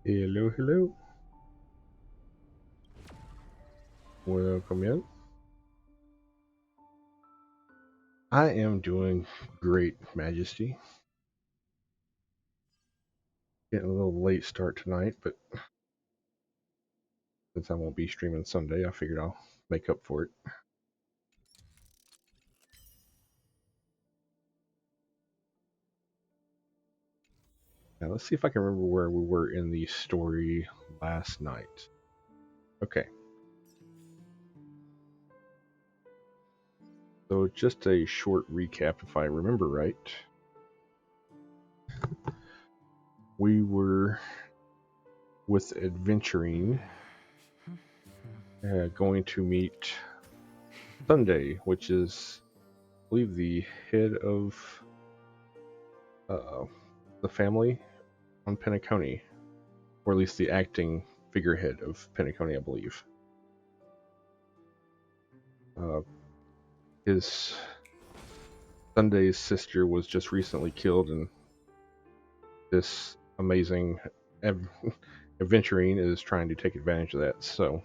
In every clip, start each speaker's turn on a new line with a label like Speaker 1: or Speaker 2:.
Speaker 1: Hello, hello. Welcome in. I am doing great, Majesty. Getting a little late start tonight, but since I won't be streaming Sunday, I figured I'll make up for it. Now, let's see if I can remember where we were in the story last night. Okay. So, just a short recap, if I remember right. We were with Adventuring going to meet Sunday, which is, I believe, the head of uh, the family on Penacony, or at least the acting figurehead of Penacony, I believe. Uh, his Sunday's sister was just recently killed, and this amazing adventuring is trying to take advantage of that. So,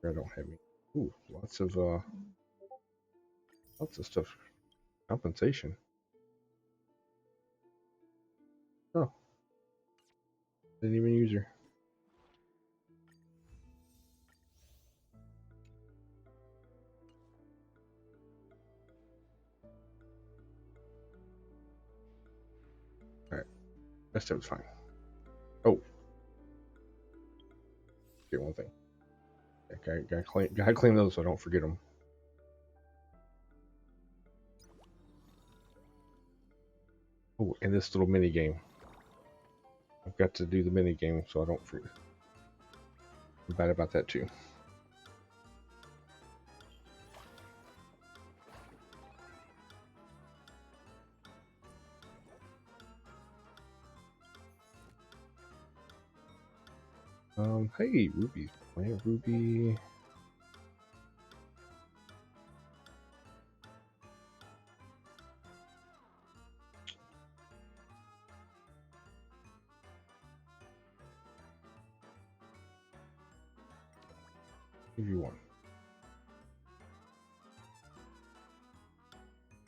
Speaker 1: I don't have any. Ooh, lots of stuff. Compensation. Oh, didn't even use her. All right, rest of it's fine. Oh, get one thing. Gotta clean those so I don't forget them. Oh, and this little mini game. I've got to do the mini game so I don't forget. I'm bad about that too. Hey, Ruby. Plant Ruby. Give you one.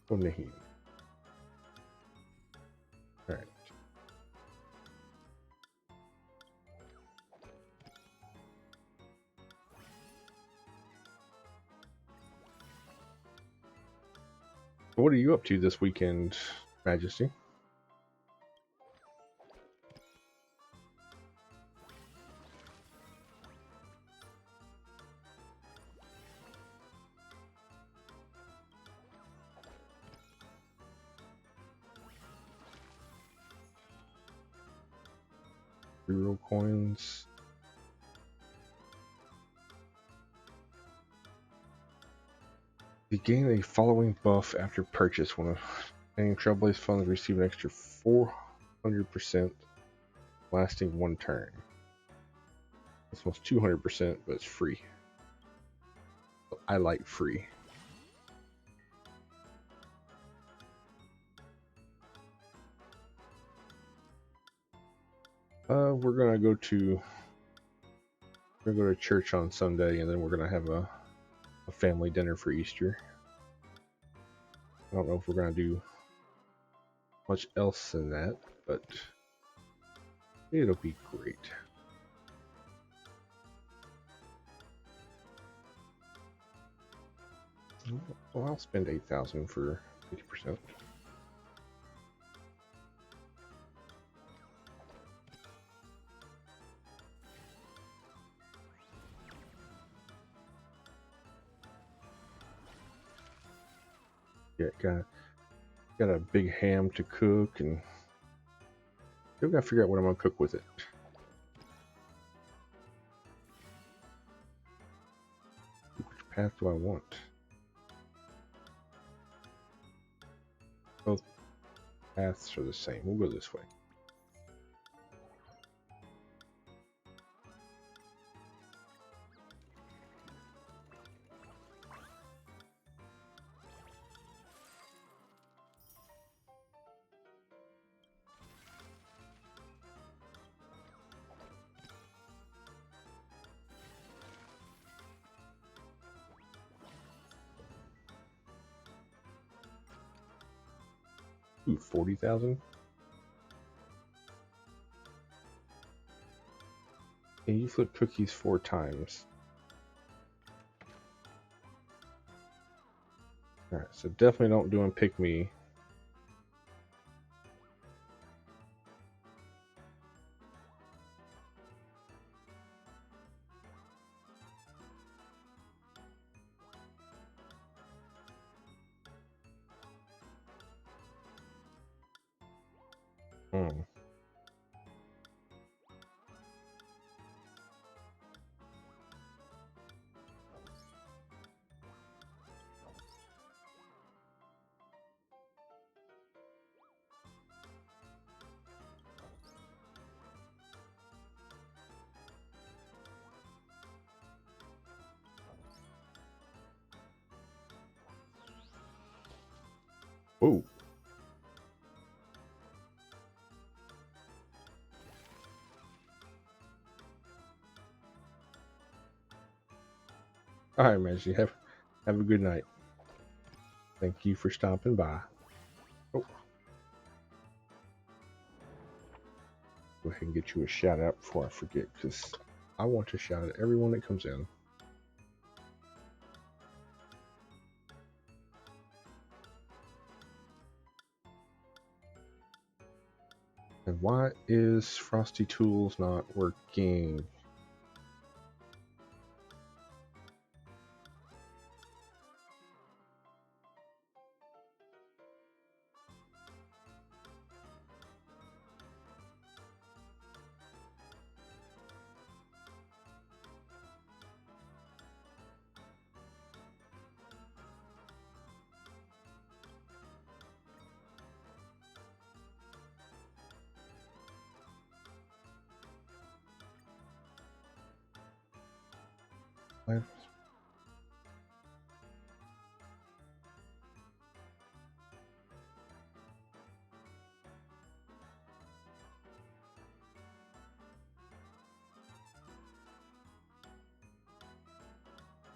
Speaker 1: Oh, Naheem. Alright. What are you up to this weekend, Majesty? Zero coins. You gain a following buff after purchase. When any Trailblaze funds receive an extra 400%, lasting one turn. This one's 200%, but it's free. I like free. We're gonna go to church on Sunday, and then we're gonna have a family dinner for Easter. I don't know if we're gonna do much else than that, but it'll be great. Well, I'll spend 8,000 for 50%. Yeah, got a big ham to cook, and still gotta figure out what I'm gonna cook with it. Which path do I want? Both paths are the same. We'll go this way. Ooh, 40,000. And you flip cookies 4 times. Alright, so definitely don't do Pick Me. Hmm. Whoa. Alright, man. Have a good night. Thank you for stopping by. Oh, go ahead and get you a shout out before I forget, because I want to shout out everyone that comes in. And why is Frosty Tools not working? I've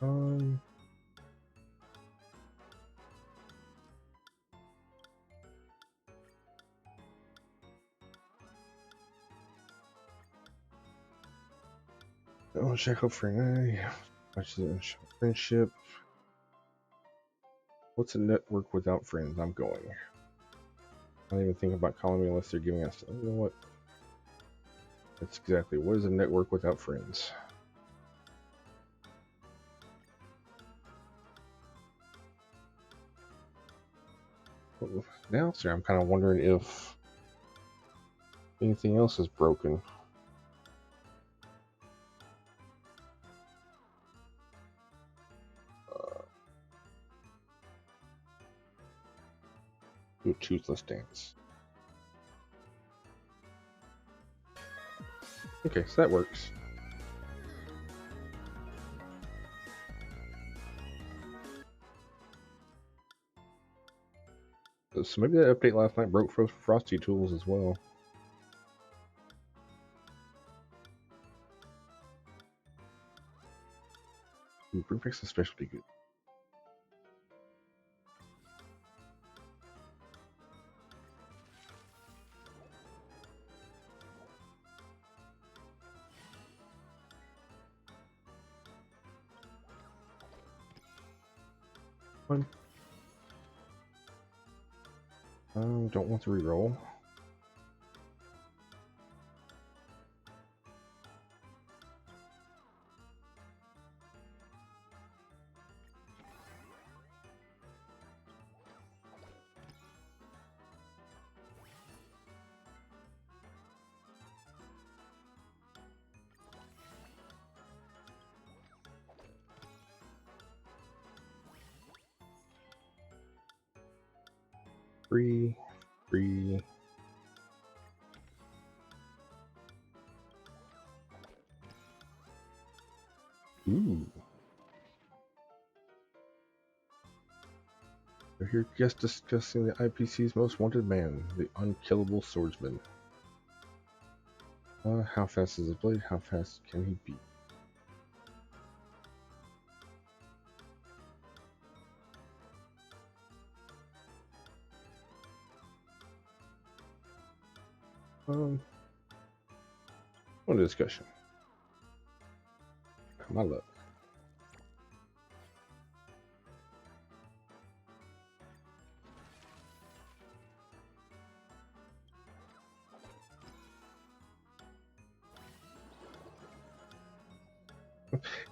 Speaker 1: um oh, check out friend. Watch the friendship. What's a network without friends? I'm going. I don't even think about calling me unless they're giving us. You know what? That's exactly what is a network without friends. Now, sir, I'm kind of wondering if anything else is broken. Do a toothless dance. Okay, so that works. So maybe that update last night broke Frosty Tools as well. Ooh, Brewfix is specialty good. One. Don't want to reroll. Free. Ooh. We're here just discussing the IPC's most wanted man, the unkillable swordsman. How fast is his blade? How fast can he be? On the discussion. My luck.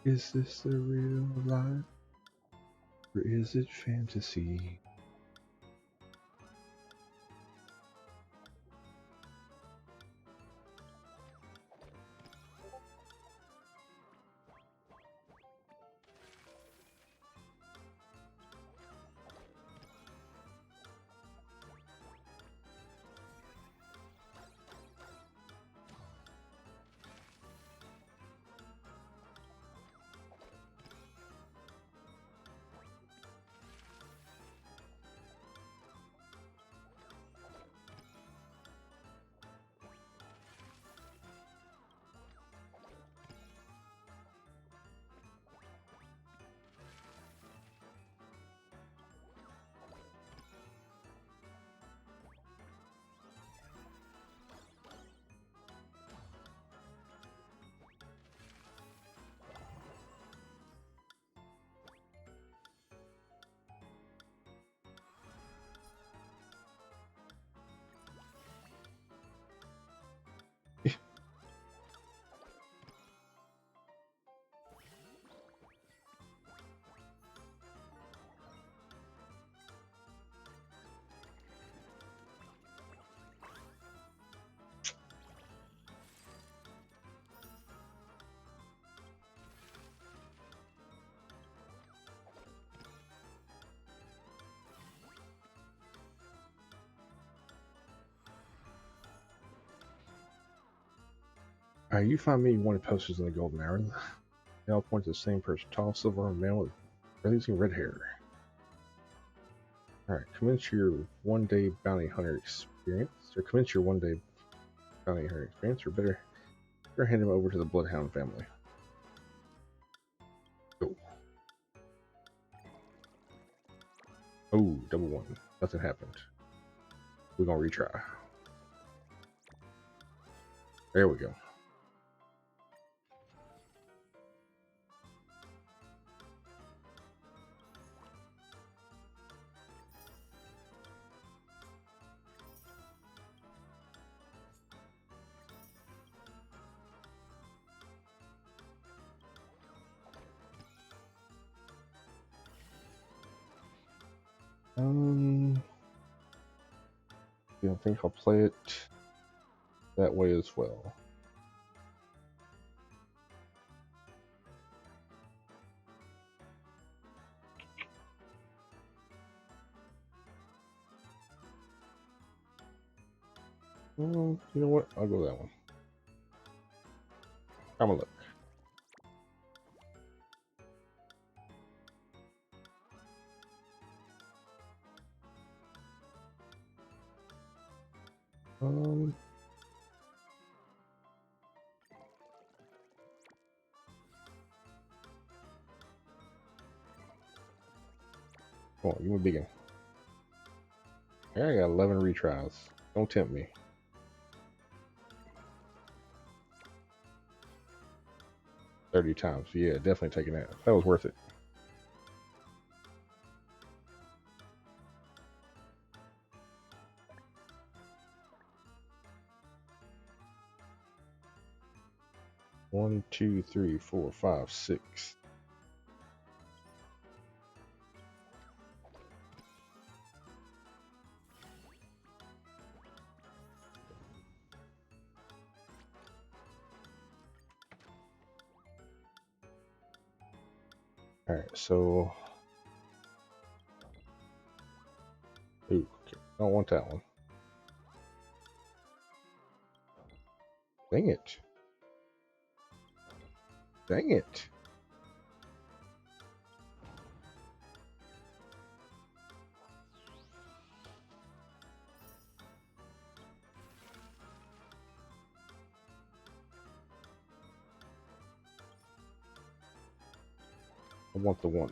Speaker 1: Is this the real life? Or is it fantasy? Alright, you find me wanted posters in the golden hour. They all point to the same person. Tall, silver man with blazing red hair. Alright, commence your one-day bounty hunter experience. Or commence your one-day bounty hunter experience, or better hand him over to the Bloodhound family. Go. Oh, double one. Nothing happened. We're gonna retry. There we go. Yeah, I think I'll play it that way as well. You know what? I'll go that one. I'm gonna look. Come on, give me a big one. I got 11 retries. Don't tempt me. $30 times. Yeah, definitely taking that. That was worth it. One, two, three, four, five, six. Alright, so. Ooh, okay. I don't want that one. Dang it. Dang it. I want the one.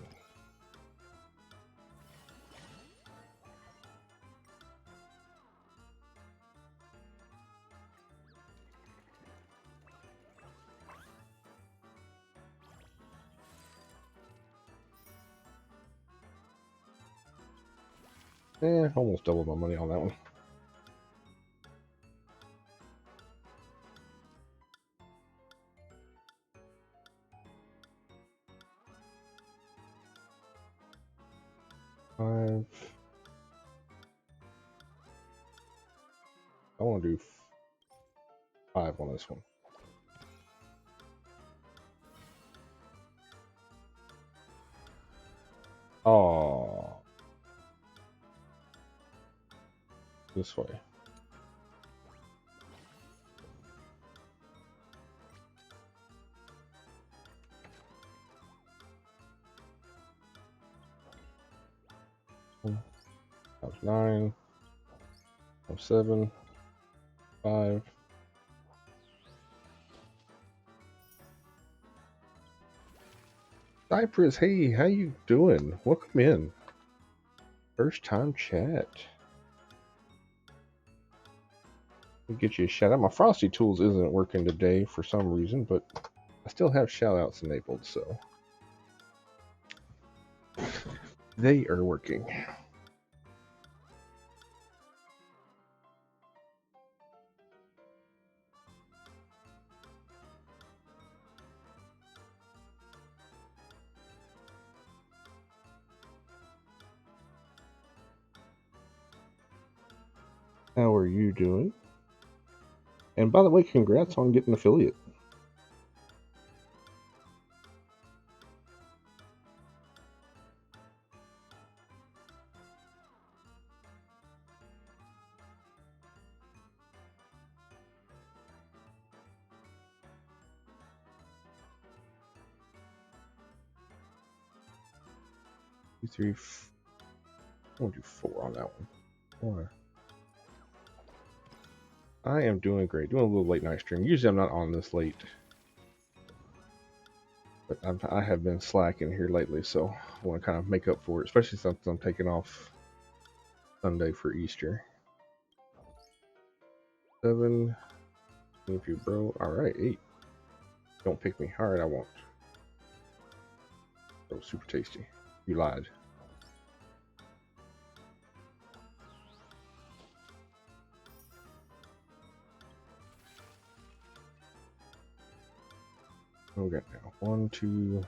Speaker 1: Almost doubled my money on that one. Five. I want to do 5 on this one. Oh, this way. That was 9. That was 7. 5. Cypress, hey, how you doing? Welcome in. First time chat. Let me get you a shout out. My Frosty Tools isn't working today for some reason, but I still have shout outs enabled, so they are working. How are you doing? And by the way, congrats on getting affiliate. Two, three, I'm gonna do 4 on that one. 4. I am doing great. Doing a little late night stream. Usually I'm not on this late, but I have been slacking here lately, so I want to kind of make up for it, especially since I'm taking off Sunday for Easter. 7. If you bro. Alright, 8. Don't pick me. Alright, I won't. Oh, super tasty. You lied. What we got now? 1, 2.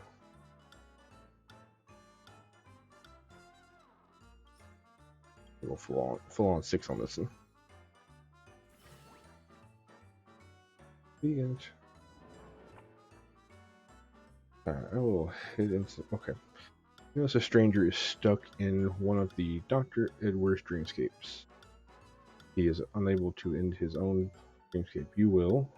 Speaker 1: We'll go full on 6 on this one. The end. Alright, I will hit into. Okay. Notice a stranger is stuck in one of the Dr. Edwards dreamscapes. He is unable to end his own dreamscape. You will.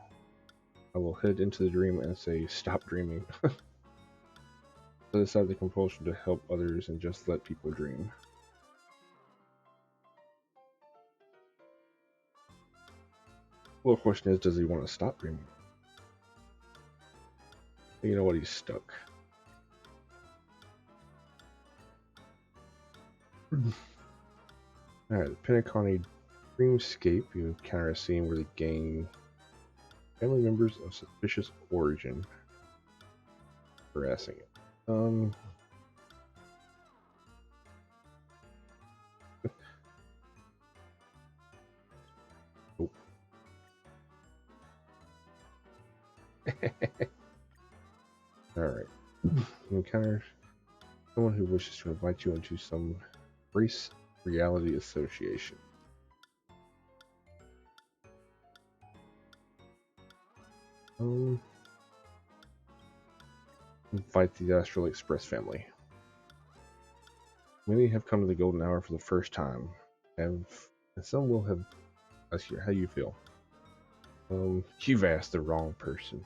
Speaker 1: I will head into the dream and say, stop dreaming. Set aside the compulsion to help others and just let people dream. Well, the question is, does he want to stop dreaming? You know what? He's stuck. Alright, the Pentaconi Dreamscape, you encounter a scene where they gain family members of suspicious origin harassing it. Oh. Alright. You encounter someone who wishes to invite you into some race reality association. Invite the Astral Express family. Many have come to the Golden Hour for the first time, and some will have. Let's hear how you feel. You've asked the wrong person.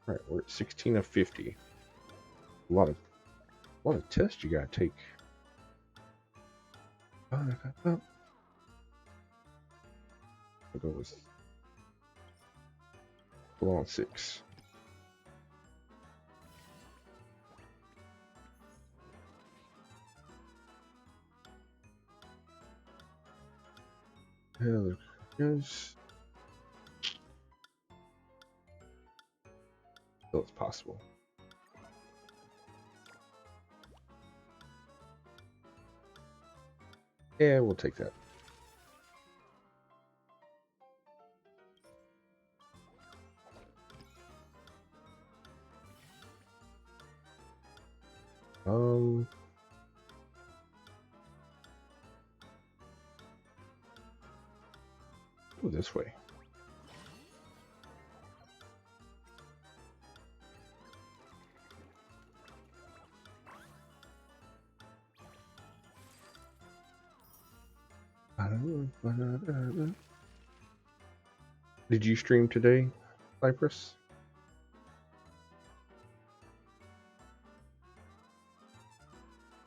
Speaker 1: Right, we're at 16 of 50. A lot of tests you gotta take. I'll go with full on 6. Yes. Still it's possible. Yeah, we'll take that. Go this way. Did you stream today, Cypress?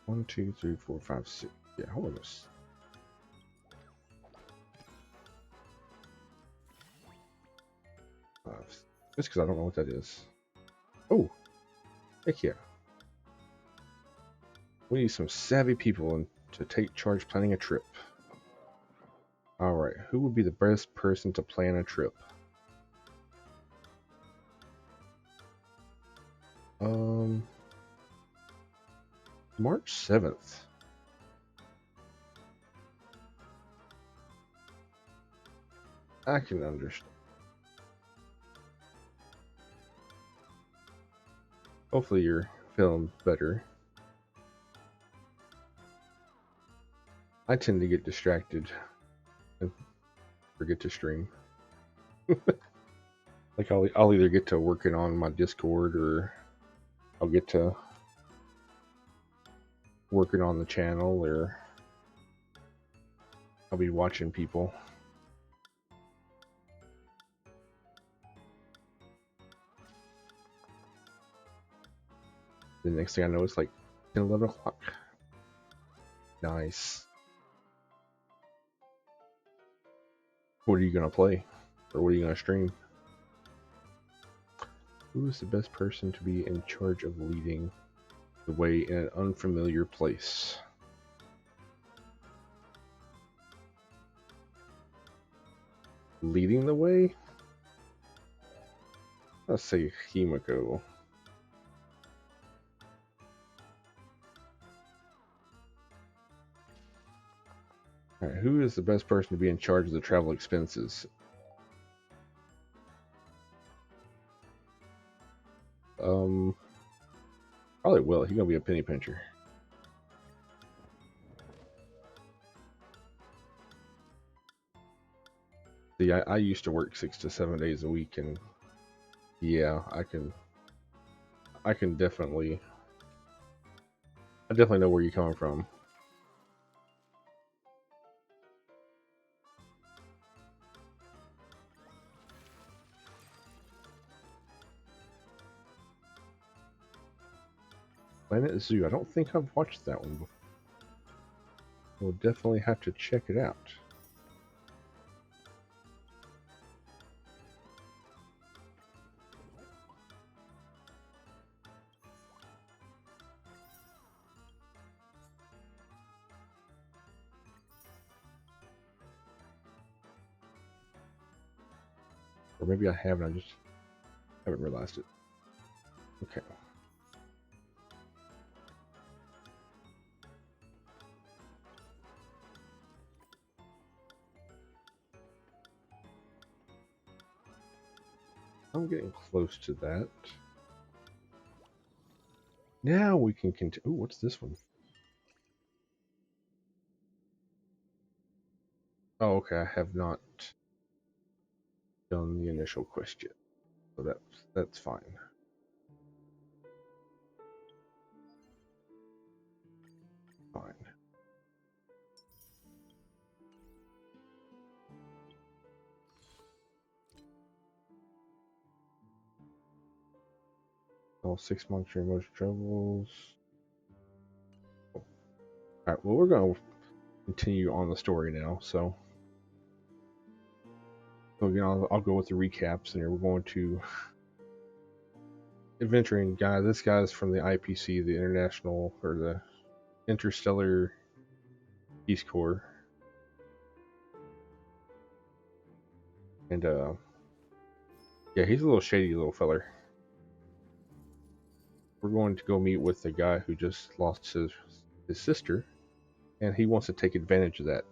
Speaker 1: One, two, three, four, five, six. Yeah, hold on. Just because I don't know what that is. Oh, heck yeah. We need some savvy people to take charge planning a trip. Alright, who would be the best person to plan a trip? March 7th. I can understand. Hopefully you're feeling better. I tend to get distracted and forget to stream. Like I'll either get to working on my Discord or I'll get to working on the channel or I'll be watching people. The next thing I know, it's like 10, 11 o'clock. Nice. What are you going to play? Or what are you going to stream? Who is the best person to be in charge of leading the way in an unfamiliar place? Leading the way? Let's say Himiko. Alright, who is the best person to be in charge of the travel expenses? Probably Will. He's gonna be a penny pincher. See, I used to work 6 to 7 days a week, and yeah, I definitely know where you're coming from. Planet Zoo. I don't think I've watched that one before. We'll definitely have to check it out. Or maybe I haven't, I just haven't realized it. Okay. I'm getting close to that. Now we can continue. Ooh, what's this one? Oh, okay. I have not done the initial quest yet, so that's fine. Fine. All 6 months during most troubles. Oh. Alright, well, we're going to continue on the story now, so again, I'll go with the recaps, and we're going to adventuring guy. This guy's from the IPC, the International or the Interstellar Peace Corps, and yeah, he's a little shady little feller. we're going to go meet with the guy who just lost his sister, and he wants to take advantage of that.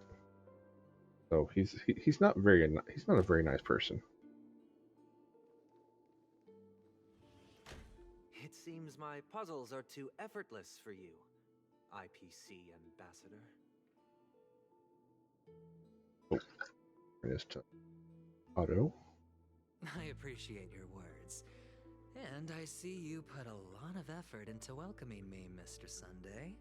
Speaker 1: So he's not he's not a very nice person.
Speaker 2: It seems my puzzles are too effortless for you, IPC ambassador.
Speaker 1: Just Otto.
Speaker 3: I appreciate your words. And I see you put a lot of effort into welcoming me, Mr. Sunday.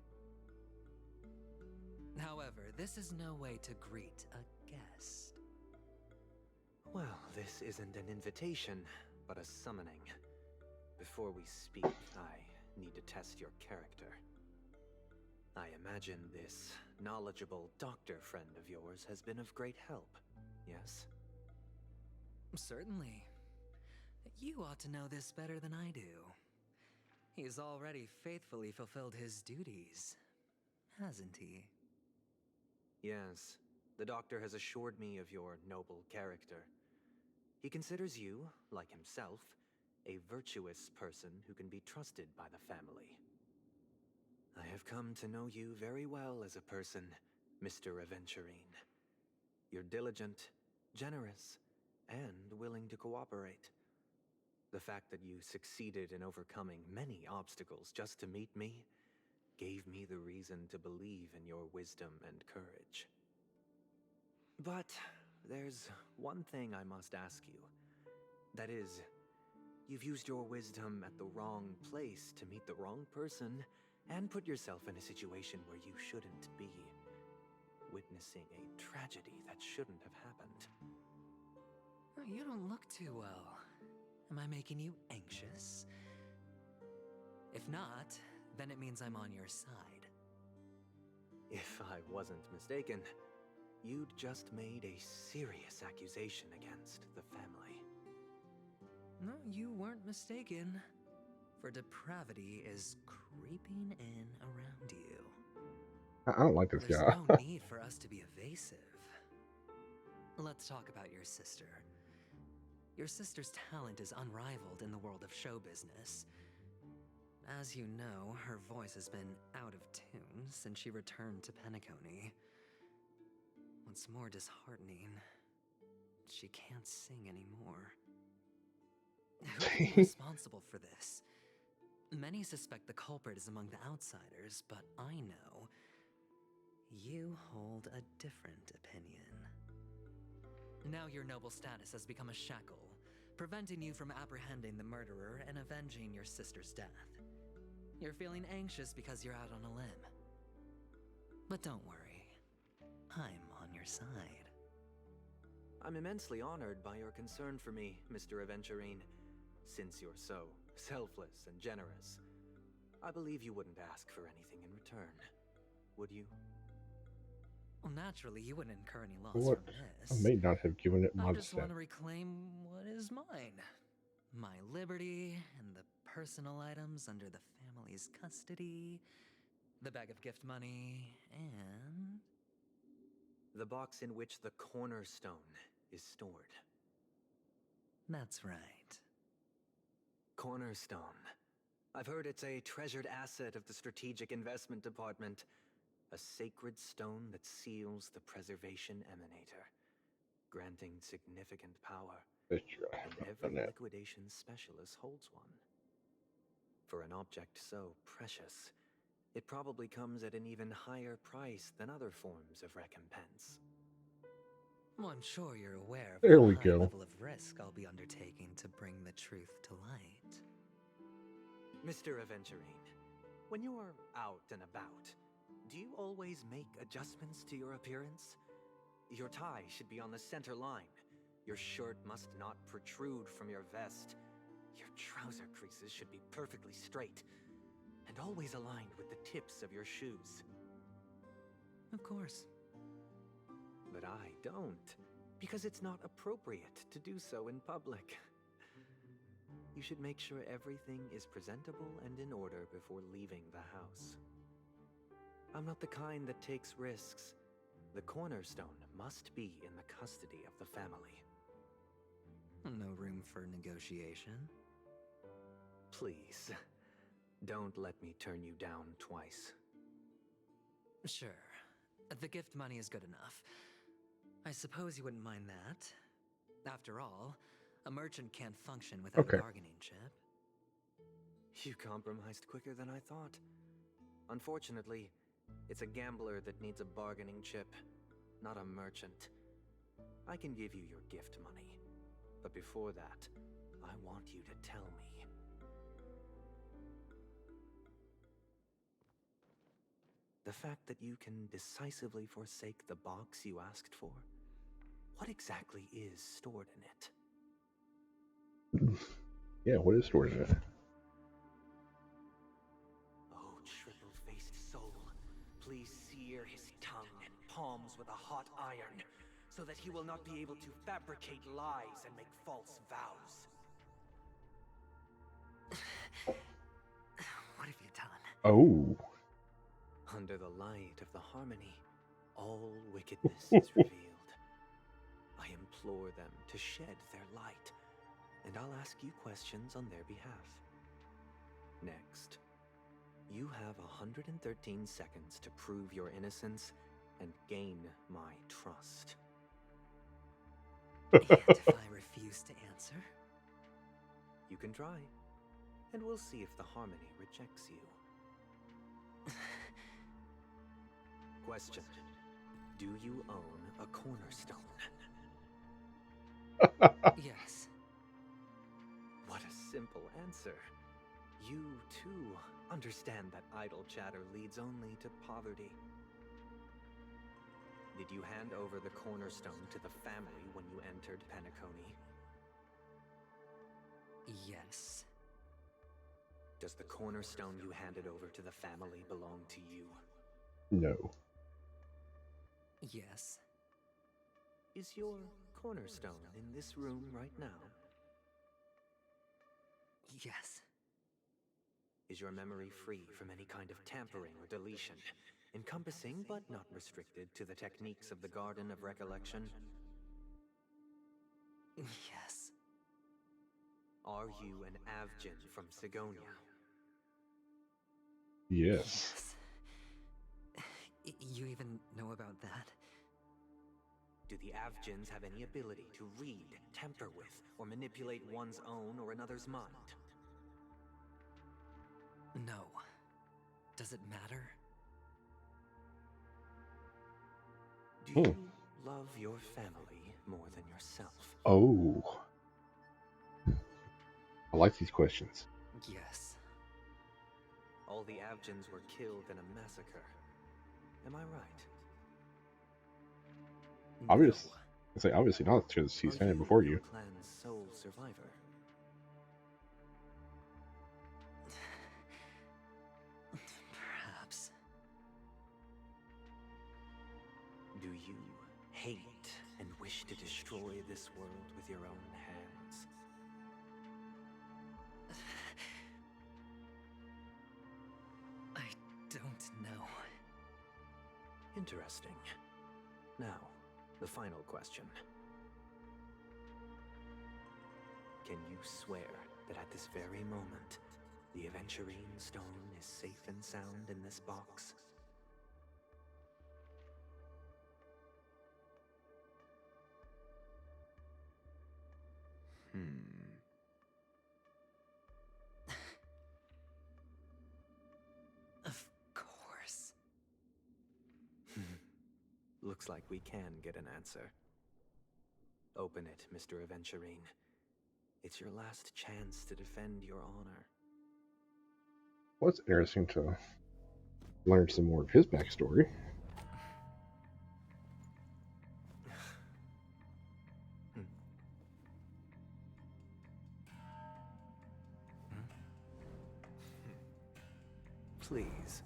Speaker 3: However, this is no way to greet a guest.
Speaker 2: Well, this isn't an invitation, but a summoning. Before we speak, I need to test your character. I imagine this knowledgeable doctor friend of yours has been of great help, yes?
Speaker 3: Certainly. You ought to know this better than I do. He's already faithfully fulfilled his duties, hasn't he?
Speaker 2: Yes, the doctor has assured me of your noble character. He considers you, like himself, a virtuous person who can be trusted by the family. I have come to know you very well as a person, Mr. Aventurine. You're diligent, generous, and willing to cooperate. The fact that you succeeded in overcoming many obstacles just to meet me gave me the reason to believe in your wisdom and courage. But there's one thing I must ask you. That is, you've used your wisdom at the wrong place to meet the wrong person and put yourself in a situation where you shouldn't be, witnessing a tragedy that shouldn't have happened.
Speaker 3: You don't look too well. Am I making you anxious? If not, then it means I'm on your side.
Speaker 2: If I wasn't mistaken, you'd just made a serious accusation against the family.
Speaker 3: No, you weren't mistaken. For depravity is creeping in around you.
Speaker 1: I don't like this
Speaker 3: There's
Speaker 1: guy.
Speaker 3: no need for us to be evasive. Let's talk about your sister. Your sister's talent is unrivaled in the world of show business. As you know, her voice has been out of tune since she returned to Penacony. What's more disheartening, she can't sing anymore. Who can be responsible for this? Many suspect the culprit is among the outsiders, but I know you hold a different opinion. Now your noble status has become a shackle, preventing you from apprehending the murderer and avenging your sister's death. You're feeling anxious because you're out on a limb. But don't worry, I'm on your side.
Speaker 2: I'm immensely honored by your concern for me, Mr. Aventurine. Since you're so selfless and generous, I believe you wouldn't ask for anything in return, would you?
Speaker 3: Well, naturally, you wouldn't incur any loss
Speaker 1: What?
Speaker 3: from
Speaker 1: I
Speaker 3: this.
Speaker 1: may not have given it
Speaker 3: I
Speaker 1: my
Speaker 3: just want
Speaker 1: consent.
Speaker 3: to reclaim what is mine. My liberty and the personal items under the family's custody, the bag of gift money, and...
Speaker 2: The box in which the cornerstone is stored.
Speaker 3: That's right.
Speaker 2: Cornerstone. I've heard it's a treasured asset of the Strategic Investment Department. A sacred stone that seals the Preservation Emanator, granting significant power.
Speaker 1: That's right.
Speaker 2: And
Speaker 1: I've
Speaker 2: every
Speaker 1: done that.
Speaker 2: liquidation specialist holds one. For an object so precious, it probably comes at an even higher price than other forms of recompense.
Speaker 3: Well, I'm sure you're aware of
Speaker 1: There
Speaker 3: the
Speaker 1: we
Speaker 3: high
Speaker 1: go.
Speaker 3: level of risk I'll be undertaking to bring the truth to light.
Speaker 2: Mr. Aventurine, when you're out and about, do you always make adjustments to your appearance? Your tie should be on the center line. Your shirt must not protrude from your vest. Your trouser creases should be perfectly straight, and always aligned with the tips of your shoes.
Speaker 3: Of course.
Speaker 2: But I don't, because it's not appropriate to do so in public. You should make sure everything is presentable and in order before leaving the house. I'm not the kind that takes risks. The cornerstone must be in the custody of the family.
Speaker 3: No room for negotiation.
Speaker 2: Please. Don't let me turn you down twice.
Speaker 3: Sure. The gift money is good enough. I suppose you wouldn't mind that. After all, a merchant can't function without
Speaker 1: Okay.
Speaker 3: a bargaining chip.
Speaker 2: You compromised quicker than I thought. Unfortunately, it's a gambler that needs a bargaining chip, not a merchant. I can give you your gift money, but before that, I want you to tell me. The fact that you can decisively forsake the box you asked for? What exactly is stored in it?
Speaker 1: Yeah, what is stored in it?
Speaker 2: Oh, triple-faced soul, please sear his tongue and palms with a hot iron, so that he will not be able to fabricate lies and make false vows.
Speaker 3: What have you done?
Speaker 1: Oh.
Speaker 2: Under the light of the harmony, all wickedness is revealed. I implore them to shed their light, and I'll ask you questions on their behalf. Next, you have 113 seconds to prove your innocence and gain my trust.
Speaker 3: And if I refuse to answer?
Speaker 2: You can try, and we'll see if the harmony rejects you. Question: do you own a cornerstone?
Speaker 3: Yes.
Speaker 2: What a simple answer. You, too, understand that idle chatter leads only to poverty. Did you hand over the cornerstone to the family when you entered Penacony?
Speaker 3: Yes.
Speaker 2: Does the cornerstone you handed over to the family belong to you?
Speaker 1: No.
Speaker 3: Yes.
Speaker 2: Is your cornerstone in this room right now?
Speaker 3: Yes.
Speaker 2: Is your memory free from any kind of tampering or deletion, encompassing but not restricted to the techniques of the Garden of Recollection?
Speaker 3: Yes.
Speaker 2: Are you an Avgin from Sigonia?
Speaker 1: Yes.
Speaker 3: You even know about that?
Speaker 2: Do the Avgins have any ability to read, tamper with, or manipulate one's own or another's mind?
Speaker 3: No. Does it matter?
Speaker 2: Do you love your family more than yourself?
Speaker 1: Oh. I like these questions.
Speaker 3: Yes.
Speaker 2: All the Avgins were killed in a massacre. Am I right?
Speaker 1: Obvious. I say obviously not, because he's
Speaker 2: Are
Speaker 1: standing
Speaker 2: you
Speaker 1: before
Speaker 2: your
Speaker 1: you.
Speaker 2: clan's sole survivor?
Speaker 3: Perhaps.
Speaker 2: Do you hate and wish to destroy this world with your own hands?
Speaker 3: I don't know.
Speaker 2: Interesting. Now, the final question. Can you swear that at this very moment, the Aventurine Stone is safe and sound in this box?
Speaker 3: Of course.
Speaker 2: Looks like we can get an answer. Open it, Mr. Aventurine. It's your last chance to defend your honor.
Speaker 1: Well, it's interesting to learn some more of his backstory.
Speaker 2: Please.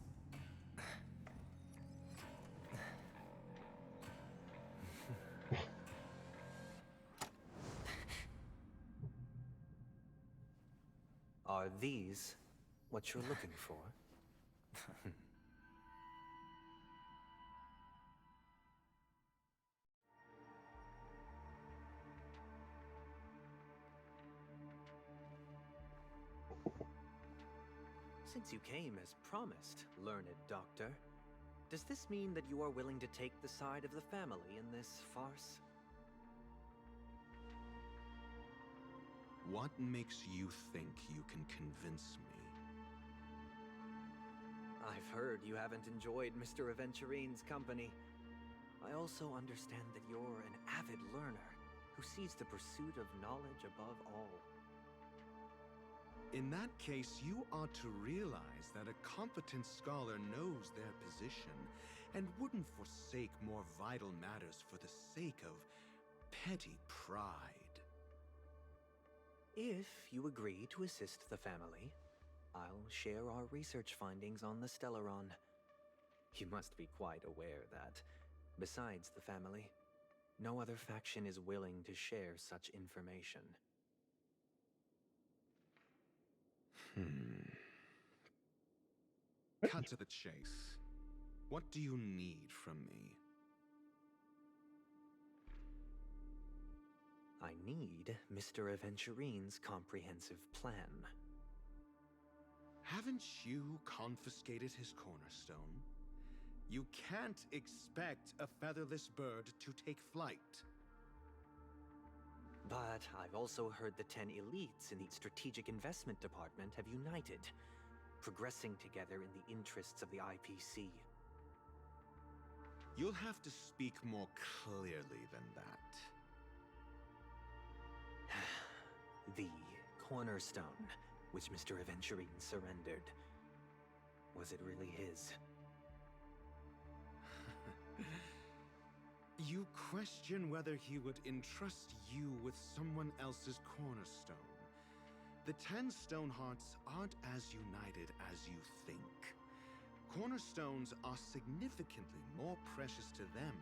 Speaker 2: Are these what you're looking for? Since you came as promised, learned doctor, does this mean that you are willing to take the side of the family in this farce?
Speaker 4: What makes you think you can convince me?
Speaker 2: I've heard you haven't enjoyed Mr. Aventurine's company. I also understand that you're an avid learner who sees the pursuit of knowledge above all.
Speaker 4: In that case, you ought to realize that a competent scholar knows their position and wouldn't forsake more vital matters for the sake of petty pride.
Speaker 2: If you agree to assist the family, I'll share our research findings on the Stellaron. You must be quite aware that, besides the family, no other faction is willing to share such information.
Speaker 4: Cut to the chase. What do you need from me?
Speaker 2: I need Mr. Aventurine's comprehensive plan.
Speaker 4: Haven't you confiscated his cornerstone? You can't expect a featherless bird to take flight.
Speaker 2: But I've also heard the 10 elites in the Strategic Investment Department have united, progressing together in the interests of the IPC.
Speaker 4: You'll have to speak more clearly than that.
Speaker 2: The cornerstone, which Mr. Aventurine surrendered. Was it really his?
Speaker 4: You question whether he would entrust you with someone else's cornerstone. The 10 Stonehearts aren't as united as you think. Cornerstones are significantly more precious to them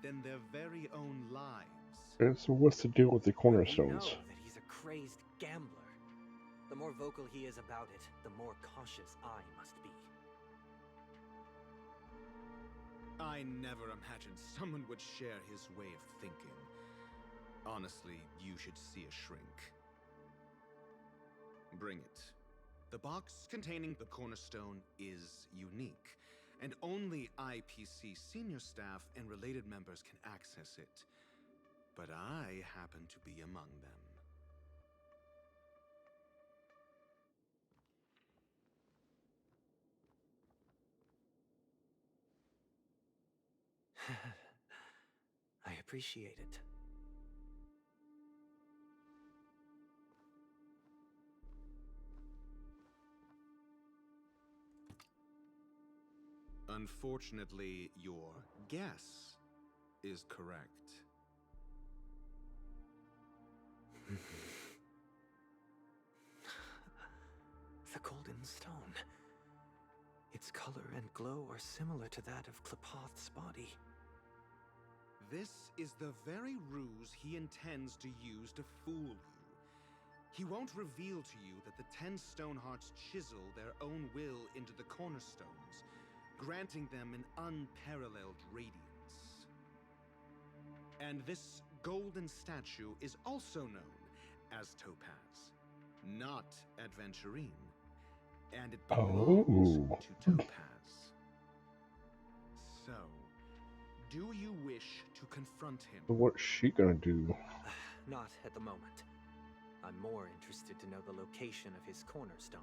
Speaker 4: than their very own lives.
Speaker 1: And so what's the deal with the
Speaker 2: You
Speaker 1: cornerstones?
Speaker 2: know that he's a crazed gambler. The more vocal he is about it, the more cautious I must be.
Speaker 4: I never imagined someone would share his way of thinking. Honestly, you should see a shrink. Bring it. The box containing the cornerstone is unique, and only IPC senior staff and related members can access it. But I happen to be among them.
Speaker 2: I appreciate it.
Speaker 4: Unfortunately, your guess is correct.
Speaker 2: The Golden Stone. Its color and glow are similar to that of Klepoth's body.
Speaker 4: This is the very ruse he intends to use to fool you. He won't reveal to you that the 10 Stonehearts chisel their own will into the cornerstones, granting them an unparalleled radiance. And this golden statue is also known as Topaz, not Adventurine. And it belongs to Topaz. So, do you wish to confront him?
Speaker 1: So what's she gonna do?
Speaker 2: Not at the moment. I'm more interested to know the location of his cornerstone.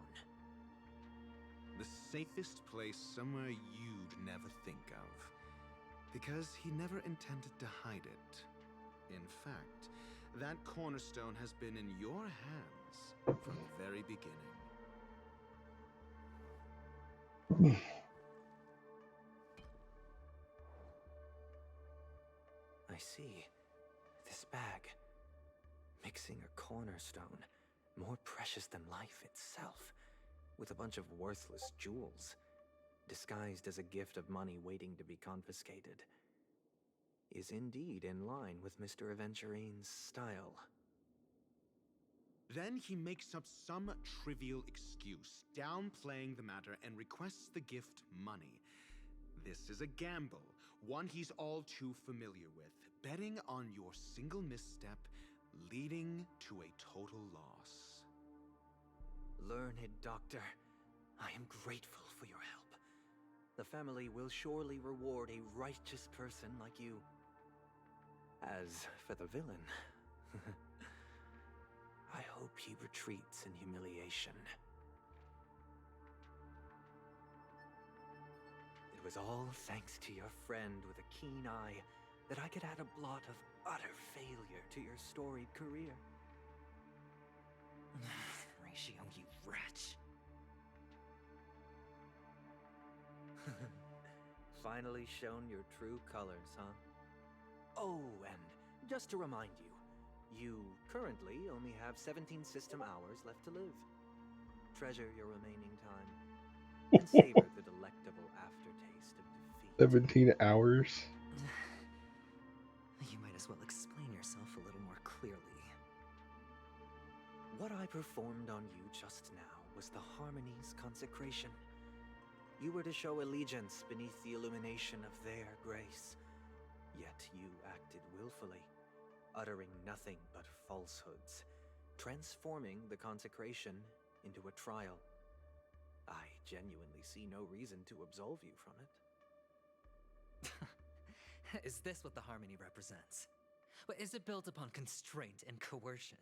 Speaker 4: The safest place somewhere you'd never think of. Because he never intended to hide it. In fact, that cornerstone has been in your hands from the very beginning.
Speaker 2: I see. This bag. Mixing a cornerstone, more precious than life itself, with a bunch of worthless jewels, disguised as a gift of money waiting to be confiscated, is indeed in line with Mr. Aventurine's style.
Speaker 4: Then he makes up some trivial excuse, downplaying the matter, and requests the gift money. This is a gamble, one he's all too familiar with, betting on your single misstep, leading to a total loss.
Speaker 2: Learned doctor, I am grateful for your help. The family will surely reward a righteous person like you. As for the villain, I hope he retreats in humiliation. It was all thanks to your friend with a keen eye that I could add a blot of utter failure to your storied career.
Speaker 3: Ratio, you wretch.
Speaker 2: Finally shown your true colors, huh? Oh, and just to remind you, you currently only have 17 system hours left to live. Treasure your remaining time, and savor the delectable aftertaste of defeat.
Speaker 1: 17 hours?
Speaker 3: You might as well explain yourself a little more clearly.
Speaker 2: What I performed on you just now was the Harmony's consecration. You were to show allegiance beneath the illumination of their grace. Yet you acted willfully, uttering nothing but falsehoods, transforming the consecration into a trial. I genuinely see no reason to absolve you from it.
Speaker 3: Is this what the Harmony represents? But is it built upon constraint and coercion?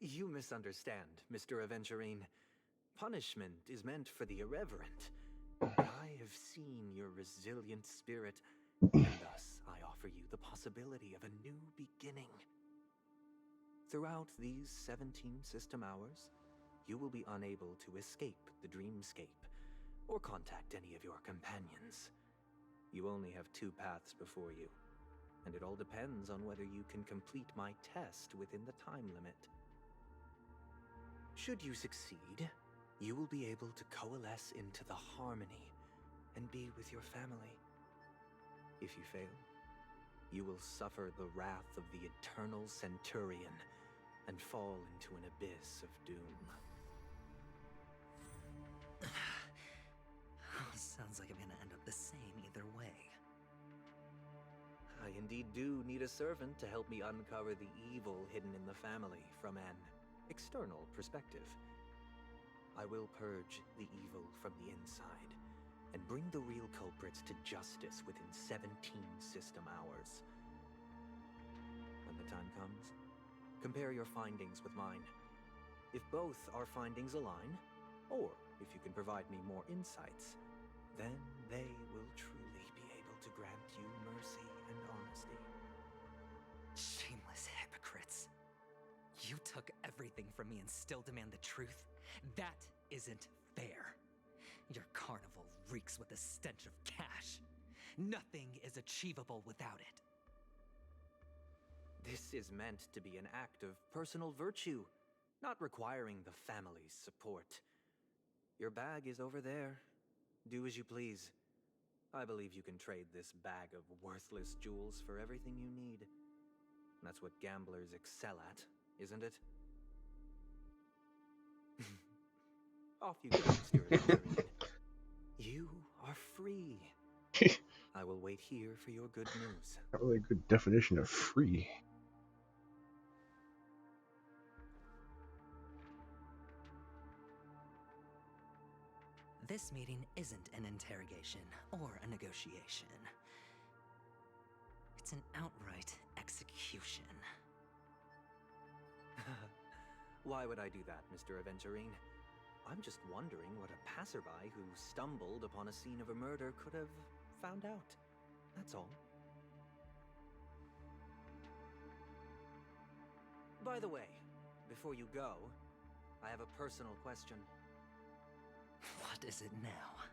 Speaker 2: You misunderstand, Mr. Aventurine. Punishment is meant for the irreverent. But I have seen your resilient spirit, and thus I offer you the possibility of a new beginning. Throughout these 17 system hours, you will be unable to escape the dreamscape or contact any of your companions. You only have 2 paths before you, and it all depends on whether you can complete my test within the time limit. Should you succeed, you will be able to coalesce into the Harmony and be with your family. If you fail, you will suffer the wrath of the Eternal Centurion and fall into an abyss of doom.
Speaker 3: Sounds like I'm gonna end up the same either way.
Speaker 2: I indeed do need a servant to help me uncover the evil hidden in the family from an external perspective. I will purge the evil from the inside and bring the real culprits to justice within 17 system hours. When the time comes, compare your findings with mine. If both our findings align, or if you can provide me more insights, then they will truly be able to grant you mercy and honesty.
Speaker 3: Shameless hypocrites. You took everything from me and still demand the truth? That isn't fair. Your carnival reeks with the stench of cash. Nothing is achievable without it.
Speaker 2: This is meant to be an act of personal virtue, not requiring the family's support. Your bag is over there. Do as you please. I believe you can trade this bag of worthless jewels for everything you need. That's what gamblers excel at, isn't it? Off you go, Mr. Aventurine. You are free. I will wait here for your good news.
Speaker 1: Not really a good definition of free.
Speaker 3: This meeting isn't an interrogation or a negotiation. It's an outright execution.
Speaker 2: Why would I do that, Mr. Aventurine? I'm just wondering what a passerby who stumbled upon a scene of a murder could have found out. That's all. By the way, before you go, I have a personal question.
Speaker 3: What is it now?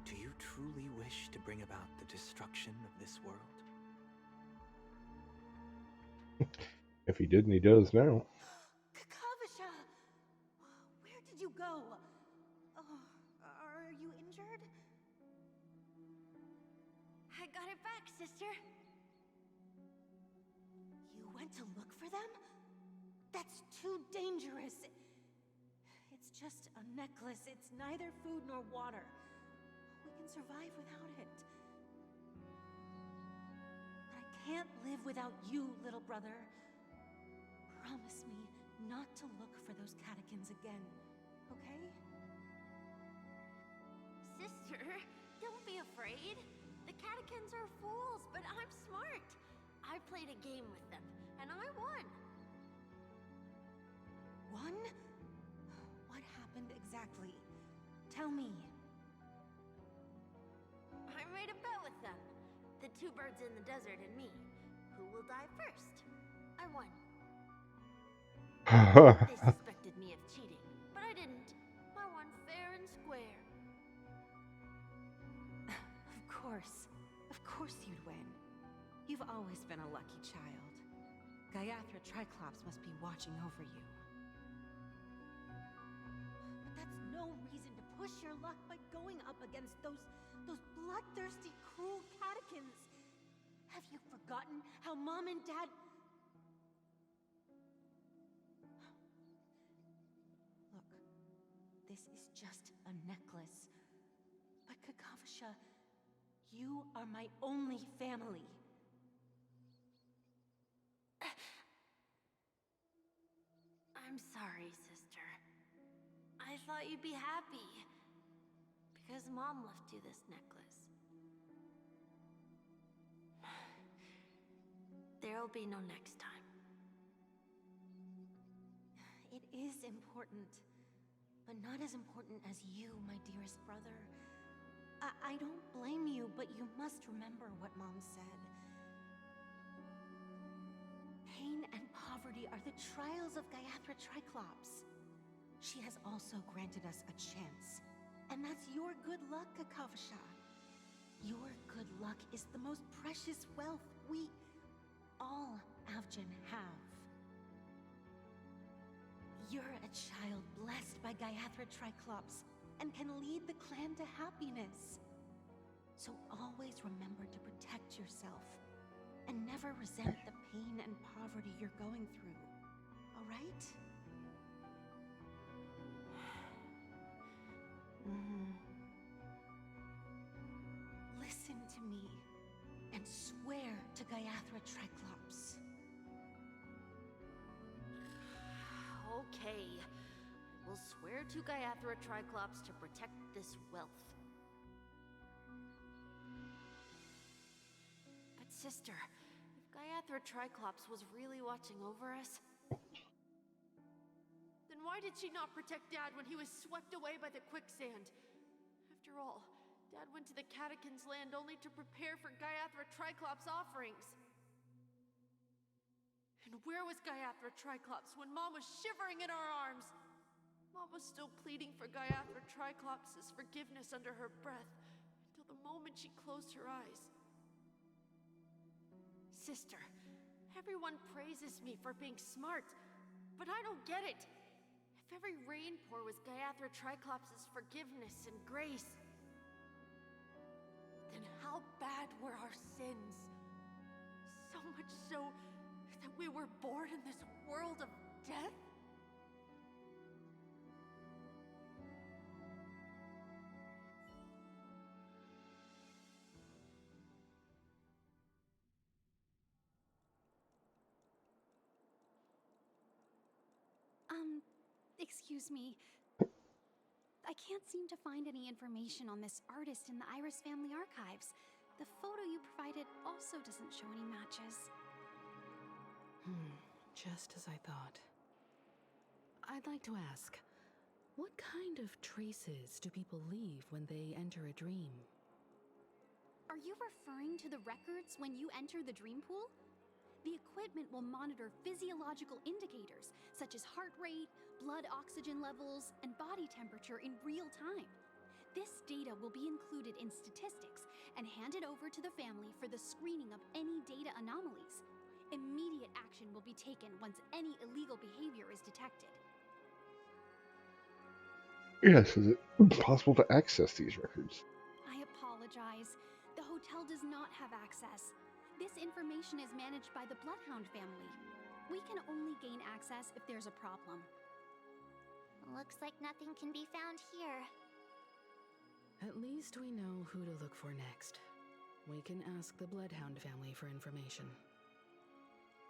Speaker 2: Do you truly wish to bring about the destruction of this world?
Speaker 1: If he didn't, he does now.
Speaker 5: Kakavasha! Where did you go? Oh, are you injured? I got it back, sister. You went to look for them? That's too dangerous. It's just a necklace. It's neither food nor water. We can survive without it. But I can't live without you, little brother. Promise me not to look for those catechins again, okay?
Speaker 6: Sister, don't be afraid. The catechins are fools, but I'm smart. I played a game with them, and I won.
Speaker 5: Won? What happened exactly? Tell me.
Speaker 6: I made a bet with them. The two birds in the desert and me. Who will die first? I won. They suspected me of cheating, but I didn't. I won fair and square.
Speaker 5: Of course you'd win. You've always been a lucky child. Gaiathra Triclops must be watching over you. But that's no reason to push your luck by going up against those bloodthirsty, cruel catechins. Have you forgotten how Mom and Dad... Look, this is just a necklace. But Kakavasha, you are my only family.
Speaker 6: I'm sorry, sister. I thought you'd be happy. Because Mom left you this necklace. There'll be no next time.
Speaker 5: It is important, but not as important as you, my dearest brother. I don't blame you, but you must remember what Mom said. Pain and poverty are the trials of Gaiathra Triclops. She has also granted us a chance. And that's your good luck, Kakavasha. Your good luck is the most precious wealth we, all Avgin, have. You're a child blessed by Gaiathra Triclops and can lead the clan to happiness. So always remember to protect yourself and never resent the pain and poverty you're going through. All right? Listen to me and swear to Gaiathra Triclops.
Speaker 6: Okay. We'll swear to Gaiathra Triclops to protect this wealth. But sister, if Gaiathra Triclops was really watching over us, then why did she not protect Dad when he was swept away by the quicksand? After all, Dad went to the Catechins' land only to prepare for Gaiathra Triclops' offerings. And where was Gaiathra Triclops when Mom was shivering in our arms? Mom was still pleading for Gaiathra Triclops' forgiveness under her breath, until the moment she closed her eyes. Sister, everyone praises me for being smart, but I don't get it. If every rain pour was Gaiathra Triclops' forgiveness and grace, then how bad were our sins? So much so that we were born in this world of death?
Speaker 7: Excuse me. I can't seem to find any information on this artist in the Iris family archives. The photo you provided also doesn't show any matches.
Speaker 8: Just as I thought. I'd like to ask, what kind of traces do people leave when they enter a dream?
Speaker 7: Are you referring to the records when you enter the dream pool? The equipment will monitor physiological indicators, such as heart rate, blood oxygen levels, and body temperature in real time. This data will be included in statistics and handed over to the family for the screening of any data anomalies. Immediate action will be taken once any illegal behavior is detected.
Speaker 1: Yes, is it possible to access these records?
Speaker 7: I apologize. The hotel does not have access. This information is managed by the Bloodhound family. We can only gain access if there's a problem.
Speaker 9: Looks like nothing can be found here.
Speaker 8: At least we know who to look for next. We can ask the Bloodhound family for information.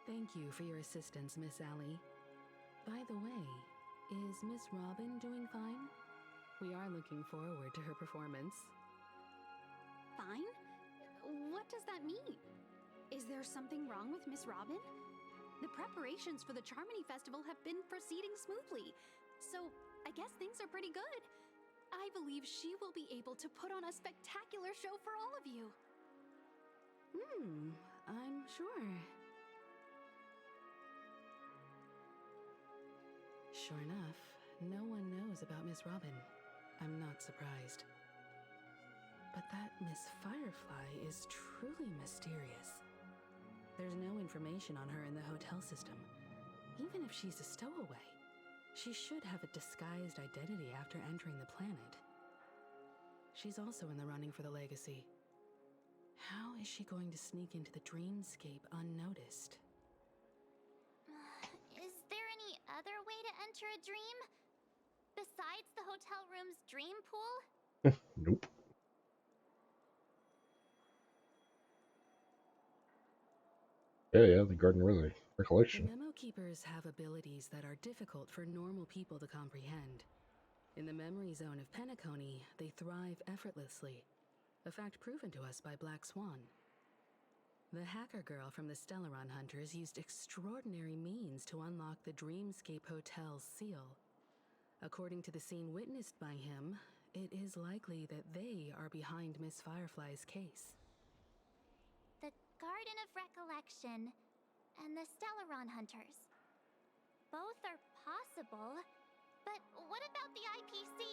Speaker 8: Thank you for your assistance, Miss Allie. By the way, is Miss Robin doing fine? We are looking forward to her performance.
Speaker 7: Fine? What does that mean? Is there something wrong with Miss Robin? The preparations for the Charmony Festival have been proceeding smoothly, so I guess things are pretty good. I believe she will be able to put on a spectacular show for all of you.
Speaker 8: I'm sure. Sure enough, no one knows about Miss Robin. I'm not surprised. But that Miss Firefly is truly mysterious. There's no information on her in the hotel system. Even if she's a stowaway, she should have a disguised identity after entering the planet. She's also in the running for the legacy. How is she going to sneak into the dreamscape unnoticed?
Speaker 9: Is there any other way to enter a dream? Besides the hotel room's dream pool?
Speaker 1: Nope. Yeah, the Garden Relay
Speaker 8: The
Speaker 1: Recollection.
Speaker 8: Memo Keepers have abilities that are difficult for normal people to comprehend. In the memory zone of Penacony, they thrive effortlessly, a fact proven to us by Black Swan. The hacker girl from the Stellaron Hunters used extraordinary means to unlock the Dreamscape Hotel's seal. According to the scene witnessed by him, it is likely that they are behind Miss Firefly's case.
Speaker 9: The Garden of Recollection and the Stellaron Hunters. Both are possible, but what about the IPC?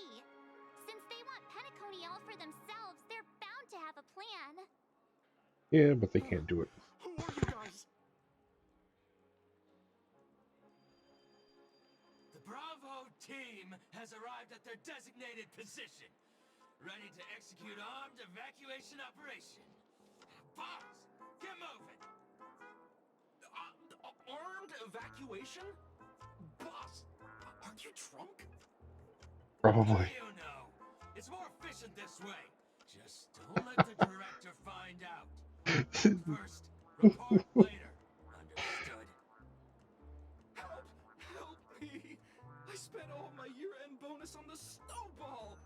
Speaker 9: Since they want Penacony all for themselves, they're bound to have a plan.
Speaker 1: Yeah, but they can't do it.
Speaker 10: Who are you guys?
Speaker 11: The Bravo team has arrived at their designated position, ready to execute armed evacuation operation. Boss, get moving!
Speaker 10: Armed evacuation? Boss, are you drunk?
Speaker 1: Probably.
Speaker 11: You know, it's more efficient this way. Just don't let the director find out. First, report later. Understood?
Speaker 10: Help! Help me! I spent all my year-end bonus on the snowball!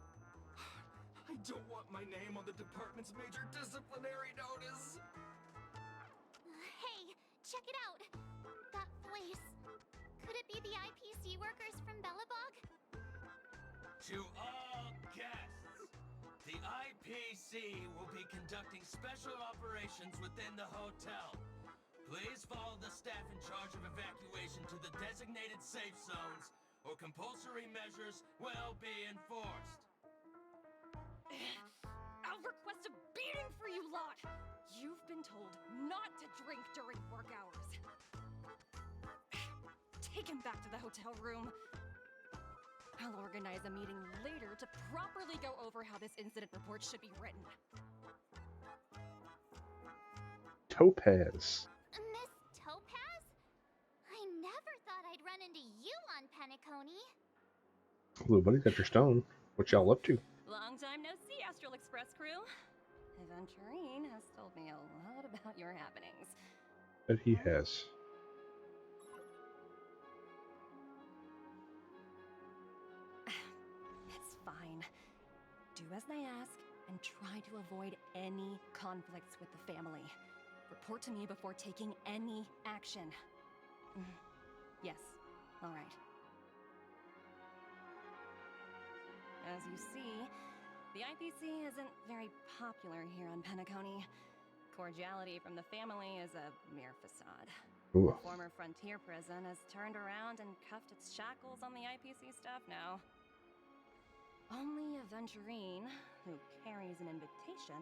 Speaker 10: I don't want my name on the department's major disciplinary notice!
Speaker 9: Hey, check it out! That voice. Could it be the IPC workers from Belobog?
Speaker 11: To all guests, the IPC will be conducting special operations within the hotel. Please follow the staff in charge of evacuation to the designated safe zones, or compulsory measures will be enforced.
Speaker 12: I'll request a beating for you lot! You've been told not to drink during work hours. Take him back to the hotel room. I'll organize a meeting later to properly go over how this incident report should be written.
Speaker 1: Topaz.
Speaker 9: Miss Topaz? I never thought I'd run into you on Penacony.
Speaker 1: Hello, buddy. Got your stone. What y'all up to?
Speaker 12: Long time no see, Astral Express crew. Aventurine has told me a lot about your happenings.
Speaker 1: That he has.
Speaker 12: It's fine. Do as they ask and try to avoid any conflicts with the family. Report to me before taking any action. Yes, all right. As you see, the IPC isn't very popular here on Penacony. Cordiality from the family is a mere facade.
Speaker 1: Ooh.
Speaker 12: The former frontier prison has turned around and cuffed its shackles on the IPC staff now. Only Aventurine, who carries an invitation,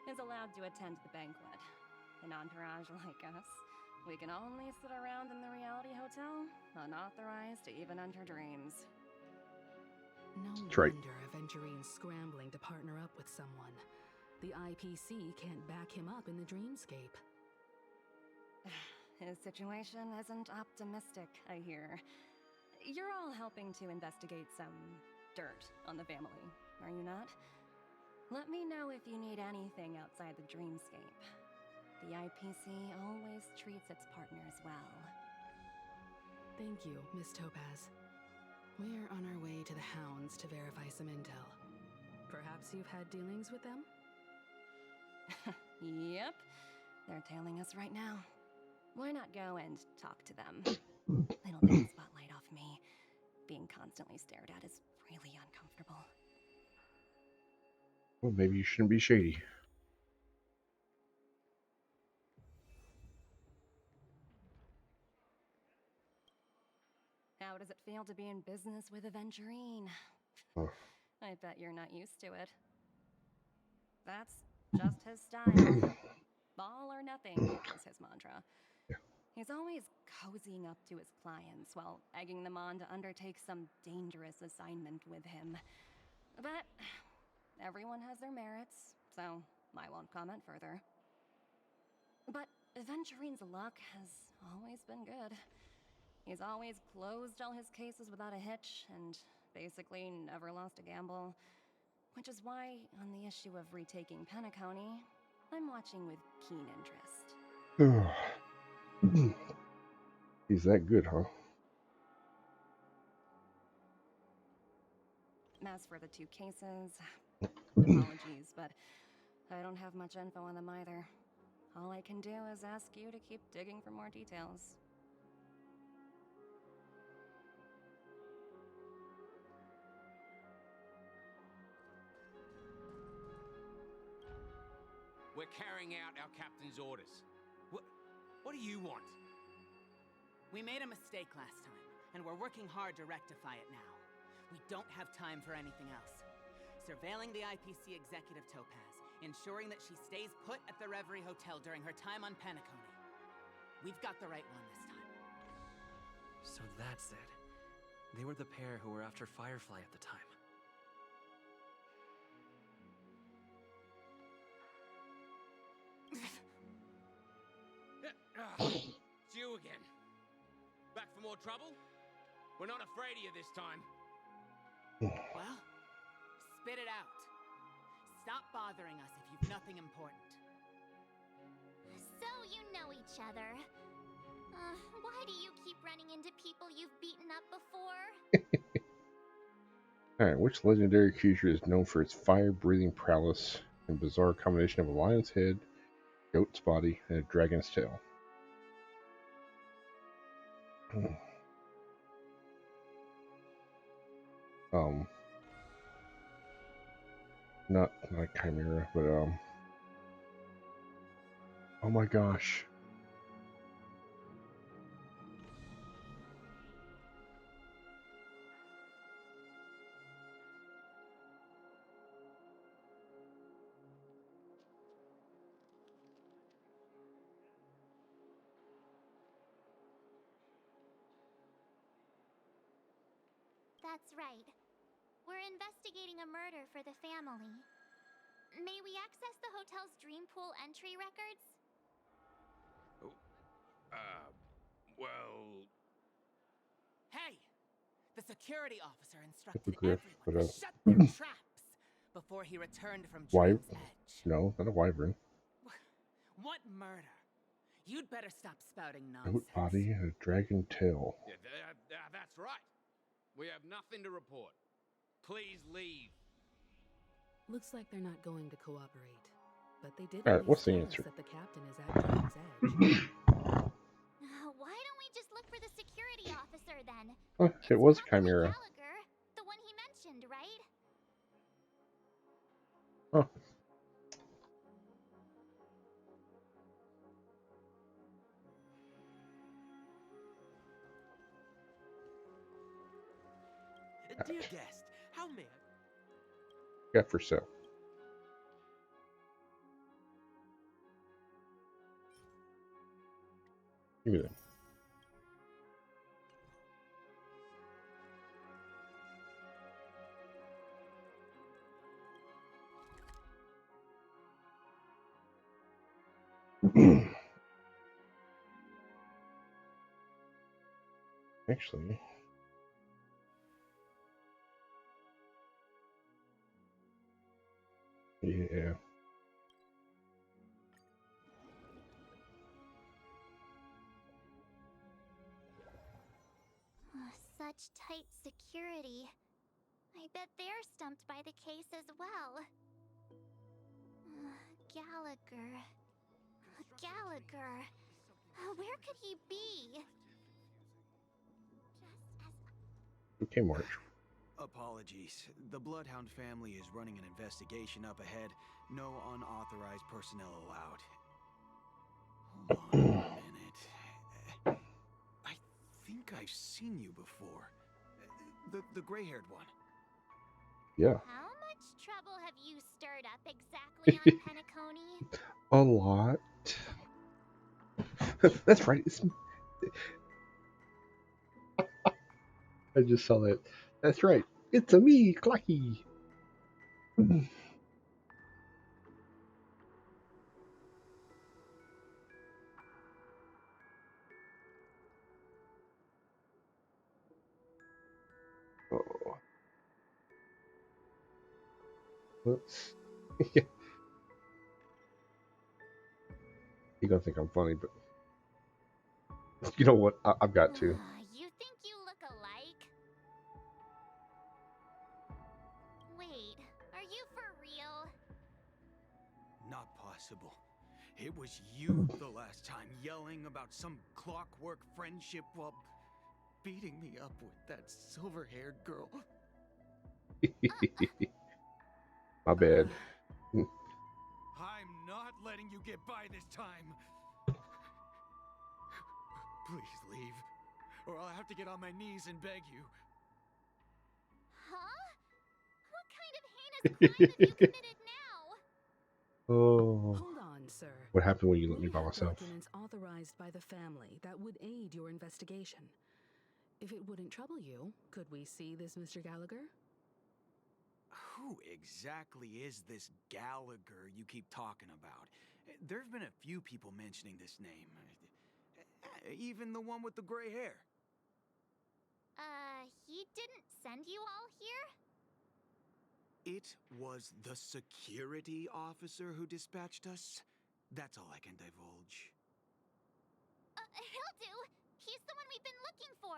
Speaker 12: is allowed to attend the banquet. An entourage like us, we can only sit around in the reality hotel, unauthorized to even enter dreams.
Speaker 8: No
Speaker 1: That's right.
Speaker 8: wonder Aventurine's scrambling to partner up with someone. The IPC can't back him up in the dreamscape.
Speaker 12: His situation isn't optimistic, I hear. You're all helping to investigate some dirt on the family, are you not? Let me know if you need anything outside the dreamscape. The IPC always treats its partners well.
Speaker 8: Thank you, Miss Topaz. We're on our way to the Hounds to verify some intel. Perhaps you've had dealings with them?
Speaker 12: Yep. They're tailing us right now. Why not go and talk to them? They don't take the spotlight off me. Being constantly stared at is really uncomfortable.
Speaker 1: Well, maybe you shouldn't be shady.
Speaker 12: How does it feel to be in business with Aventurine?
Speaker 1: Huh.
Speaker 12: I bet you're not used to it. That's just his style. All or nothing is his mantra.
Speaker 1: Yeah.
Speaker 12: He's always cozying up to his clients while egging them on to undertake some dangerous assignment with him. But everyone has their merits, so I won't comment further. But Aventurine's luck has always been good. He's always closed all his cases without a hitch, and basically never lost a gamble. Which is why, on the issue of retaking Penacony, I'm watching with keen interest.
Speaker 1: He's that good, huh?
Speaker 12: As for the two cases, apologies, but I don't have much info on them either. All I can do is ask you to keep digging for more details.
Speaker 13: We're carrying out our captain's orders. What do you want?
Speaker 14: We made a mistake last time, and we're working hard to rectify it now. We don't have time for anything else. Surveilling the IPC executive Topaz, ensuring that she stays put at the Reverie Hotel during her time on Penacony. We've got the right one this time.
Speaker 15: So that's it. They were the pair who were after Firefly at the time.
Speaker 13: It's you again. Back for more trouble? We're not afraid of you this time.
Speaker 14: Well, spit it out. Stop bothering us if you've nothing important.
Speaker 9: So you know each other. Why do you keep running into people you've beaten up before?
Speaker 1: Alright, which legendary creature is known for its fire-breathing prowess and bizarre combination of a lion's head, goat's body, and a dragon's tail? Not Chimera, but oh my gosh.
Speaker 9: That's right. We're investigating a murder for the family. May we access the hotel's dream pool entry records?
Speaker 13: Well...
Speaker 14: Hey! The security officer instructed
Speaker 1: Hippogriff,
Speaker 14: everyone to
Speaker 1: but
Speaker 14: shut their traps before he returned from Dream's Edge.
Speaker 1: No, not a wyvern.
Speaker 14: What murder? You'd better stop spouting
Speaker 1: Goat
Speaker 14: nonsense.
Speaker 1: body and a dragon tail.
Speaker 13: Yeah, that's right. We have nothing to report. Please leave.
Speaker 8: Looks like they're not going to cooperate. But they did
Speaker 1: Alright,
Speaker 8: at
Speaker 1: what's
Speaker 8: least
Speaker 1: the
Speaker 8: tell us
Speaker 1: answer?
Speaker 8: that the captain is at Dream's Edge.
Speaker 9: Why don't we just look for the security officer then?
Speaker 1: Oh, it was a Chimera.
Speaker 9: Gallagher, the one he mentioned, right?
Speaker 1: Oh.
Speaker 15: Dear guest, how may I...
Speaker 1: Yeah, for sale. Give me that. Actually, Yeah.
Speaker 9: Such tight security. I bet they're stumped by the case as well. Gallagher. Gallagher. Where could he be?
Speaker 1: Okay, March.
Speaker 16: Apologies. The Bloodhound family is running an investigation up ahead. No unauthorized personnel allowed. Hold on a minute. I think I've seen you before. The gray-haired one.
Speaker 1: Yeah.
Speaker 9: How much trouble have you stirred up exactly on Penacony?
Speaker 1: A lot. That's right. I just saw that. That's right. It's a me, Clocky. Oh. Whoops. Yeah. You're gonna think I'm funny, but you know what? I've got to.
Speaker 9: You think you look alike? Wait, are you for real?
Speaker 16: Not possible. It was you the last time yelling about some clockwork friendship while beating me up with that silver-haired girl.
Speaker 1: My bad.
Speaker 16: I'm not letting you get by this time. Please leave, or I'll have to get on my knees and beg you.
Speaker 9: Huh? What kind of heinous crime have you committed now?
Speaker 1: Oh.
Speaker 8: Hold on, sir.
Speaker 1: What happened when you let me by
Speaker 8: We have
Speaker 1: myself?
Speaker 8: documents authorized by the family that would aid your investigation. If it wouldn't trouble you, could we see this Mr. Gallagher?
Speaker 16: Who exactly is this Gallagher you keep talking about? There've been a few people mentioning this name. Even the one with the gray hair.
Speaker 9: He didn't send you all here?
Speaker 16: It was the security officer who dispatched us. That's all I can divulge.
Speaker 9: He'll do. He's the one we've been looking for.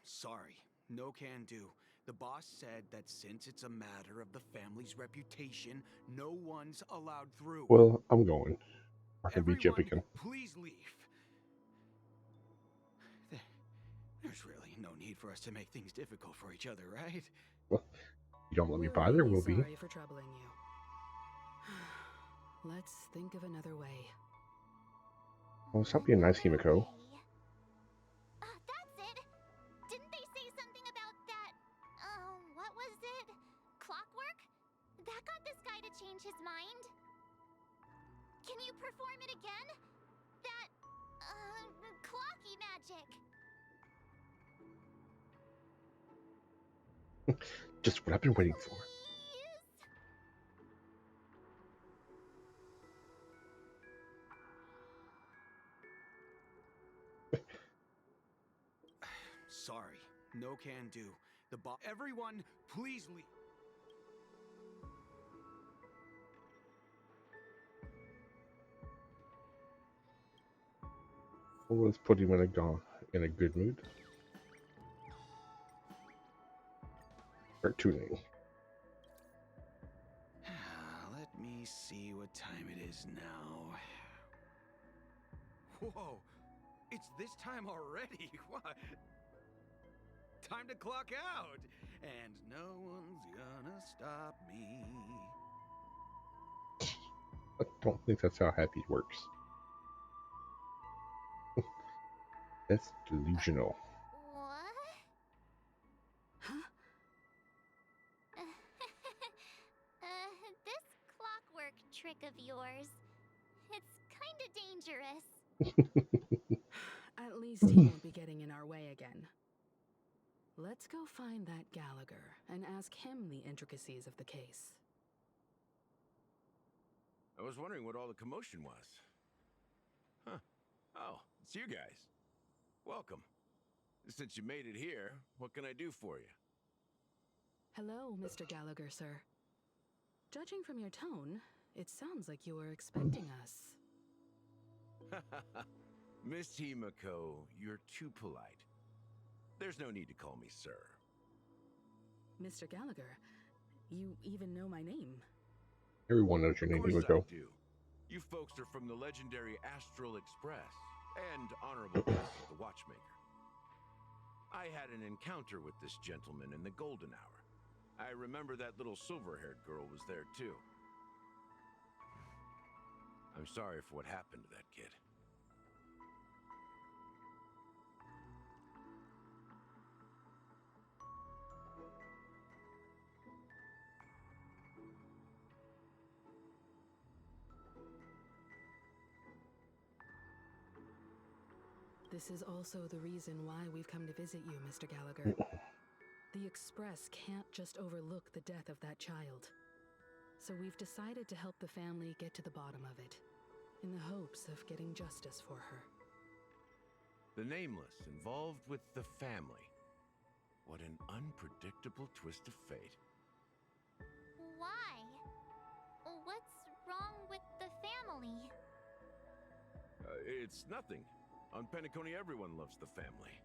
Speaker 16: Sorry, no can do. The boss said that since it's a matter of the family's reputation, no one's allowed through.
Speaker 1: Well, I'm going. I can beat you up again.
Speaker 16: Please leave. There's really no need for us to make things difficult for each other, right?
Speaker 1: Well, you don't let me
Speaker 8: We're
Speaker 1: by, there
Speaker 8: really
Speaker 1: will be.
Speaker 8: Sorry for troubling you. Let's think of another way.
Speaker 1: Well, stop being nice, Himiko.
Speaker 9: That's it. Didn't they say something about that? What was it? Clockwork? That got this guy to change his mind. Can you perform it again? That, clocky magic.
Speaker 1: Just what I've been waiting for.
Speaker 16: Sorry, no can do. The boss. Everyone, please leave.
Speaker 1: Well, let's put him in a good mood. Cartooning.
Speaker 16: Let me see what time it is now. Whoa, it's this time already. What? Time to clock out, and no one's gonna stop me.
Speaker 1: I don't think that's how happy works. That's delusional.
Speaker 9: What?
Speaker 8: Huh?
Speaker 9: This clockwork trick of yours, it's kinda dangerous.
Speaker 8: At least he won't be getting in our way again. Let's go find that Gallagher and ask him the intricacies of the case.
Speaker 17: I was wondering what all the commotion was. Huh. Oh, it's you guys. Welcome. Since you made it here, what can I do for you?
Speaker 8: Hello, Mr. Gallagher, sir. Judging from your tone, it sounds like you were expecting us.
Speaker 17: Miss Himiko, you're too polite. There's no need to call me sir.
Speaker 8: Mr. Gallagher, you even know my name.
Speaker 1: Everyone knows your name,
Speaker 17: Of course
Speaker 1: Himiko.
Speaker 17: I do. You folks are from the legendary Astral Express and honorable guest of the Watchmaker. I had an encounter with this gentleman in the Golden Hour. I remember that little silver-haired girl was there too. I'm sorry for what happened to that kid.
Speaker 8: This is also the reason why we've come to visit you, Mr. Gallagher. The Express can't just overlook the death of that child. So we've decided to help the family get to the bottom of it, in the hopes of getting justice for her.
Speaker 17: The Nameless involved with the family. What an unpredictable twist of fate.
Speaker 9: Why? What's wrong with the family?
Speaker 17: It's nothing. On Penacony, everyone loves the family.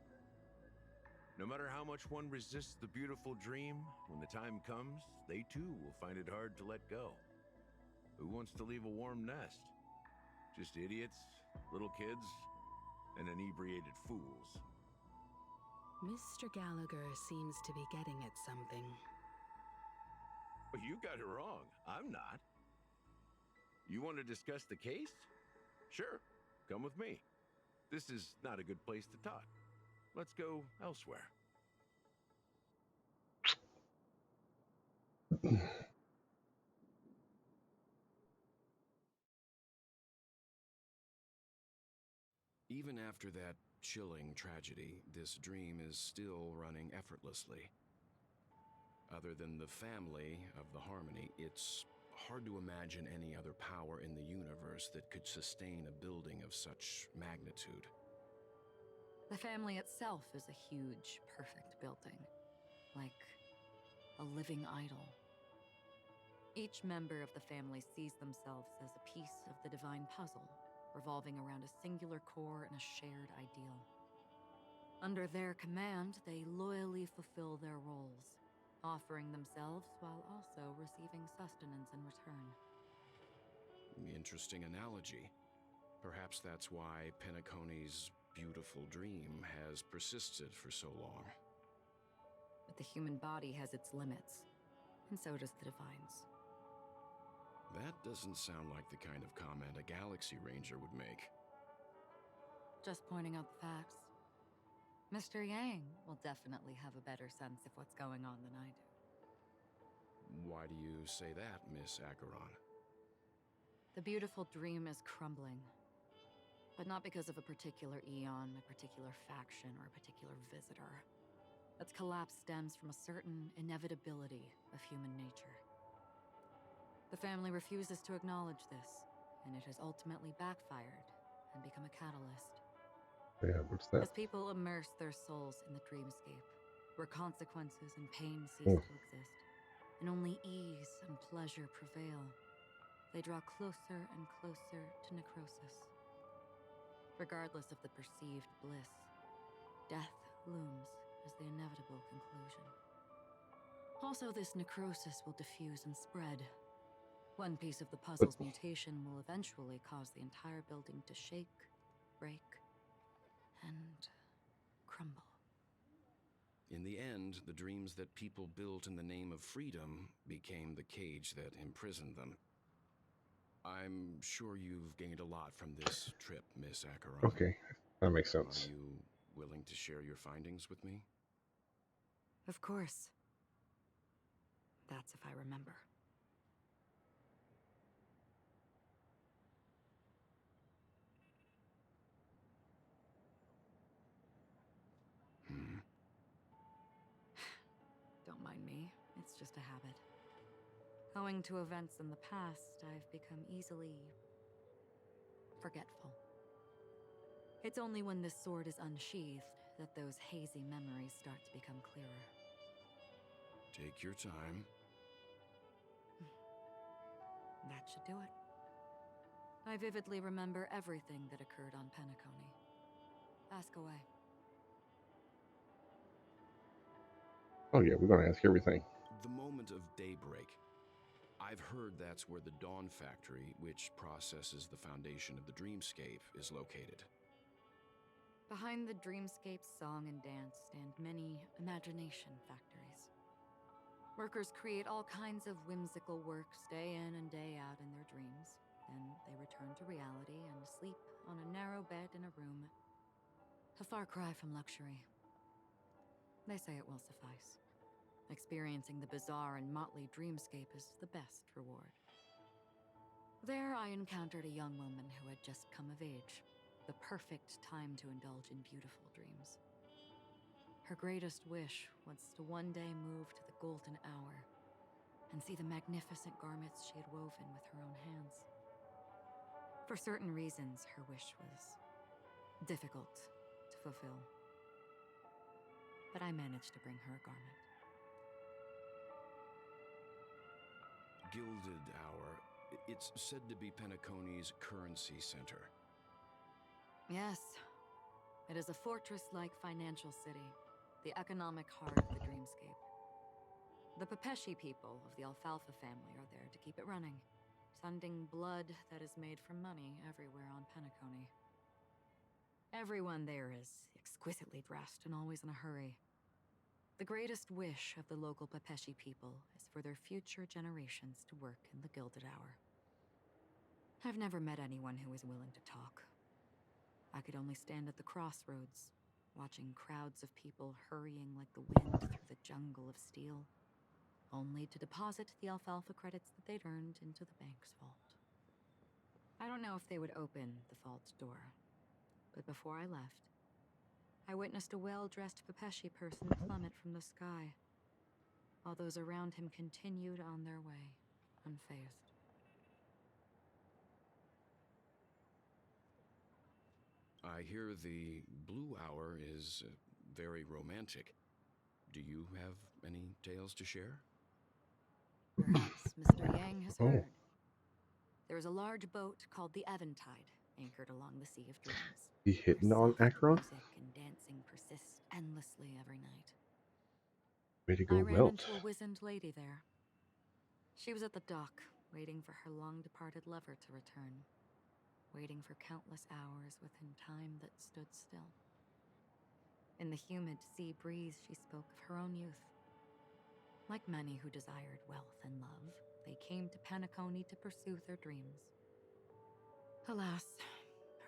Speaker 17: No matter how much one resists the beautiful dream, when the time comes, they too will find it hard to let go. Who wants to leave a warm nest? Just idiots, little kids, and inebriated fools.
Speaker 8: Mr. Gallagher seems to be getting at something.
Speaker 17: Well, you got it wrong. I'm not. You want to discuss the case? Sure, come with me. This is not a good place to talk. Let's go elsewhere.
Speaker 18: Even after that chilling tragedy, this dream is still running effortlessly. Other than the family of the Harmony, it's hard to imagine any other power in the universe that could sustain a building of such magnitude.
Speaker 19: The family itself is a huge, perfect building. Like a living idol. Each member of the family sees themselves as a piece of the divine puzzle, revolving around a singular core and a shared ideal. Under their command, they loyally fulfill their roles, offering themselves while also receiving sustenance in return.
Speaker 18: Interesting analogy. Perhaps that's why Penacony's beautiful dream has persisted for so long.
Speaker 19: But the human body has its limits, and so does the divine's.
Speaker 18: That doesn't sound like the kind of comment a Galaxy Ranger would make.
Speaker 19: Just pointing out the facts. Mr. Yang will definitely have a better sense of what's going on than I do.
Speaker 18: Why do you say that, Miss Acheron?
Speaker 19: The beautiful dream is crumbling. But not because of a particular eon, a particular faction, or a particular visitor. Its collapse stems from a certain inevitability of human nature. The family refuses to acknowledge this, and it has ultimately backfired and become a catalyst.
Speaker 1: Yeah, what's that?
Speaker 19: As people immerse their souls in the dreamscape, where consequences and pain cease to exist, and only ease and pleasure prevail, they draw closer and closer to necrosis. Regardless of the perceived bliss, death looms as the inevitable conclusion. Also, this necrosis will diffuse and spread. One piece of the puzzle's mutation will eventually cause the entire building to shake, break, and crumble.
Speaker 18: In the end, the dreams that people built in the name of freedom became the cage that imprisoned them. I'm sure you've gained a lot from this trip, Miss Acheron.
Speaker 1: Okay, that makes sense.
Speaker 18: Are you willing to share your findings with me?
Speaker 19: Of course. That's if I remember. Don't mind me, it's just a habit. Owing to events in the past, I've become easily forgetful. It's only when this sword is unsheathed that those hazy memories start to become clearer.
Speaker 18: Take your time.
Speaker 19: That should do it. I vividly remember everything that occurred on Penacony. Ask away.
Speaker 1: Oh yeah, we're gonna ask everything.
Speaker 18: The moment of daybreak. I've heard that's where the Dawn Factory, which processes the foundation of the dreamscape, is located.
Speaker 19: Behind the dreamscape song and dance stand many imagination factories. Workers create all kinds of whimsical works day in and day out in their dreams. Then they return to reality and sleep on a narrow bed in a room. A far cry from luxury. They say it will suffice. Experiencing the bizarre and motley dreamscape is the best reward. There I encountered a young woman who had just come of age. The perfect time to indulge in beautiful dreams. Her greatest wish was to one day move to the golden hour and see the magnificent garments she had woven with her own hands. For certain reasons, her wish was difficult to fulfill. But I managed to bring her a garment.
Speaker 18: Gilded Hour. It's said to be Penacony's currency center.
Speaker 19: Yes, it is a fortress-like financial city, the economic heart of the dreamscape. The Pepeshi people of the Alfalfa family are there to keep it running, sending blood that is made from money everywhere on Penacony. Everyone there is exquisitely dressed and always in a hurry. The greatest wish of the local Pepeshi people is for their future generations to work in the Gilded Hour. I've never met anyone who is willing to talk. I could only stand at the crossroads, watching crowds of people hurrying like the wind through the jungle of steel, only to deposit the alfalfa credits that they'd earned into the bank's vault. I don't know if they would open the vault's door, but before I left, I witnessed a well-dressed Pepeshi person plummet from the sky, while those around him continued on their way, unfazed.
Speaker 18: I hear the Blue Hour is very romantic. Do you have any tales to share?
Speaker 19: Perhaps Mr. Yang has heard. There is a large boat called the Eventide, anchored along the Sea of Dreams.
Speaker 1: He hitting on Acheron?
Speaker 19: Music and dancing persist endlessly every night.
Speaker 1: Way to go,
Speaker 19: I ran
Speaker 1: Welt.
Speaker 19: into a wizened lady there. She was at the dock, waiting for her long-departed lover to return. Waiting for countless hours within time that stood still. In the humid sea breeze, she spoke of her own youth. Like many who desired wealth and love, they came to Penacony to pursue their dreams. Alas,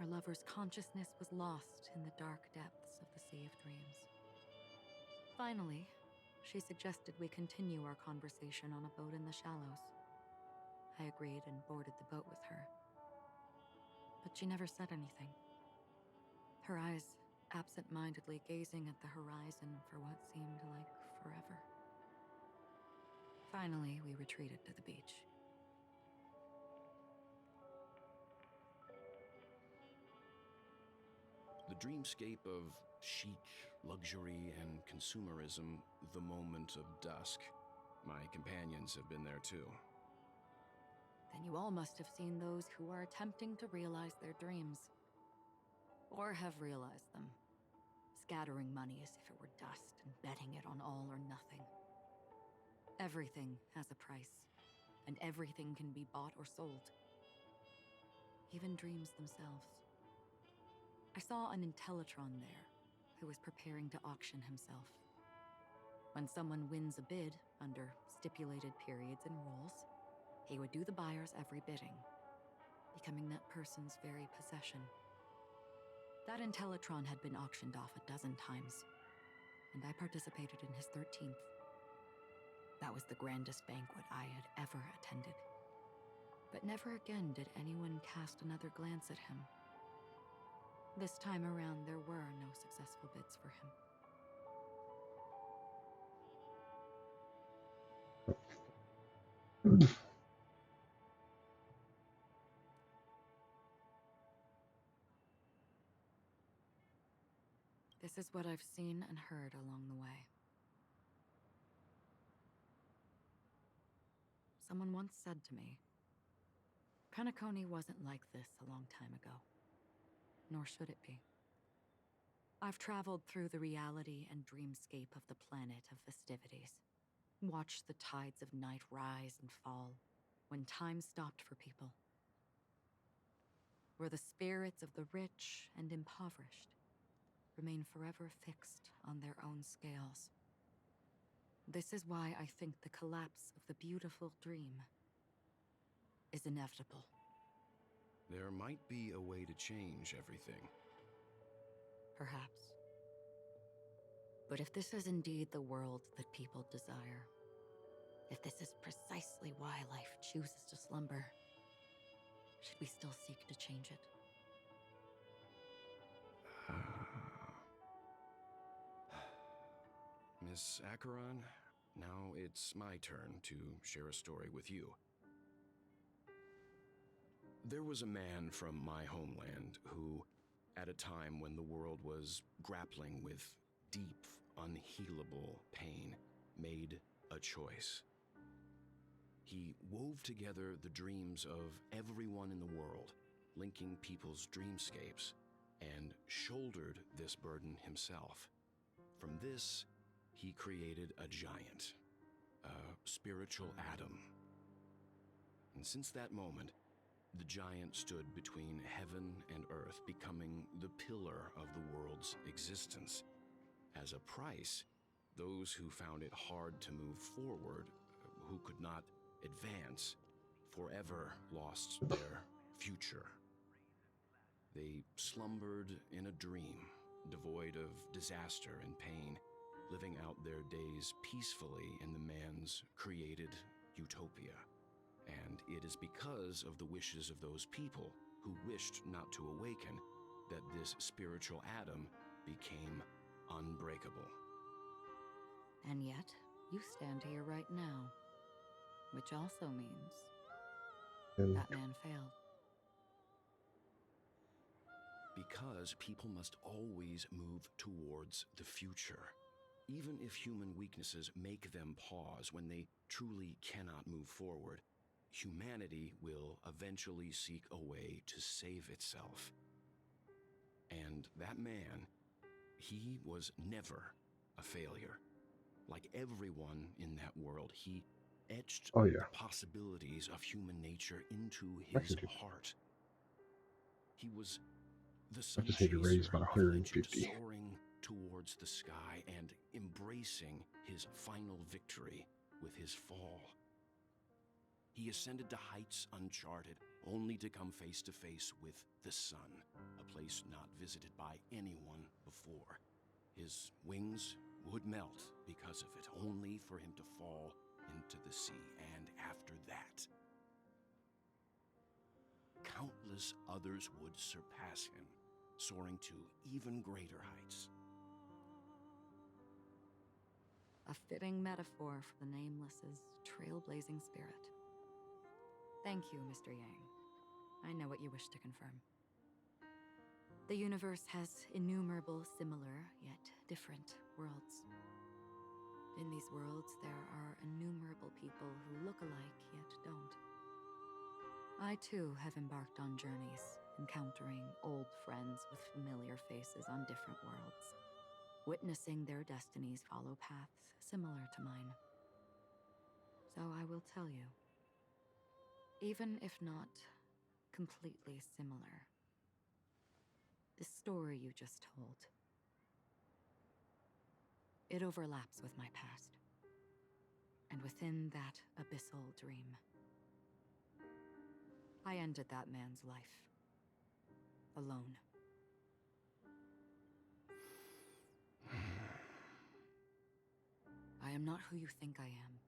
Speaker 19: her lover's consciousness was lost in the dark depths of the Sea of Dreams. Finally, she suggested we continue our conversation on a boat in the shallows. I agreed and boarded the boat with her. But she never said anything. Her eyes absent-mindedly gazing at the horizon for what seemed like forever. Finally, we retreated to the beach.
Speaker 18: The dreamscape of chic, luxury, and consumerism, the moment of dusk. My companions have been there too.
Speaker 19: Then you all must have seen those who are attempting to realize their dreams. Or have realized them. Scattering money as if it were dust and betting it on all or nothing. Everything has a price, and everything can be bought or sold. Even dreams themselves. I saw an Intellitron there, who was preparing to auction himself. When someone wins a bid under stipulated periods and rules, he would do the buyer's every bidding, becoming that person's very possession. That Intellitron had been auctioned off 12 times, and I participated in his 13th. That was the grandest banquet I had ever attended. But never again did anyone cast another glance at him. This time around, there were no successful bids for him. This is what I've seen and heard along the way. Someone once said to me, Penacony wasn't like this a long time ago. Nor should it be. I've traveled through the reality and dreamscape of the planet of festivities. Watched the tides of night rise and fall when time stopped for people. Where the spirits of the rich and impoverished remain forever fixed on their own scales. This is why I think the collapse of the beautiful dream is inevitable.
Speaker 18: There might be a way to change everything.
Speaker 19: Perhaps. But if this is indeed the world that people desire, if this is precisely why life chooses to slumber, should we still seek to change it?
Speaker 18: Miss Acheron, now it's my turn to share a story with you. There was a man from my homeland who, at a time when the world was grappling with deep, unhealable pain, made a choice. He wove together the dreams of everyone in the world, linking people's dreamscapes, and shouldered this burden himself. From this, he created a giant, a spiritual atom. And since that moment, the giant stood between heaven and earth, becoming the pillar of the world's existence. As a price, those who found it hard to move forward, who could not advance, forever lost their future. They slumbered in a dream, devoid of disaster and pain, living out their days peacefully in the man's created utopia. And it is because of the wishes of those people who wished not to awaken that this spiritual atom became unbreakable.
Speaker 19: And yet, you stand here right now. Which also means that man failed.
Speaker 18: Because people must always move towards the future. Even if human weaknesses make them pause when they truly cannot move forward, humanity will eventually seek a way to save itself. And that man, he was never a failure. Like everyone in that world, he etched the possibilities of human nature into his heart. He was the sun chaser of legend, soaring towards the sky and embracing his final victory with his fall. He ascended to heights uncharted, only to come face to face with the sun, a place not visited by anyone before. His wings would melt because of it, only for him to fall into the sea. And after that, countless others would surpass him, soaring to even greater heights.
Speaker 19: A fitting metaphor for the Nameless's trailblazing spirit. Thank you, Mr. Yang. I know what you wish to confirm. The universe has innumerable similar, yet different worlds. In these worlds, there are innumerable people who look alike, yet don't. I too have embarked on journeys, encountering old friends with familiar faces on different worlds, witnessing their destinies follow paths similar to mine. So I will tell you, even if not completely similar, the story you just told, it overlaps with my past, and within that abyssal dream, I ended that man's life, alone. I am not who you think I am,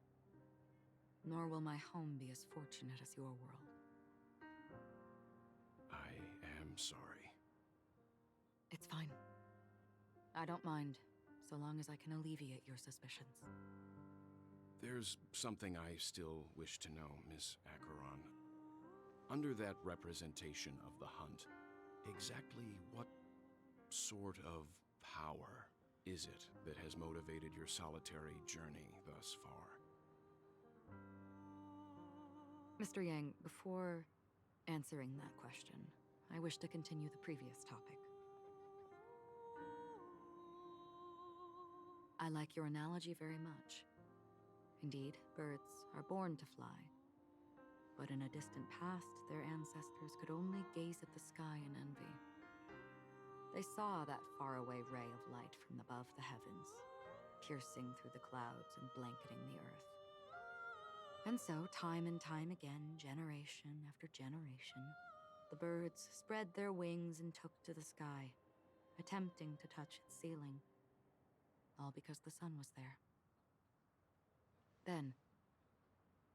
Speaker 19: nor will my home be as fortunate as your world.
Speaker 18: I am sorry.
Speaker 19: It's fine. I don't mind, so long as I can alleviate your suspicions.
Speaker 18: There's something I still wish to know, Miss Acheron. Under that representation of the hunt, exactly what sort of power is it that has motivated your solitary journey thus far?
Speaker 19: Mr. Yang, before Answering that question, I wish to continue the previous topic. I like your analogy very much. Indeed, birds are born to fly. But in a distant past, their ancestors could only gaze at the sky in envy. They saw that faraway ray of light from above the heavens, piercing through the clouds and blanketing the earth. And so, time and time again, generation after generation, the birds spread their wings and took to the sky, attempting to touch its ceiling, all because the sun was there. Then,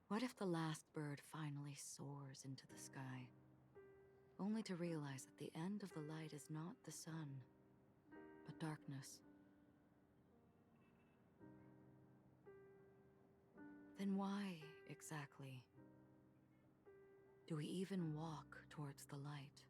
Speaker 19: what if the last bird finally soars into the sky, only to realize that the end of the light is not the sun, but darkness? Then why, exactly, do we even walk towards the light?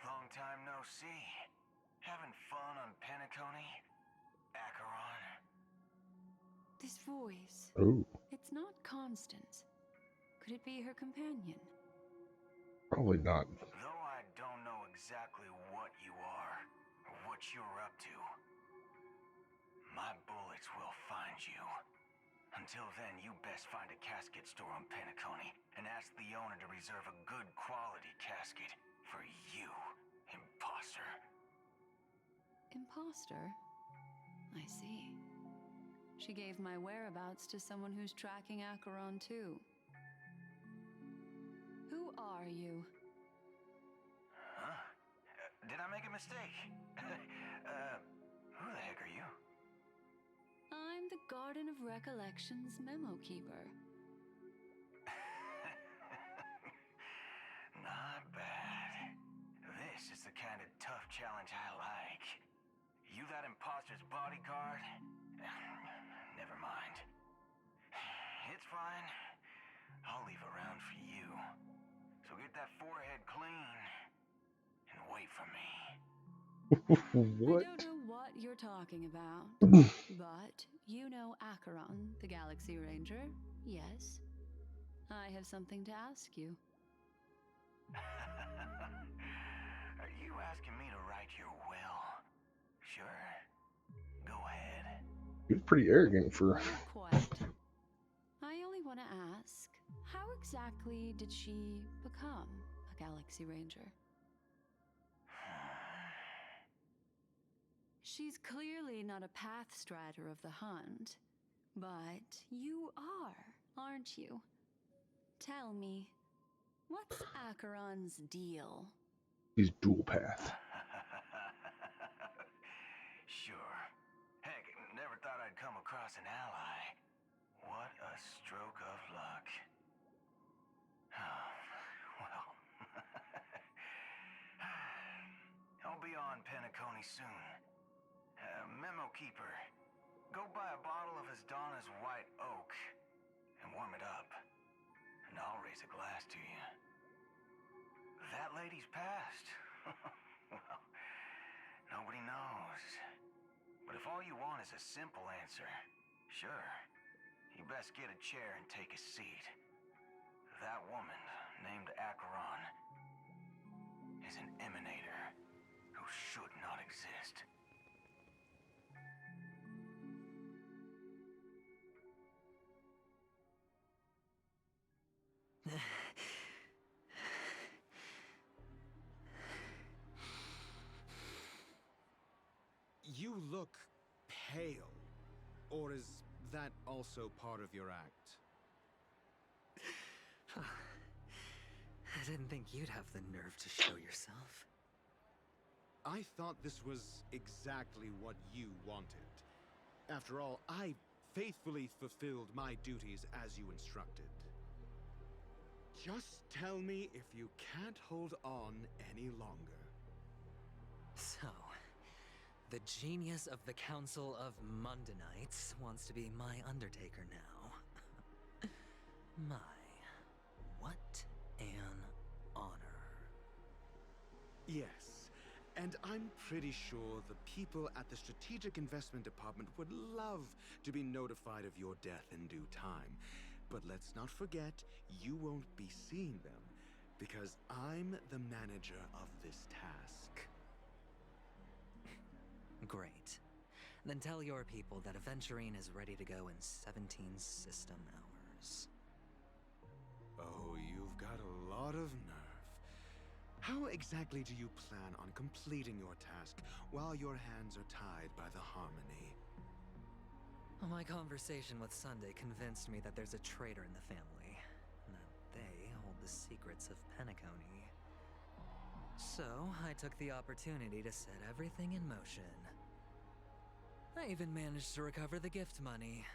Speaker 20: Long time no see. Having fun on Penacony? Acheron?
Speaker 21: This voice.
Speaker 1: Ooh.
Speaker 21: It's not Constance. Could it be her companion?
Speaker 1: Probably not.
Speaker 20: Though I don't know exactly what you are, or what you're up to, my bullets will find you. Until then, you best find a casket store on Penacony and ask the owner to reserve a good quality casket for you, imposter.
Speaker 21: Imposter? I see. She gave my whereabouts to someone who's tracking Acheron too. Who are you?
Speaker 20: Huh? Did I make a mistake? Who the heck are you?
Speaker 21: I'm the Garden of Recollection's memo keeper.
Speaker 20: Not bad. This is the kind of tough challenge I like. You that imposter's bodyguard? Never mind. It's fine. I'll leave a round for you. So get that forehead clean and wait for me.
Speaker 1: What?
Speaker 21: I don't know what you're talking about, but you know Acheron, the Galaxy Ranger, yes? I have something to ask you.
Speaker 20: Are you asking me to write your will? Sure. Go ahead.
Speaker 1: You're pretty arrogant for...
Speaker 21: Quite. I only want to ask, how exactly did she become a Galaxy Ranger? She's clearly not a path strider of the hunt, but you are, aren't you? Tell me, what's Acheron's deal?
Speaker 1: He's dual path.
Speaker 20: Sure. Heck, never thought I'd come across an ally. What a stroke of luck. Well, I'll be on Penacony soon. Memo keeper, go buy a bottle of Asdana's White Oak and warm it up, and I'll raise a glass to you. That lady's passed. Well, nobody knows. But if all you want is a simple answer, sure, you best get a chair and take a seat. That woman, named Acheron, is an emanator who should not exist.
Speaker 4: You look pale. Or is that also part of your act?
Speaker 3: I didn't think you'd have the nerve to show yourself.
Speaker 4: I thought this was exactly what you wanted. After all, I faithfully fulfilled my duties as you instructed. Just tell me if you can't hold on any longer.
Speaker 3: So, the genius of the Council of Mundanites wants to be my Undertaker now.
Speaker 4: And I'm pretty sure the people at the Strategic Investment Department would love to be notified of your death in due time. But let's not forget, you won't be seeing them, because I'm the manager of this task.
Speaker 3: Great. Then tell your people that Aventurine is ready to go in 17 system hours.
Speaker 4: Oh, you've got a lot of nerve. How exactly do you plan on completing your task while your hands are tied by the Harmony?
Speaker 3: My conversation with Sunday convinced me that there's a traitor in the family, and that they hold the secrets of Penacony. So, I took the opportunity to set everything in motion. I even managed to recover the gift money.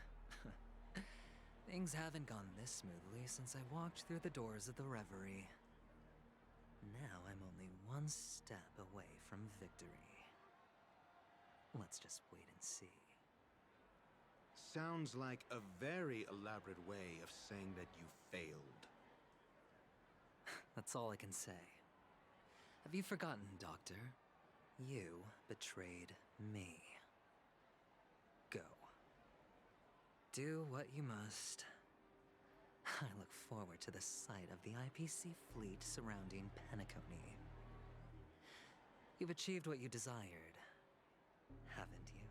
Speaker 3: Things haven't gone this smoothly since I walked through the doors of the Reverie. Now I'm only one step away from victory. Let's just wait and see.
Speaker 4: Sounds like a very elaborate way of saying that you failed.
Speaker 3: That's all I can say. Have you forgotten, Doctor? You betrayed me. Go. Do what you must. I look forward to the sight of the IPC fleet surrounding Penacony. You've achieved what you desired, haven't you?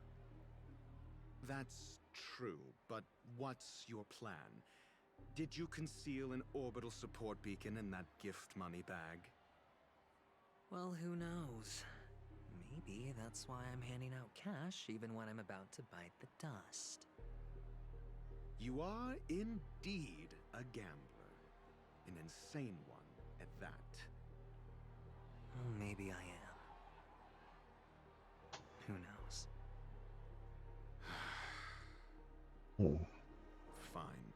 Speaker 4: That's true, but what's your plan? Did you conceal an orbital support beacon in that gift money bag?
Speaker 3: Well, who knows? Maybe that's why I'm handing out cash even when I'm about to bite the dust.
Speaker 4: You are indeed a gambler. An insane one at that.
Speaker 3: Well, maybe I am. Who knows?
Speaker 1: Oh.
Speaker 4: Fine.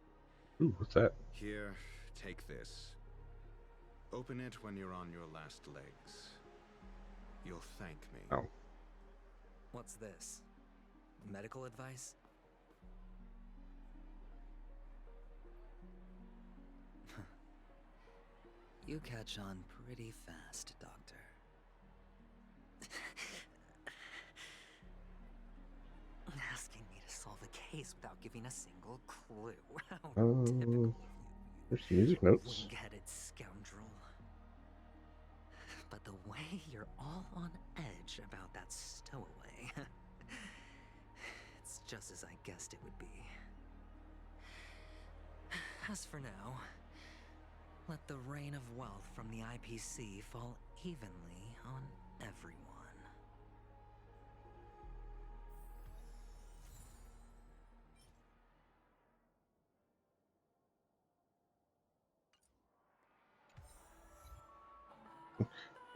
Speaker 1: Ooh, what's that?
Speaker 4: Here, take this. Open it when you're on your last legs. You'll thank me.
Speaker 1: Oh.
Speaker 3: What's this? Medical advice? You catch on pretty fast, Doctor. Asking me to solve a case without giving a single clue. How typical.
Speaker 1: There's some music notes.
Speaker 3: Wing-headed scoundrel. But the way you're all on edge about that stowaway, it's just as I guessed it would be. As for now, let the rain of wealth from the IPC fall evenly on everyone.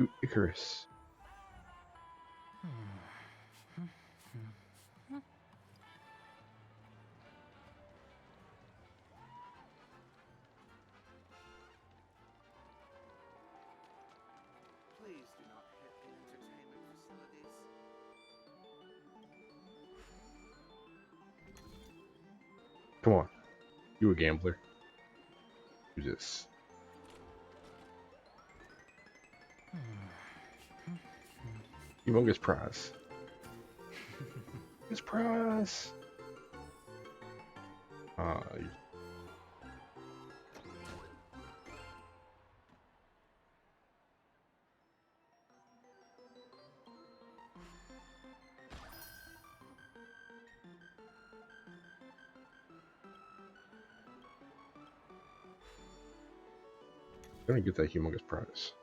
Speaker 1: Ooh, Icarus.
Speaker 2: Please do not hit the entertainment facilities.
Speaker 1: Come on. You a gambler. Do this. Humongous prize. Humongous prize. Gonna get that humongous prize.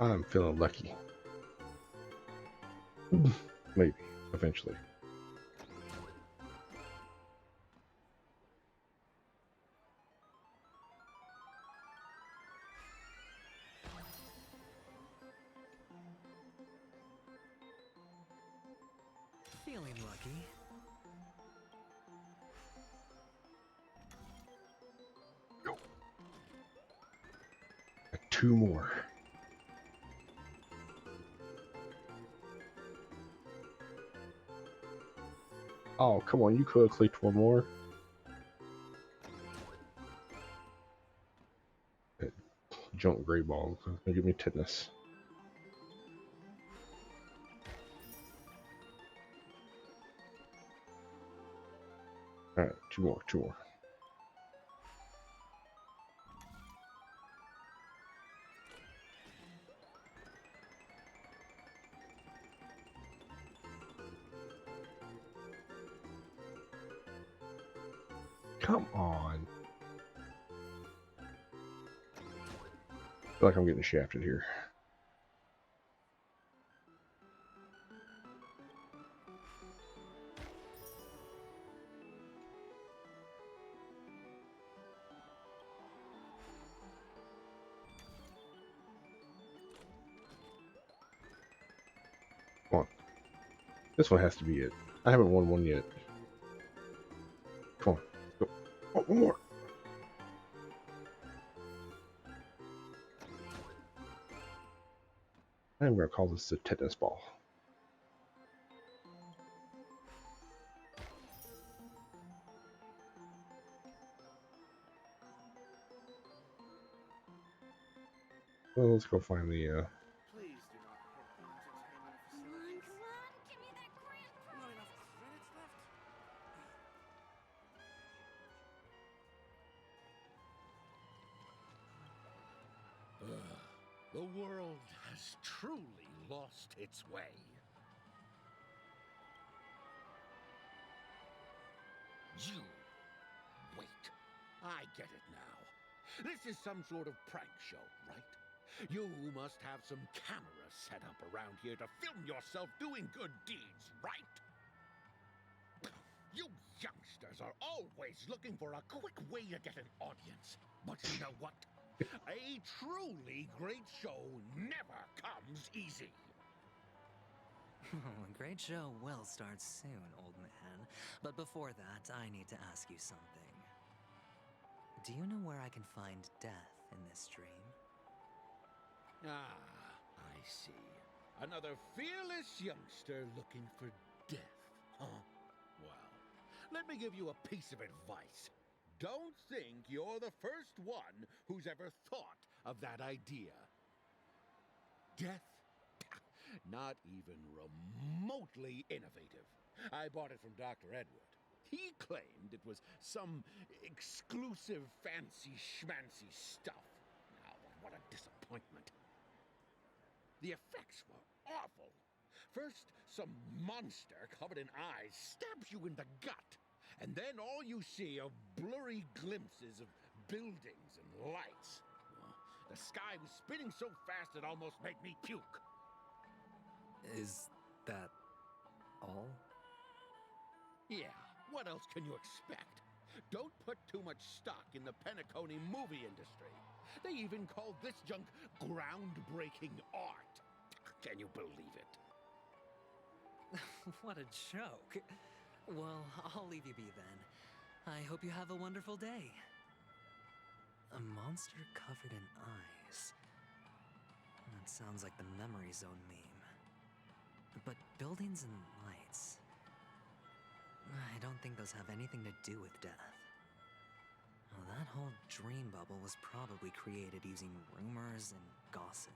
Speaker 1: I'm feeling lucky. Maybe, eventually.
Speaker 3: Feeling lucky.
Speaker 1: Go. Got 2 more. Oh, come on, you could have clicked 1 more. junk gray ball. It's gonna give me tetanus. Alright, two more. Come on. I feel like I'm getting shafted here. Come on. This one has to be it. I haven't won one yet. Come on. Let's go. Oh, one more. I'm going to call this the tetanus ball. Well, let's go find the,
Speaker 2: Please do not hit the entertainment facilities.
Speaker 9: Give me that grant
Speaker 2: Not enough credits left?
Speaker 5: The world has truly lost its way. You. Wait. I get it now. This is some sort of prank show, right? You must have some cameras set up around here to film yourself doing good deeds, right? You youngsters are always looking for a quick way to get an audience. But you know what? A truly great show never comes easy.
Speaker 3: A great show will start soon, old man. But before that, I need to ask you something. Do you know where I can find death in this dream?
Speaker 5: Ah, I see. Another fearless youngster looking for death, huh? Well, let me give you a piece of advice. Don't think you're the first one who's ever thought of that idea. Death? Not even remotely innovative. I bought it from Dr. Edward. He claimed it was some exclusive fancy schmancy stuff. Now, what a disappointment. The effects were awful. First, some monster covered in eyes stabs you in the gut. And then all you see are blurry glimpses of buildings and lights. The sky was spinning so fast it almost made me puke.
Speaker 3: Is that all?
Speaker 5: Yeah, what else can you expect? Don't put too much stock in the Penacony movie industry. They even call this junk groundbreaking art. Can you believe it?
Speaker 3: What a joke. Well, I'll leave you be then. I hope you have a wonderful day. A monster covered in eyes. That sounds like the Memory Zone meme. But buildings and lights... I don't think those have anything to do with death. Well, that whole dream bubble was probably created using rumors and gossip.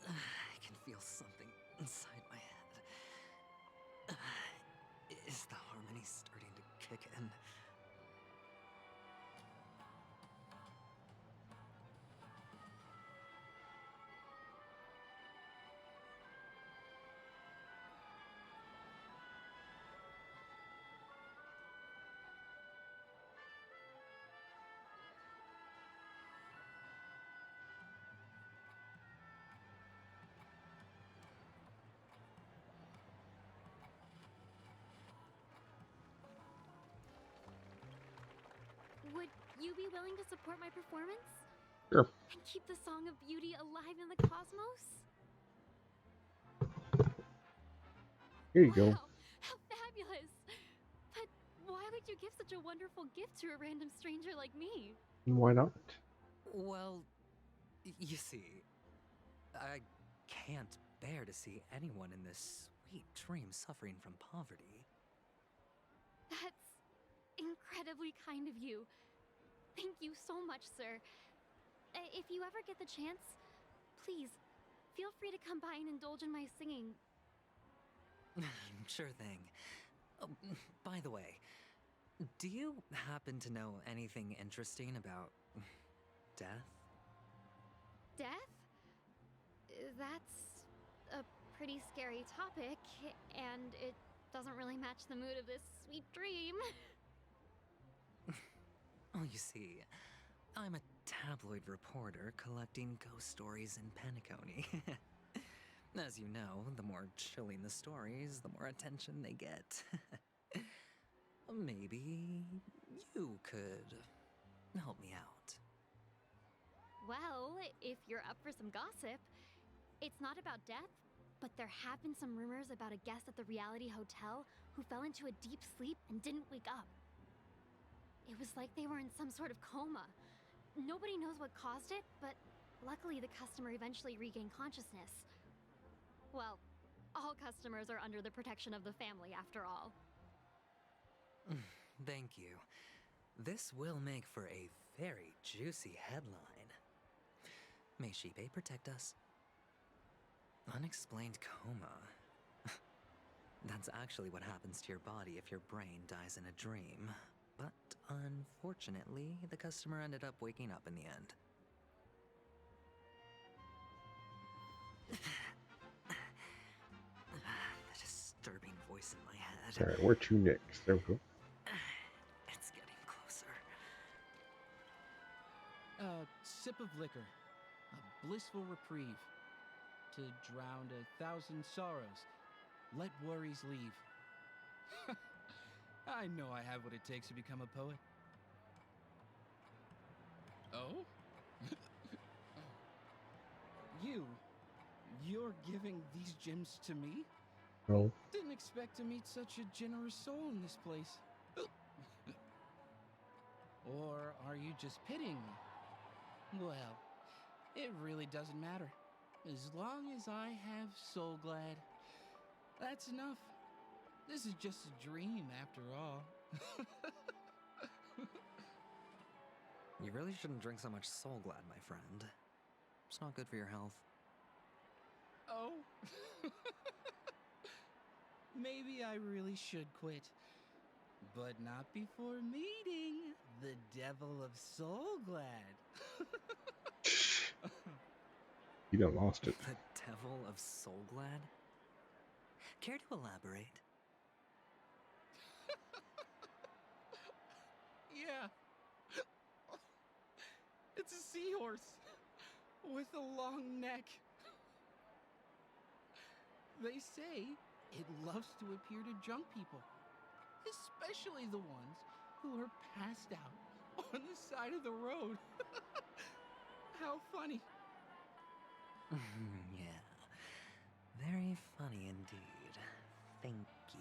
Speaker 3: I can feel something inside my head. Is the harmony starting to kick in?
Speaker 7: Would you be willing to support my performance?
Speaker 1: Sure.
Speaker 7: And keep the Song of Beauty alive in the cosmos?
Speaker 1: Here you go.
Speaker 7: Wow, how fabulous! But why would you give such a wonderful gift to a random stranger like me?
Speaker 1: Why not?
Speaker 3: Well, you see, I can't bear to see anyone in this sweet dream suffering from poverty.
Speaker 7: That's incredibly kind of you. Thank you so much, sir. If you ever get the chance, please, feel free to come by and indulge in my singing.
Speaker 3: Sure thing. Oh, by the way, do you happen to know anything interesting about death?
Speaker 7: Death? That's a pretty scary topic, and it doesn't really match the mood of this sweet dream.
Speaker 3: Oh, you see, I'm a tabloid reporter collecting ghost stories in Penacony. As you know, the more chilling the stories, the more attention they get. Maybe you could help me out.
Speaker 7: Well, if you're up for some gossip, it's not about death, but there have been some rumors about a guest at the reality hotel who fell into a deep sleep and didn't wake up. It was like they were in some sort of coma. Nobody knows what caused it, but luckily the customer eventually regained consciousness. Well, all customers are under the protection of the family after all.
Speaker 3: Thank you. This will make for a very juicy headline. May Shibe protect us. Unexplained coma. That's actually what happens to your body if your brain dies in a dream. But unfortunately, the customer ended up waking up in the end. The disturbing voice in my head.
Speaker 1: Alright, where to next? There we go.
Speaker 3: It's getting closer.
Speaker 6: A sip of liquor. A blissful reprieve. To drown 1,000 sorrows. Let worries leave. I know I have what it takes to become a poet. Oh? You're giving these gems to me?
Speaker 1: No.
Speaker 6: Didn't expect to meet such a generous soul in this place. Or are you just pitying me? Well, it really doesn't matter. As long as I have Soul Glad, that's enough. This is just a dream after all.
Speaker 3: You really shouldn't drink so much Soul Glad, my friend. It's not good for your health.
Speaker 6: Oh? Maybe I really should quit. But not before meeting the Devil of Soul Glad.
Speaker 1: You done lost it.
Speaker 3: The Devil of Soul Glad? Care to elaborate?
Speaker 6: Yeah. It's a seahorse with a long neck. They say it loves to appear to drunk people, especially the ones who are passed out on the side of the road. How funny.
Speaker 3: Yeah. Very funny indeed. Thank you.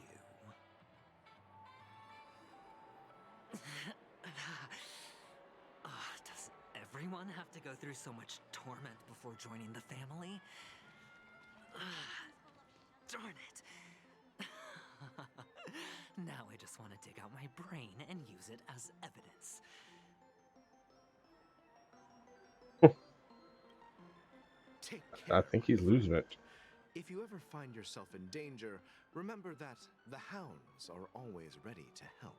Speaker 3: Does everyone have to go through so much torment before joining the family? Darn it. Now I just want to dig out my brain and use it as evidence.
Speaker 17: Take
Speaker 1: I think he's losing it.
Speaker 22: If you ever find yourself in danger, remember that the hounds are always ready to help.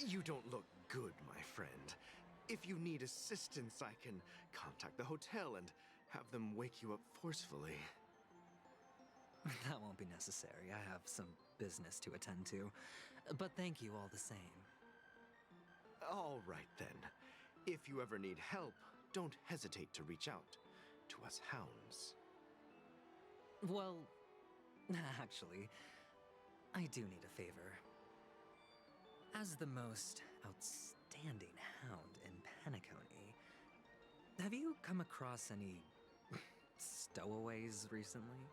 Speaker 22: You don't look good, my friend. If you need assistance, I can contact the hotel and have them wake you up forcefully.
Speaker 3: That won't be necessary. I have some business to attend to. But thank you all the same.
Speaker 22: All right, then. If you ever need help, don't hesitate to reach out to us hounds.
Speaker 3: Well, actually, I do need a favor. As the most outstanding hound in Penacony, have you come across any stowaways recently?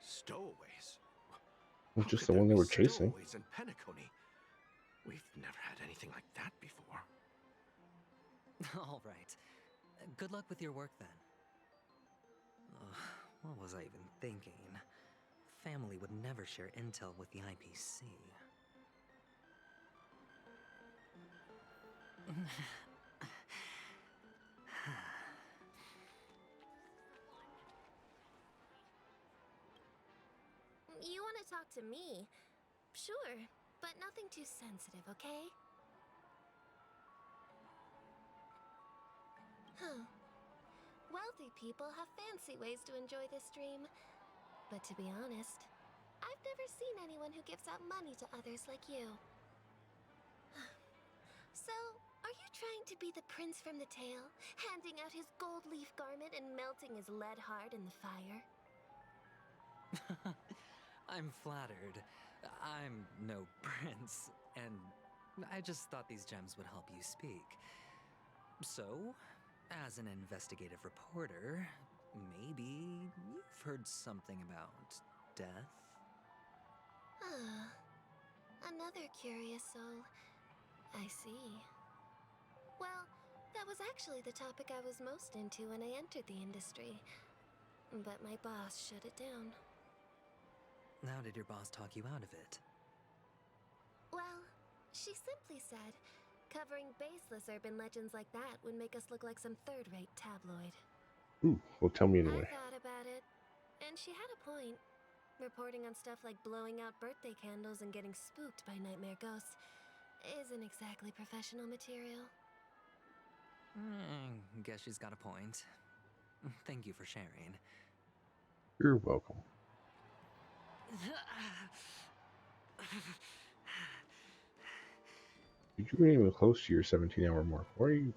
Speaker 22: Stowaways?
Speaker 1: Well,
Speaker 22: How
Speaker 1: just
Speaker 22: could
Speaker 1: the one they
Speaker 22: there
Speaker 1: were
Speaker 22: be
Speaker 1: chasing.
Speaker 22: Stowaways in Penacony? We've never had anything like that before.
Speaker 3: All right. Good luck with your work then. Ugh, what was I even thinking? Family would never share intel with the IPC.
Speaker 10: You want to talk to me? Sure, but nothing too sensitive, okay? Huh. Wealthy people have fancy ways to enjoy this dream. But to be honest, I've never seen anyone who gives out money to others like you. So, are you trying to be the prince from the tale, handing out his gold leaf garment and melting his lead heart in the fire?
Speaker 3: I'm flattered. I'm no prince, and I just thought these gems would help you speak. So, as an investigative reporter, maybe you've heard something about death?
Speaker 10: Ah, another curious soul. I see. Well, that was actually the topic I was most into when I entered the industry. But my boss shut it down.
Speaker 3: How did your boss talk you out of it?
Speaker 10: Well, she simply said, covering baseless urban legends like that would make us look like some third-rate tabloid.
Speaker 1: Ooh, well, tell me anyway.
Speaker 10: I thought about it, and she had a point. Reporting on stuff like blowing out birthday candles and getting spooked by nightmare ghosts isn't exactly professional material.
Speaker 3: Guess she's got a point. Thank you for sharing.
Speaker 1: You're welcome. You weren't even close to your 17-hour mark. Why are you?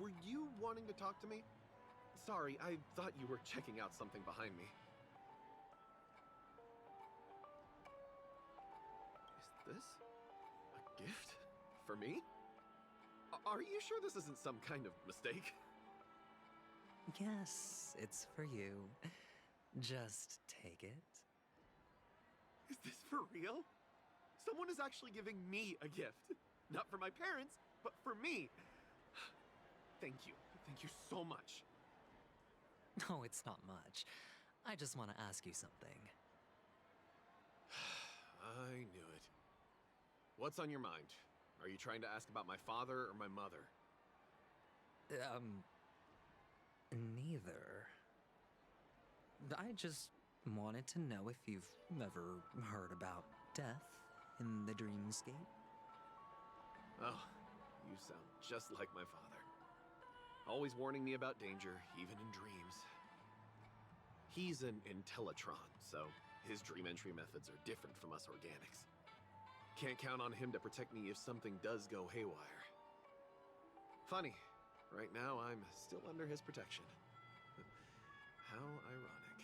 Speaker 22: Were you wanting to talk to me? Sorry, I thought you were checking out something behind me. Is this a gift for me? Are you sure this isn't some kind of mistake?
Speaker 3: Yes, it's for you. Just take it.
Speaker 22: Is this for real? Someone is actually giving me a gift. Not for my parents, but for me. Thank you. Thank you so much.
Speaker 3: No, it's not much. I just want to ask you something.
Speaker 22: I knew it. What's on your mind? Are you trying to ask about my father or my mother?
Speaker 3: Neither. I just wanted to know if you've ever heard about death in the dreamscape.
Speaker 22: Oh, you sound just like my father. Always warning me about danger, even in dreams. He's an Intellitron, so his dream entry methods are different from us organics. Can't count on him to protect me if something does go haywire. Funny, right now I'm still under his protection. How ironic.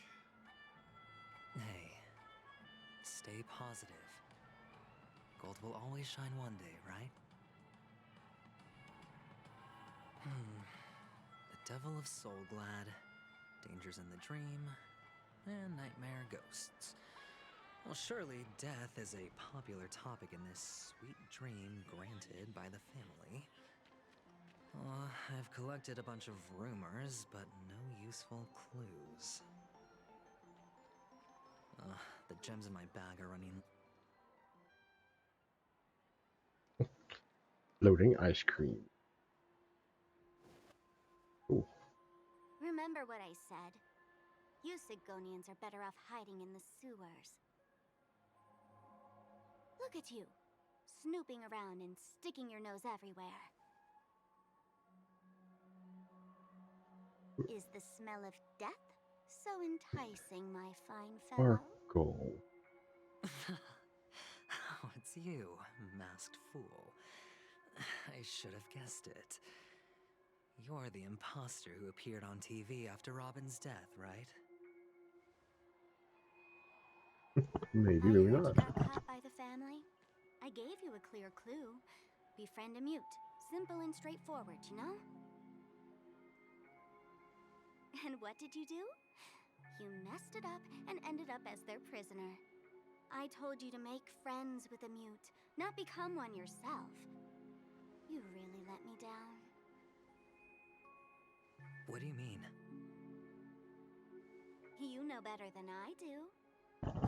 Speaker 3: Hey, stay positive. Gold will always shine one day, right? The Devil of Soulglad, Dangers in the Dream, and Nightmare Ghosts. Well, surely death is a popular topic in this sweet dream granted by the family. I've collected a bunch of rumors, but no useful clues. The gems in my bag are running...
Speaker 1: Loading ice cream. Ooh.
Speaker 9: Remember what I said. You Sigonians are better off hiding in the sewers. Look at you, snooping around and sticking your nose everywhere. Is the smell of death so enticing, my fine fellow?
Speaker 1: Sparkle.
Speaker 3: Oh, it's you, masked fool. I should have guessed it. You're the imposter who appeared on TV after Robin's death, right?
Speaker 1: Maybe, maybe not.
Speaker 9: You got caught by the family? I gave you a clear clue. Befriend a mute. Simple and straightforward, you know? And what did you do? You messed it up and ended up as their prisoner. I told you to make friends with a mute, not become one yourself. You really let me down.
Speaker 3: What do you mean?
Speaker 9: You know better than I do.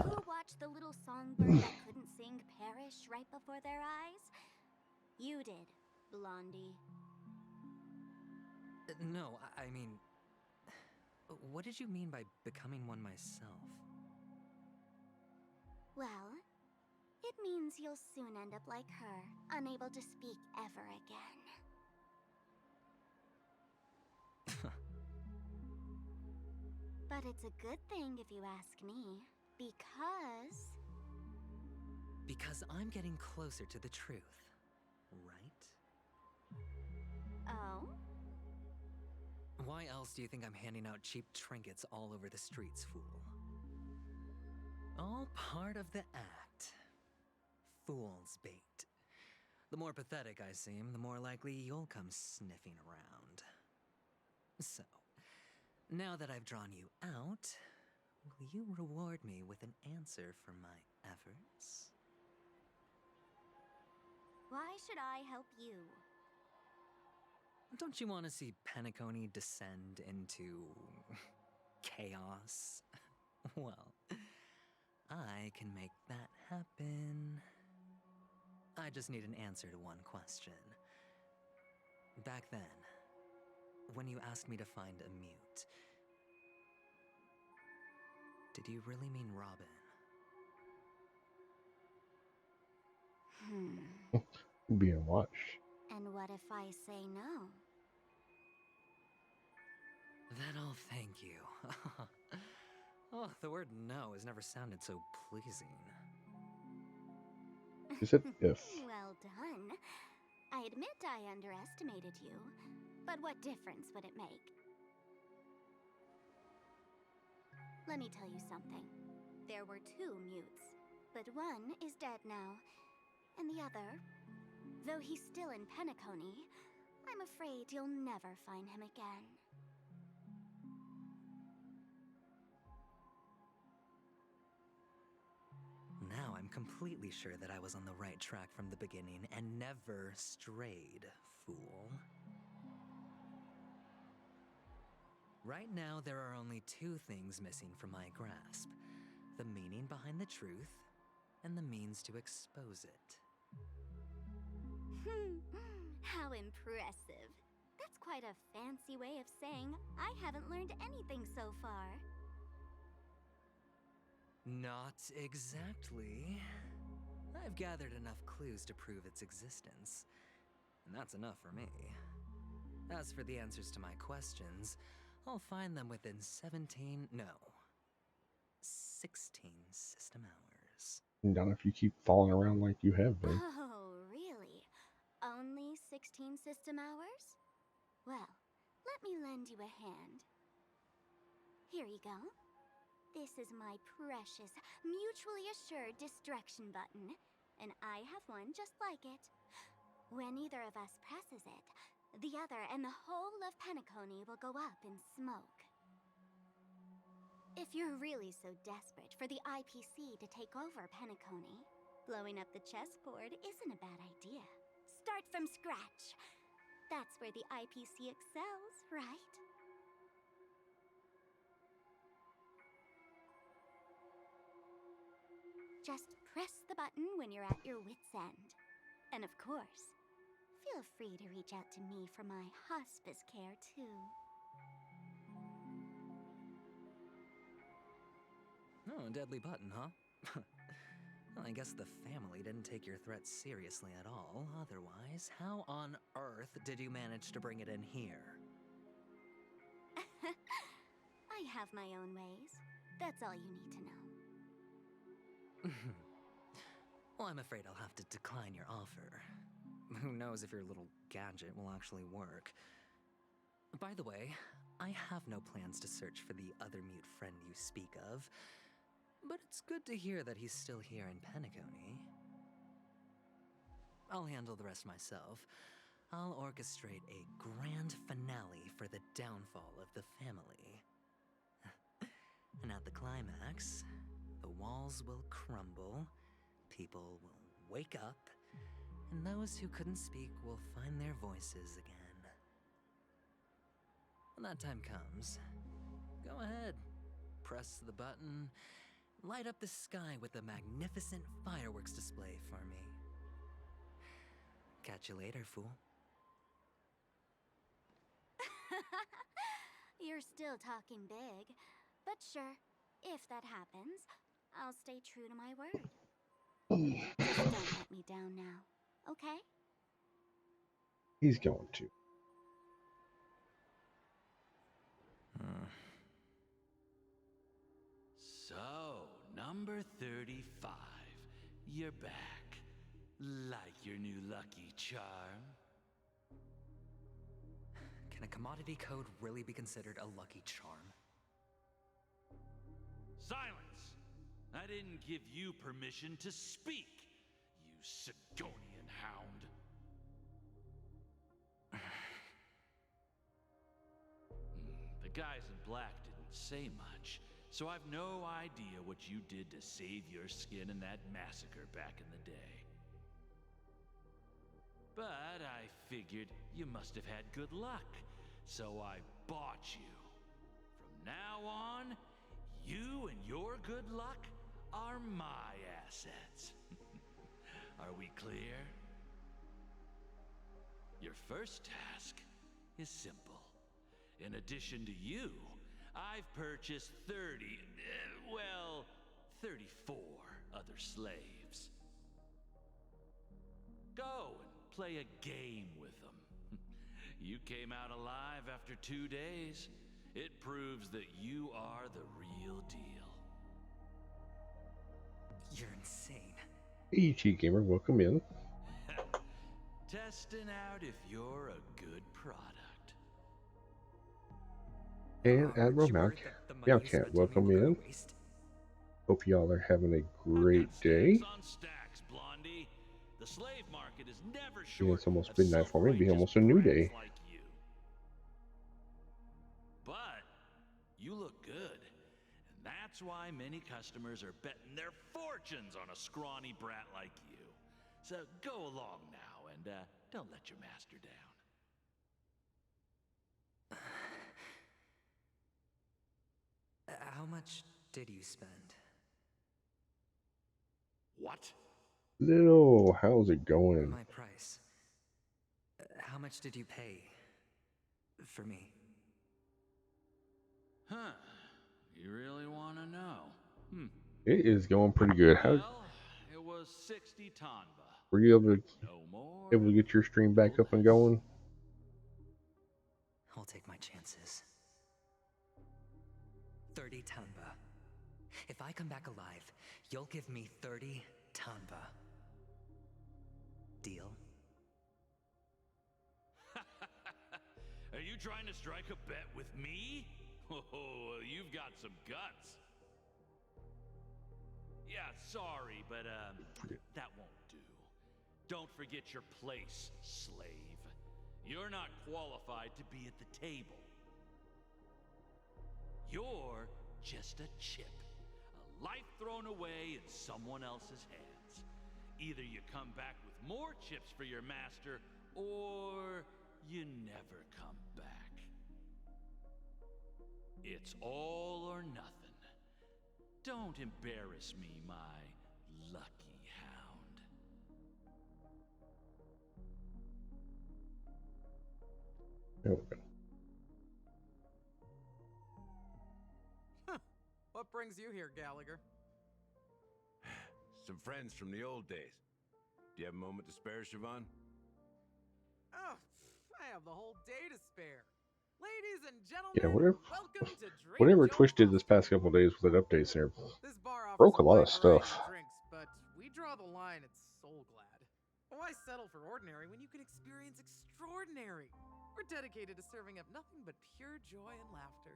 Speaker 9: Who watched the little songbird that couldn't sing perish right before their eyes? You did, Blondie.
Speaker 3: No, I mean... What did you mean by becoming one myself?
Speaker 9: Well, it means you'll soon end up like her, unable to speak ever again. But it's a good thing if you ask me, because...
Speaker 3: Because I'm getting closer to the truth, right?
Speaker 9: Oh?
Speaker 3: Why else do you think I'm handing out cheap trinkets all over the streets, fool? All part of the act. Fool's bait. The more pathetic I seem, the more likely you'll come sniffing around. So, now that I've drawn you out, will you reward me with an answer for my efforts?
Speaker 9: Why should I help you?
Speaker 3: Don't you want to see Penacony descend into... chaos? Well, I can make that happen. I just need an answer to one question. Back then, when you asked me to find a mute, did you really mean Robin?
Speaker 1: Being watched.
Speaker 9: And what if I say no?
Speaker 3: Then I'll thank you. Oh, the word no has never sounded so pleasing.
Speaker 1: You said if.
Speaker 9: Well done. I admit I underestimated you, but what difference would it make? Let me tell you something. There were 2 mutes, but one is dead now, and the other, though he's still in Penacony, I'm afraid you'll never find him again.
Speaker 3: Now I'm completely sure that I was on the right track from the beginning and never strayed, fool. Right now, there are only 2 things missing from my grasp. The meaning behind the truth, and the means to expose it.
Speaker 9: How impressive. That's quite a fancy way of saying I haven't learned anything so far.
Speaker 3: Not exactly. I've gathered enough clues to prove its existence, and that's enough for me. As for the answers to my questions, I'll find them within 16 system hours.
Speaker 1: Not if you keep falling around like you have been.
Speaker 9: Oh, really? Only 16 system hours? Well, let me lend you a hand. Here you go. This is my precious, mutually assured distraction button, and I have one just like it. When either of us presses it, the other and the whole of Penacony will go up in smoke. If you're really so desperate for the IPC to take over Penacony, blowing up the chessboard isn't a bad idea. Start from scratch. That's where the IPC excels, right? Just press the button when you're at your wit's end. And of course, feel free to reach out to me for my hospice care, too.
Speaker 3: Oh, a deadly button, huh? Well, I guess the family didn't take your threat seriously at all. Otherwise, how on earth did you manage to bring it in here?
Speaker 9: I have my own ways. That's all you need to know.
Speaker 3: Well, I'm afraid I'll have to decline your offer. Who knows if your little gadget will actually work. By the way, I have no plans to search for the other mute friend you speak of, but it's good to hear that he's still here in Penacony. I'll handle the rest myself. I'll orchestrate a grand finale for the downfall of the family. And at the climax, the walls will crumble, people will wake up, and those who couldn't speak will find their voices again. When that time comes, go ahead, press the button, light up the sky with a magnificent fireworks display for me. Catch you later, fool.
Speaker 9: You're still talking big. But sure, if that happens, I'll stay true to my word. Just don't let me down now, okay?
Speaker 1: He's going to.
Speaker 11: So, number 35. You're back. Like your new lucky charm?
Speaker 3: Can a commodity code really be considered a lucky charm?
Speaker 11: Silence! I didn't give you permission to speak, you Sigonian hound. The guys in black didn't say much, so I've no idea what you did to save your skin in that massacre back in the day. But I figured you must have had good luck, so I bought you. From now on, you and your good luck are my assets. Are we clear? Your first task is simple. In addition to you, I've purchased 34 other slaves. Go and play a game with them. You came out alive after 2 days. It proves that you are the real deal.
Speaker 3: You're insane.
Speaker 1: ET Gamer, welcome in.
Speaker 11: Testing out if you're a good product.
Speaker 1: And Admiral Meowcat, welcome in. Hope y'all are having a great day.
Speaker 11: The slave market is never
Speaker 1: Yeah, it's almost midnight for me. It'll be almost a new day.
Speaker 11: like you. But you look good, and that's why many customers are betting their fortunes on a scrawny brat like you. So go along now and don't let your master down.
Speaker 3: How much did you spend?
Speaker 11: What?
Speaker 1: Little, how's it going?
Speaker 3: My price. How much did you pay for me?
Speaker 11: Huh. You really want to know?
Speaker 1: It is going pretty good. How
Speaker 11: Well, it was 60 Tanba.
Speaker 1: were you
Speaker 11: No more.
Speaker 1: able to get your stream back up and going?
Speaker 3: I'll take my chances. 30 Tanba. If I come back alive, you'll give me 30 Tanba. Deal?
Speaker 11: Are you trying to strike a bet with me? Oh, you've got some guts. Yeah, sorry, but that won't do. Don't forget your place, slave. You're not qualified to be at the table. You're just a chip. A life thrown away in someone else's hands. Either you come back with more chips for your master, or you never come back. It's all or nothing. Don't embarrass me, my lucky hound.
Speaker 1: There we go.
Speaker 2: What brings you here, Gallagher?
Speaker 17: Some friends from the old days. Do you have a moment to spare, Siobhan?
Speaker 2: Oh, I have the whole day to spare. Ladies and gentlemen,
Speaker 1: Yeah,
Speaker 2: welcome to Drink
Speaker 1: whatever
Speaker 2: Joe
Speaker 1: Twitch did this past couple of days with the updates and everything,
Speaker 2: This bar offers
Speaker 1: broke a lot
Speaker 2: wide
Speaker 1: of
Speaker 2: variety
Speaker 1: stuff.
Speaker 2: Drinks, but we draw the line at Soul Glad. Why settle for ordinary when you can experience extraordinary? We're dedicated to serving up nothing but pure joy and laughter.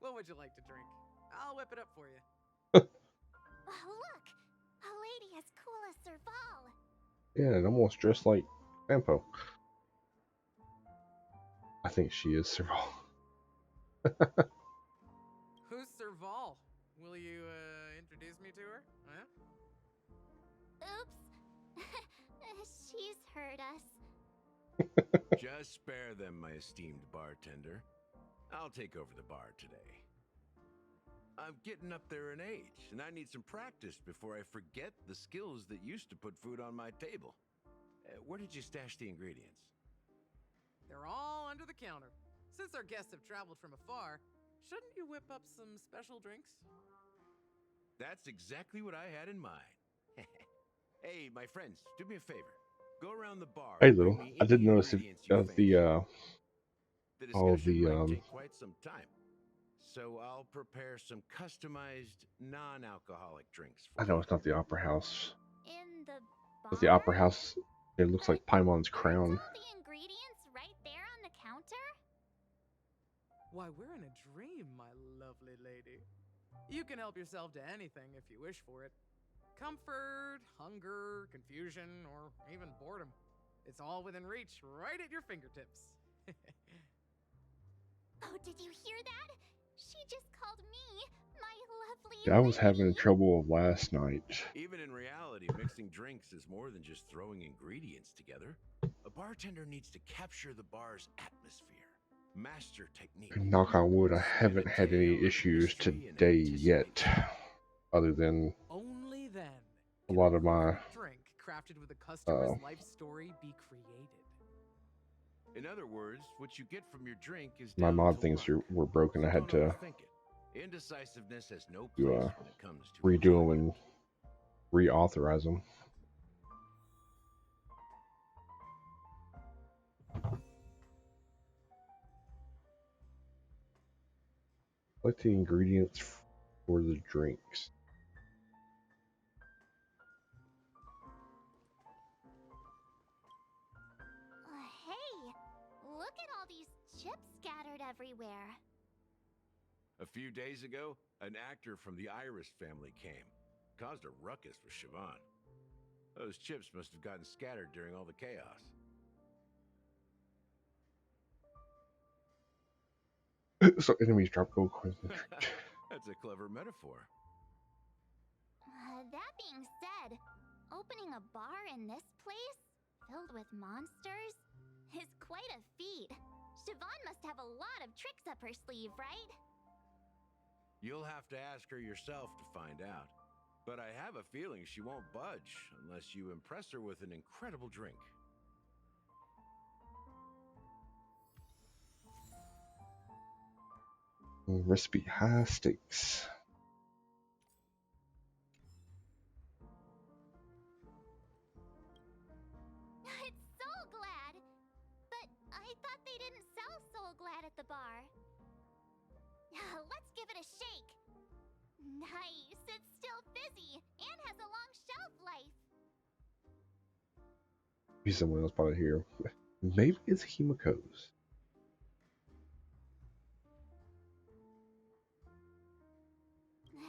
Speaker 2: What would you like to drink? I'll whip it up for you.
Speaker 9: Look! A lady as cool as Serval!
Speaker 1: Yeah, and almost dressed like Sampo. I think she is Serval.
Speaker 2: Who's Serval? Will you introduce me to her? Huh?
Speaker 9: Oops. She's heard us.
Speaker 17: Just spare them, my esteemed bartender. I'll take over the bar today. I'm getting up there in age, and I need some practice before I forget the skills that used to put food on my table. Where did you stash the ingredients?
Speaker 2: They're all under the counter. Since our guests have traveled from afar, shouldn't you whip up some special drinks?
Speaker 17: That's exactly what I had in mind. Hey, my friends, do me a favor. Go around the bar.
Speaker 1: Hey,
Speaker 17: And
Speaker 1: Lou.
Speaker 17: bring me
Speaker 1: I
Speaker 17: any
Speaker 1: did notice
Speaker 17: ingredients you
Speaker 1: of
Speaker 17: fancy.
Speaker 1: the all
Speaker 17: discussion
Speaker 1: the
Speaker 17: might take quite some time, so I'll prepare some customized non-alcoholic drinks for
Speaker 1: I know it's not the Opera House,
Speaker 9: In the
Speaker 1: but the Opera House. It looks like Paimon's crown.
Speaker 9: all the ingredients right there on the counter?
Speaker 2: Why, we're in a dream, my lovely lady. You can help yourself to anything if you wish for it. Comfort, hunger, confusion, or even boredom. It's all within reach, right at your fingertips.
Speaker 9: Oh, did you hear that? She just called me my lovely
Speaker 1: I was
Speaker 9: lady.
Speaker 1: having trouble last night.
Speaker 17: Even in reality, mixing drinks is more than just throwing ingredients together. A bartender needs to capture the bar's atmosphere, master technique.
Speaker 1: Knock on wood, I haven't had any issues today yet, other than
Speaker 2: Only then
Speaker 1: a lot of my
Speaker 2: drink crafted with a customer's life story be created.
Speaker 17: In other words, what you get from your drink is
Speaker 1: my
Speaker 17: down
Speaker 1: mod
Speaker 17: to
Speaker 1: things
Speaker 17: luck.
Speaker 1: were broken. I had
Speaker 17: Don't
Speaker 1: to
Speaker 17: overthink it. Indecisiveness has no place when it comes to
Speaker 1: redo them and reauthorize them. Select the ingredients for the drinks.
Speaker 9: Hey, look at all these chips scattered everywhere.
Speaker 17: A few days ago, an actor from the Iris family came. Caused a ruckus with Siobhan. Those chips must have gotten scattered during all the chaos.
Speaker 1: So enemies drop gold coins in the drink.
Speaker 17: That's a clever metaphor.
Speaker 9: That being said, opening a bar in this place, filled with monsters, is quite a feat. Siobhan must have a lot of tricks up her sleeve, right?
Speaker 17: You'll have to ask her yourself to find out. But I have a feeling she won't budge unless you impress her with an incredible drink.
Speaker 1: Recipe high stakes.
Speaker 9: It's Soul Glad! But I thought they didn't sell Soul Glad at the bar. Let's give it a shake. Nice, it's still fizzy and has a long shelf life.
Speaker 1: Be someone else probably here. Maybe it's Himiko's.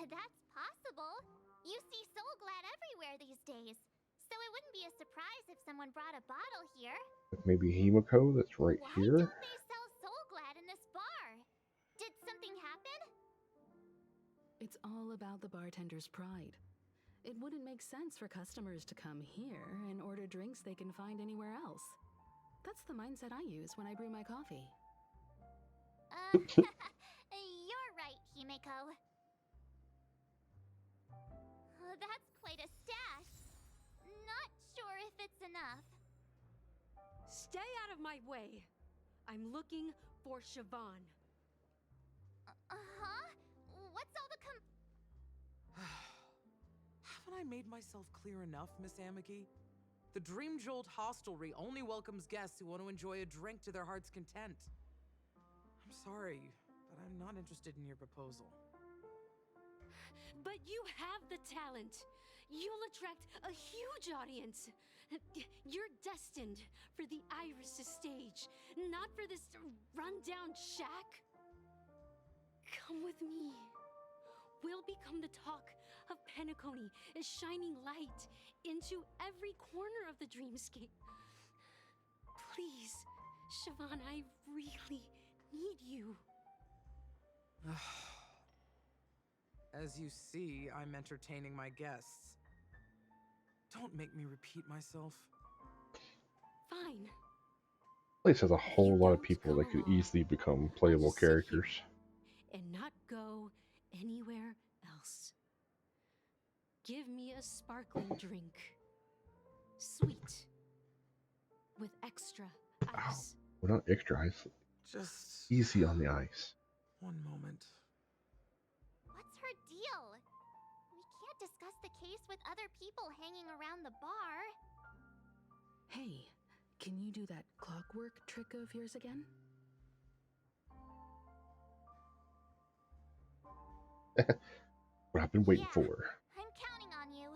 Speaker 9: That's possible. You see Soul Glad everywhere these days. So it wouldn't be a surprise if someone brought a bottle here.
Speaker 1: Maybe Himiko that's right
Speaker 9: Why
Speaker 1: here.
Speaker 9: don't they sell Soul Glad in this bar? Did something happen?
Speaker 8: It's all about the bartender's pride. It wouldn't make sense for customers to come here and order drinks they can find anywhere else. That's the mindset I use when I brew my coffee.
Speaker 9: You're right, Himiko. That's quite a stash. Not sure if it's enough.
Speaker 12: Stay out of my way. I'm looking for Siobhan.
Speaker 9: Uh-huh? What's all the
Speaker 2: Haven't I made myself clear enough, Miss Amiki? The Dream Jolt hostelry only welcomes guests who want to enjoy a drink to their heart's content. I'm sorry, but I'm not interested in your proposal.
Speaker 12: But you have the talent. You'll attract a huge audience. You're destined for the Iris stage, not for this rundown shack. Come with me. We'll become the talk of Penacony, shining light into every corner of the dreamscape. Please, Siobhan, I really need you.
Speaker 2: As you see, I'm entertaining my guests. Don't make me repeat myself.
Speaker 12: Fine.
Speaker 1: Place has a whole lot of people that could easily become playable characters.
Speaker 12: And not go anywhere else. Give me a sparkling drink. Sweet. With extra ice.
Speaker 1: Well, not extra ice.
Speaker 2: Just
Speaker 1: easy on the ice.
Speaker 2: one moment.
Speaker 9: What's her deal? We can't discuss the case with other people hanging around the bar.
Speaker 8: Hey, can you do that clockwork trick of yours again?
Speaker 1: What I've been waiting for.
Speaker 9: I'm counting on you.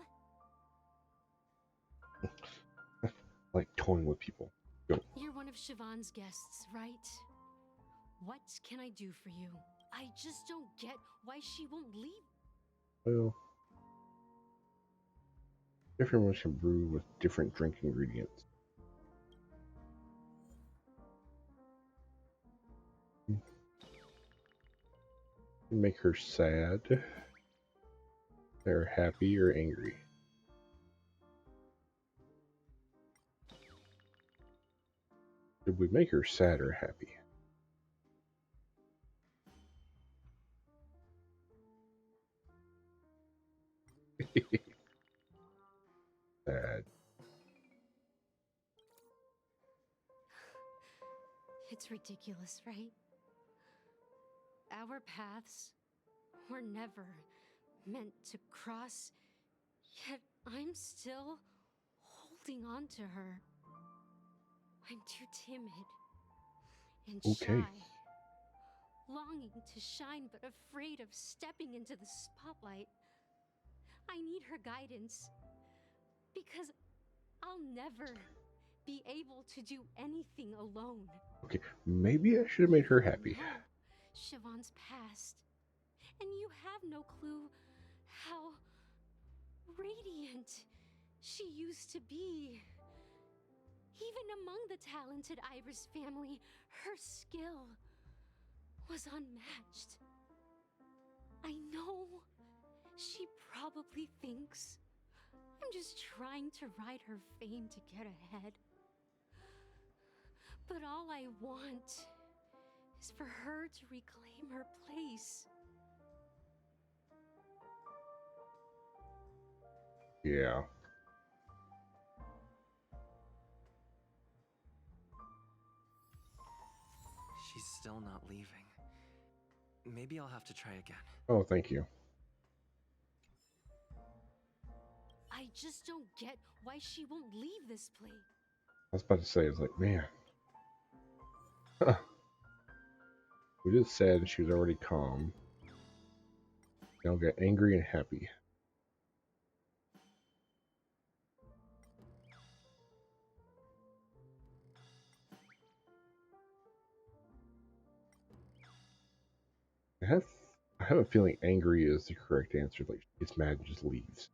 Speaker 1: Like toying with people. Go.
Speaker 12: You're one of Siobhan's guests, right? What can I do for you? I just don't get why she won't leave.
Speaker 1: Well, different ones can brew with different drink ingredients. Make her sad, or happy, or angry. Did we make her sad or happy? Sad.
Speaker 12: It's ridiculous, right? Our paths were never meant to cross, yet I'm still holding on to her. I'm too timid and shy, longing to shine but afraid of stepping into the spotlight. I need her guidance because I'll never be able to do anything alone.
Speaker 1: Okay, maybe I should have made her happy.
Speaker 12: Siobhan's past, and you have no clue how radiant she used to be. Even among the talented Iris family, her skill was unmatched. I know she probably thinks I'm just trying to ride her fame to get ahead. But all I want is for her to reclaim her place.
Speaker 1: Yeah.
Speaker 15: She's still not leaving. Maybe I'll have to try again.
Speaker 1: Oh, thank you.
Speaker 12: I just don't get why she won't leave this place.
Speaker 1: I was about to say, it's like, man. Huh. We just said she was already calm. Now get angry and happy. I have a feeling angry is the correct answer. Like, it's mad and just leaves.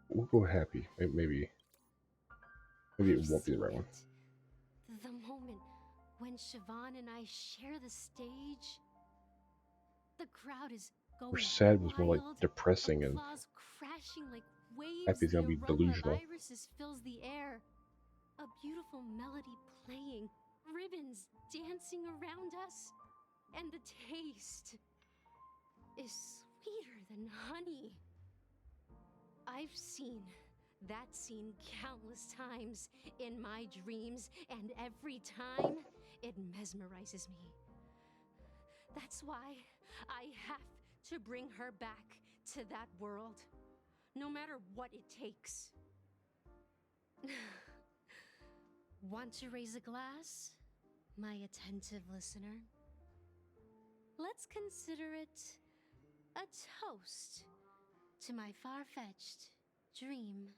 Speaker 1: We'll go happy. Maybe it won't be the right one.
Speaker 12: The moment when Siobhan and I share the stage, the crowd is going
Speaker 1: Where sad was more like
Speaker 12: wild,
Speaker 1: depressing and
Speaker 12: applause crashing like waves.
Speaker 1: happy's gonna be
Speaker 12: the aroma
Speaker 1: delusional.
Speaker 12: of irises fills the air. A beautiful melody playing, ribbons dancing around us, and the taste is sweeter than honey. I've seen that scene countless times in my dreams, and every time it mesmerizes me. That's why I have to bring her back to that world, no matter what it takes. Want to raise a glass, my attentive listener? Let's consider it a toast to my far-fetched dream.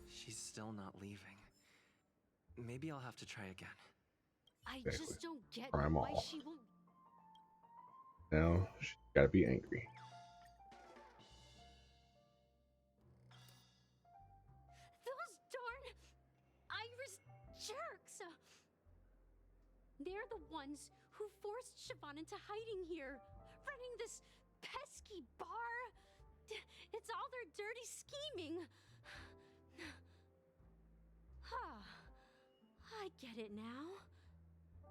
Speaker 15: She's still not leaving. Maybe I'll have to try again.
Speaker 12: I
Speaker 1: Exactly.
Speaker 12: just don't get
Speaker 1: Prime
Speaker 12: why
Speaker 1: all.
Speaker 12: she won't.
Speaker 1: Now she's gotta be angry.
Speaker 12: Those darn Iris jerks! They're the ones who forced Siobhan into hiding here, running this pesky bar. It's all their dirty scheming. I get it now.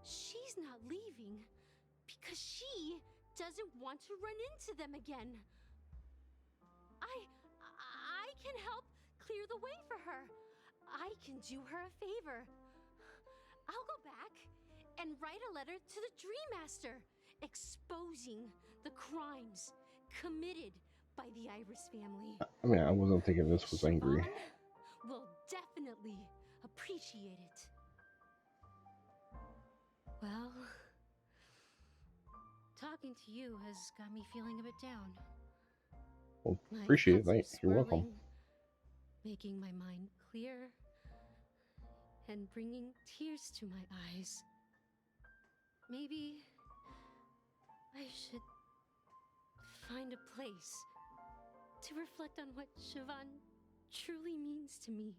Speaker 12: She's not leaving because she doesn't want to run into them again. I can help clear the way for her. I can do her a favor. I'll go back and write a letter to the Dream Master exposing the crimes committed by the Iris family.
Speaker 1: I mean, I wasn't thinking this was angry.
Speaker 12: Siobhan will definitely appreciate it. Well, talking to you has got me feeling a bit down.
Speaker 1: Well,
Speaker 12: My
Speaker 1: appreciate it.
Speaker 12: thoughts are
Speaker 1: Thanks. You're welcome.
Speaker 12: swirling, making my mind clear and bringing tears to my eyes. Maybe I should find a place to reflect on what Siobhan truly means to me.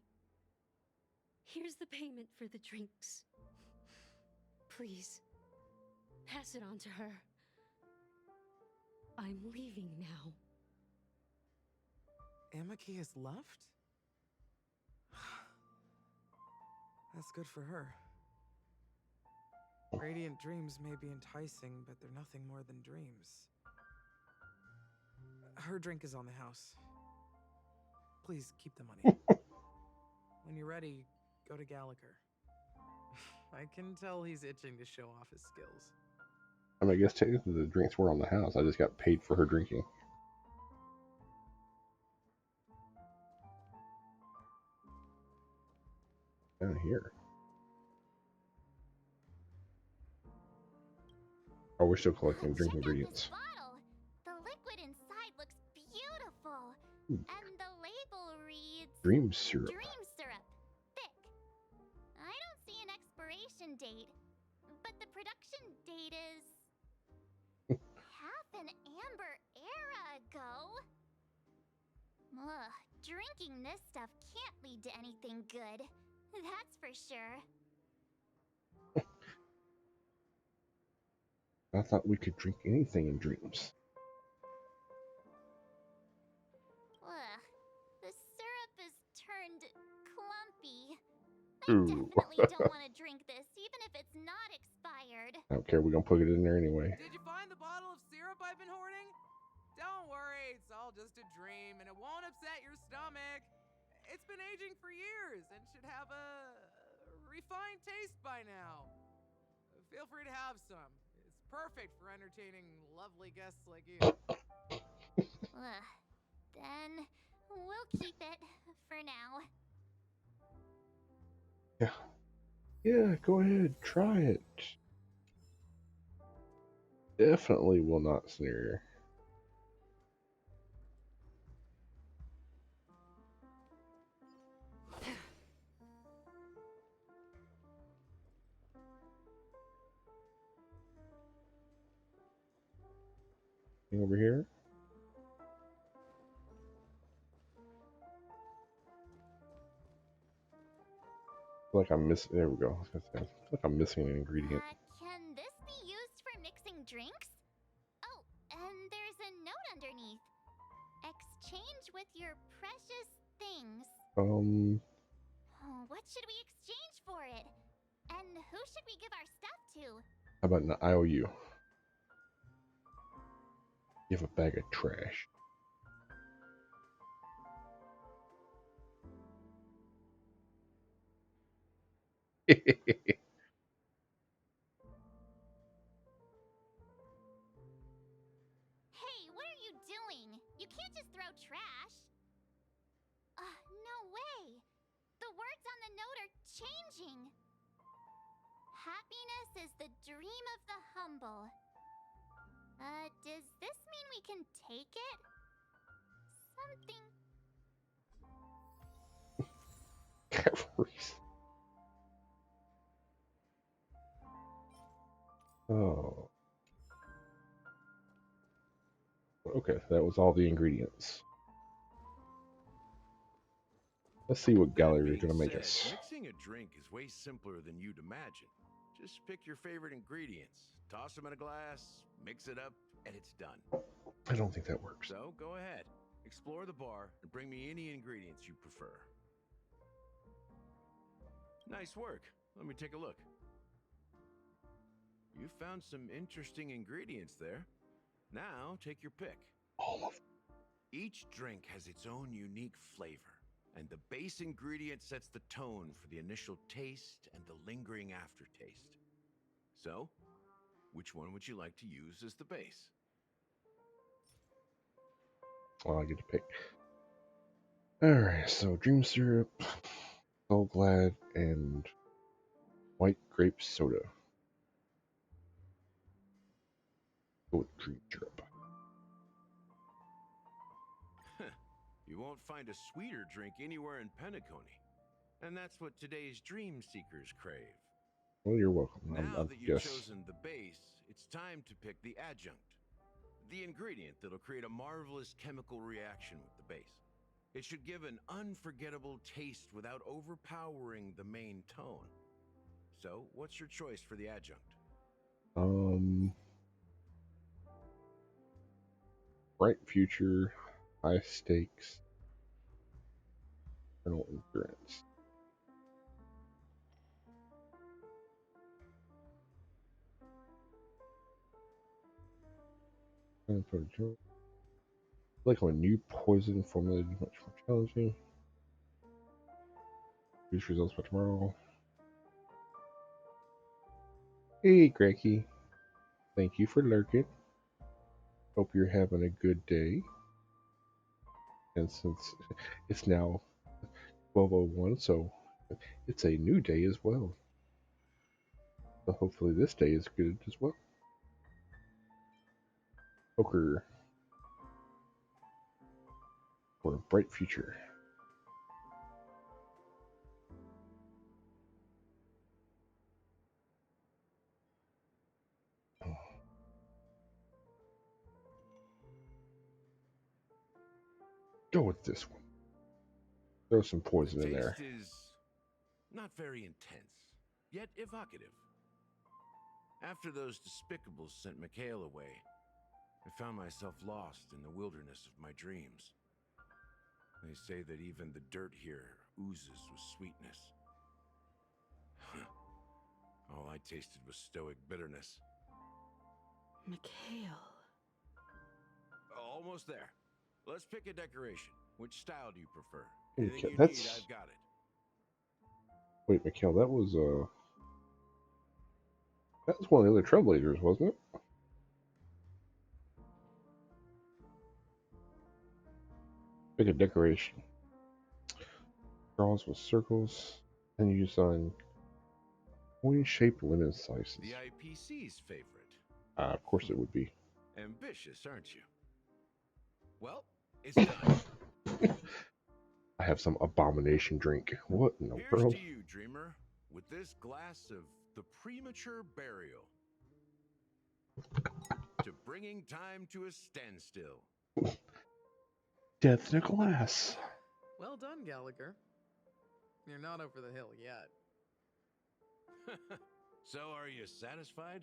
Speaker 12: Here's the payment for the drinks. Please, pass it on to her. I'm leaving now.
Speaker 2: Amaki has left? That's good for her. Radiant dreams may be enticing, but they're nothing more than dreams. Her drink is on the house. Please keep the money. When you're ready, go to Gallagher. I can tell he's itching to show off his skills.
Speaker 1: I mean, I guess technically the drinks were on the house. I just got paid for her drinking. Down here. Oh, we're still collecting drink ingredients.
Speaker 9: Bottle. The liquid inside looks beautiful. And the label reads
Speaker 1: Dream syrup.
Speaker 9: Dream syrup. Thick. I don't see an expiration date, but the production date is half an amber era ago. Ugh, drinking this stuff can't lead to anything good. That's for sure.
Speaker 1: I thought we could drink anything in dreams.
Speaker 9: Ugh, the syrup is turned clumpy.
Speaker 1: Ooh.
Speaker 9: Definitely don't want to drink this, even if it's not expired.
Speaker 1: I don't care. We're gonna put it in there anyway.
Speaker 2: Did you find the bottle of syrup I've been hoarding? Don't worry, it's all just a dream and it won't upset your stomach. It's been aging for years and should have a refined taste by now. Feel free to have some. It's perfect for entertaining lovely guests like you.
Speaker 9: Then we'll keep it for now.
Speaker 1: Yeah, go ahead. Try it. Definitely will not sneer. Over here. I feel like I'm missing. There we go. I feel like I'm missing an ingredient.
Speaker 9: Can this be used for mixing drinks? Oh, and there's a note underneath. Exchange with your precious things. What should we exchange for it? And who should we give our stuff to?
Speaker 1: How about an IOU? You have a bag of trash.
Speaker 9: Hey, what are you doing? You can't just throw trash. No way. The words on the note are changing. Happiness is the dream of the humble. Does this mean we can take it? Something.
Speaker 1: Okay, that was all the ingredients. Let's see what Gallagher is going to make us.
Speaker 17: Mixing a drink is way simpler than you'd imagine. Just pick your favorite ingredients, toss them in a glass, mix it up, and it's done.
Speaker 1: I don't think that works.
Speaker 17: So go ahead, explore the bar, and bring me any ingredients you prefer. Nice work. Let me take a look. You found some interesting ingredients there. Now take your pick.
Speaker 1: All of them.
Speaker 17: Each drink has its own unique flavor, and the base ingredient sets the tone for the initial taste and the lingering aftertaste. So, which one would you like to use as the base?
Speaker 1: Well, I get to pick. Alright, so Dream Syrup, Soul Glad, and White Grape Soda. Go with Dream Syrup.
Speaker 17: You won't find a sweeter drink anywhere in Penacony. And that's what today's dream seekers crave.
Speaker 1: Well, you're welcome.
Speaker 17: Now that you've chosen the base, it's time to pick the adjunct. The ingredient that'll create a marvelous chemical reaction with the base. It should give an unforgettable taste without overpowering the main tone. So, what's your choice for the adjunct?
Speaker 1: Bright future, high stakes, eternal endurance. Like a new poison formulated much more challenging. Produce results by tomorrow. Hey, Greggy. Thank you for lurking. Hope you're having a good day. And since it's now 12:01, so it's a new day as well. So hopefully this day is good as well. Poker for a bright future. Go with this one. Throw some poison in there.
Speaker 17: The taste is not very intense, yet evocative. After those despicables sent Mikhail away, I found myself lost in the wilderness of my dreams. They say that even the dirt here oozes with sweetness. All I tasted was stoic bitterness.
Speaker 8: Mikhail.
Speaker 17: Almost there. Let's pick a decoration. Which style do you prefer?
Speaker 1: Okay,
Speaker 17: Anything you
Speaker 1: that's...
Speaker 17: need, I've got it.
Speaker 1: Wait, Mikhail, that was one of the other Trailblazers, wasn't it? Pick a decoration. Draws with circles, and you design coin-shaped lemon slices.
Speaker 17: The IPC's favorite.
Speaker 1: Of course it would be.
Speaker 17: Ambitious, aren't you? Well, it's done.
Speaker 1: I have some abomination drink. What in the world?
Speaker 17: Here's to you, dreamer, with this glass of the premature burial. To bringing time to a standstill.
Speaker 1: Death in a glass.
Speaker 2: Well done, Gallagher. You're not over the hill yet.
Speaker 17: So, are you satisfied?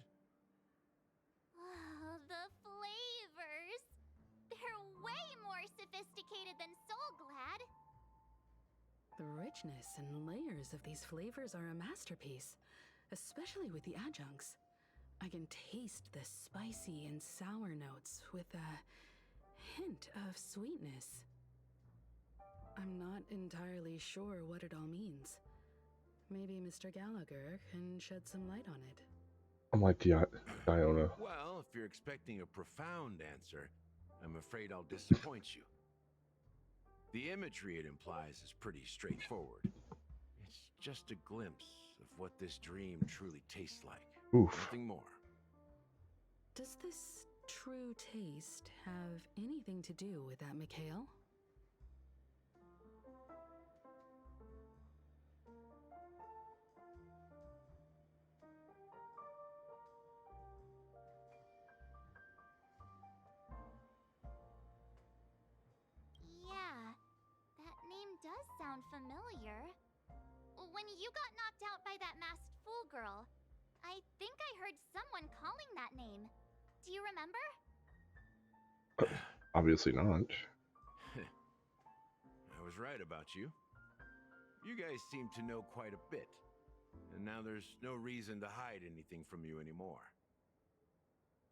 Speaker 9: Oh, the flavors! They're way more sophisticated than Soul Glad.
Speaker 8: The richness and layers of these flavors are a masterpiece, especially with the adjuncts. I can taste the spicy and sour notes with a hint of sweetness. I'm not entirely sure what it all means. Maybe Mr. Gallagher can shed some light on it.
Speaker 1: I'm like Diona.
Speaker 17: Well, if you're expecting a profound answer, I'm afraid I'll disappoint you. The imagery it implies is pretty straightforward. It's just a glimpse of what this dream truly tastes like.
Speaker 1: Oof.
Speaker 17: Nothing more.
Speaker 8: Does this true taste have anything to do with that, Mikhail?
Speaker 9: sound familiar. When you got knocked out by that masked fool girl, I think I heard someone calling that name. Do you remember?
Speaker 1: Obviously not.
Speaker 17: I was right about you. You guys seem to know quite a bit, and now there's no reason to hide anything from you anymore.